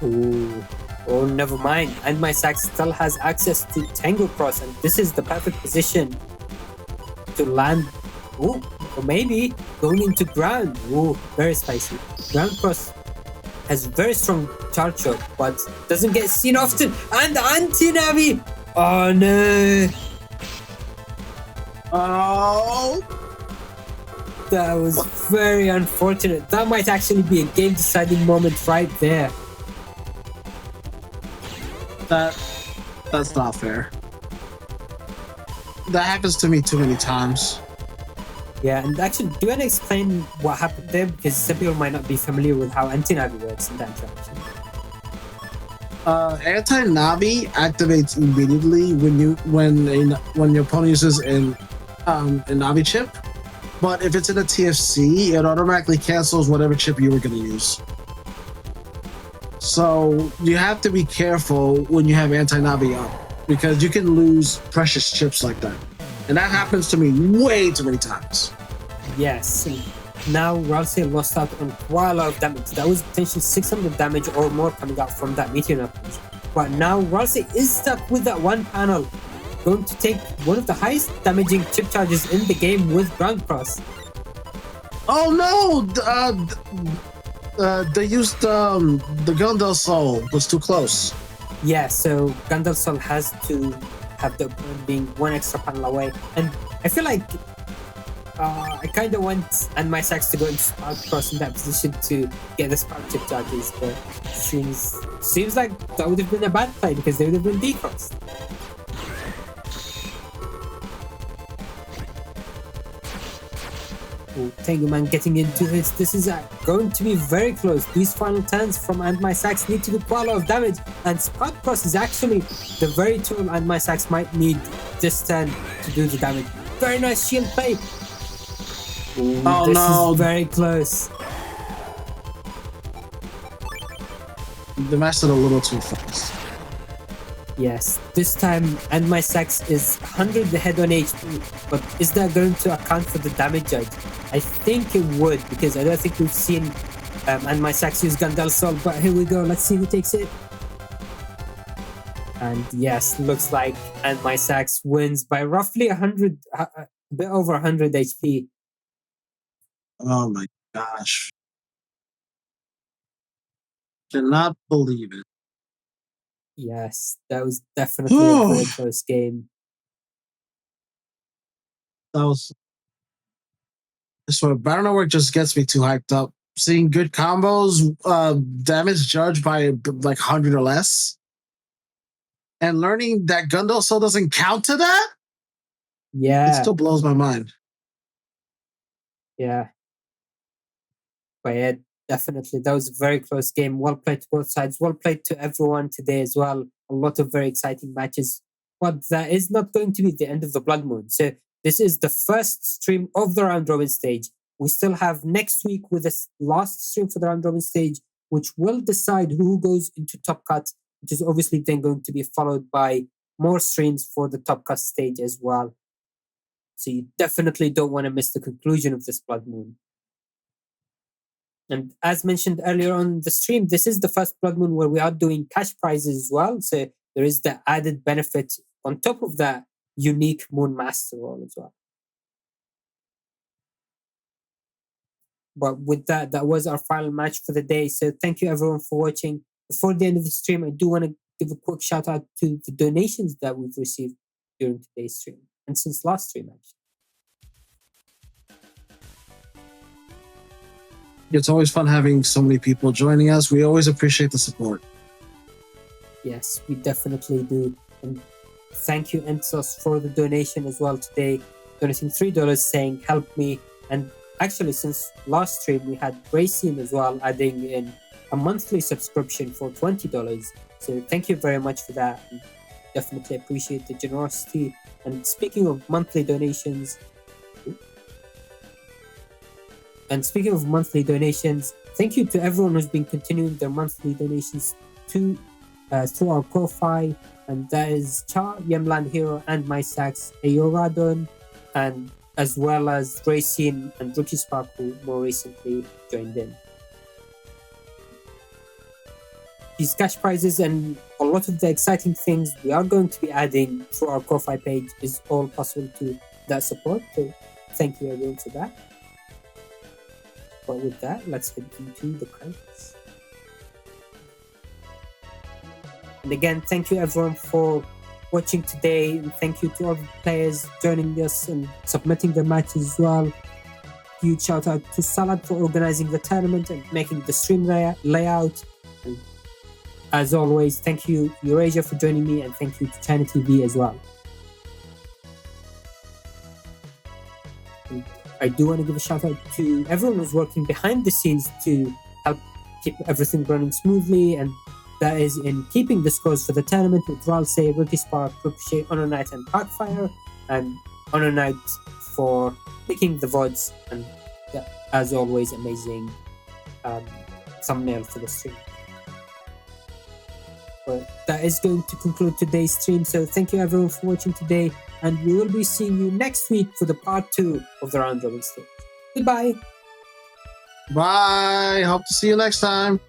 Ooh. Oh, never mind. AndMySax still has access to Tango Cross, and this is the perfect position to land. Ooh, or maybe going into ground. Ooh, very spicy. Ground Cross has very strong charge shot, but doesn't get seen often. And anti-Navi! Oh no! Oh, That was very unfortunate. That might actually be a game-deciding moment right there. that's not fair. That happens to me too many times. Yeah, and actually, do you want to explain what happened there? Because some people might not be familiar with how anti-Navi works in that interaction. Anti-Navi activates immediately when your opponent uses a Navi chip, but if it's in a TFC, it automatically cancels whatever chip you were going to use. So you have to be careful when you have anti-Navi up, because you can lose precious chips like that. And that happens to me way too many times. Yes, and now Ralsei lost out on quite a lot of damage. That was potentially 600 damage or more coming out from that meteor punch. But now Ralsei is stuck with that one panel, going to take one of the highest damaging chip charges in the game with ground cross. Oh no! They used the Gundel Soul was too close. Yeah, so Gandalf Sol has to have the opponent being one extra panel away. And I feel like I kind of want AndMySax to go into Spark Cross in that position to get the Spark chip charges, but seems like that would have been a bad play because they would have been decrossed. Tango getting into this. This is going to be very close. These final turns from AndMySax need to do quite a lot of damage, and Spark Cross is actually the very tool AndMySax might need this turn to do the damage. Very nice shield play. Oh this no! Is very close. They messed it a little too fast. Yes, this time AndMySax is 100 ahead on HP, but is that going to account for the damage judge? I think it would, because I don't think we've seen AndMySax use Gandel Sol, but here we go, let's see who takes it. And yes, looks like AndMySax wins by roughly 100, a bit over 100 HP. Oh my gosh. Cannot believe it. Yes, that was definitely a very close game. That was. So Battle Network just gets me too hyped up. Seeing good combos, damage judged by like 100 or less, and learning that Gundel Soul doesn't count to that. Yeah, it still blows my mind. Yeah. But yeah, definitely. That was a very close game. Well played to both sides. Well played to everyone today as well. A lot of very exciting matches. But that is not going to be the end of the Blood Moon. So this is the first stream of the round robin stage. We still have next week with this last stream for the round robin stage, which will decide who goes into Top Cut, which is obviously then going to be followed by more streams for the Top Cut stage as well. So you definitely don't want to miss the conclusion of this Blood Moon. And as mentioned earlier on the stream, this is the first Blood Moon where we are doing cash prizes as well. So there is the added benefit on top of that unique Moon Master role as well. But with that, that was our final match for the day. So thank you everyone for watching. Before the end of the stream, I do want to give a quick shout out to the donations that we've received during today's stream and since last stream actually. It's always fun having so many people joining us. We always appreciate the support. Yes, we definitely do. And thank you, Ensos, for the donation as well today, donating $3 saying, help me. And actually, since last stream, we had Ralsei as well, adding in a monthly subscription for $20. So thank you very much for that. And definitely appreciate the generosity. And speaking of monthly donations, thank you to everyone who's been continuing their monthly donations through our Ko-Fi, and that is Cha, Yemland Hero, AndMySax, Ayoradon, and as well as Ralsei and Rookie Spark, who more recently joined in. These cash prizes and a lot of the exciting things we are going to be adding through our Ko-Fi page is all possible to that support. So thank you everyone for that. But with that, let's head into the credits. And again, thank you everyone for watching today, and thank you to all the players joining us and submitting their matches as well. Huge shout out to Salad for organizing the tournament and making the stream layout. And as always, thank you Eurasia for joining me, and thank you to China TV as well. And I do want to give a shout out to everyone who's working behind the scenes to help keep everything running smoothly, and that is in keeping the scores for the tournament with Ralsei, Rookie Spark, Ricochet, Honor Knight, and Parkfire, and Honor Knight for picking the VODs, and as always, amazing thumbnail for the stream. But that is going to conclude today's stream, so thank you everyone for watching today, and we will be seeing you next week for the part 2 of the round robin stage. Goodbye! Bye! Hope to see you next time.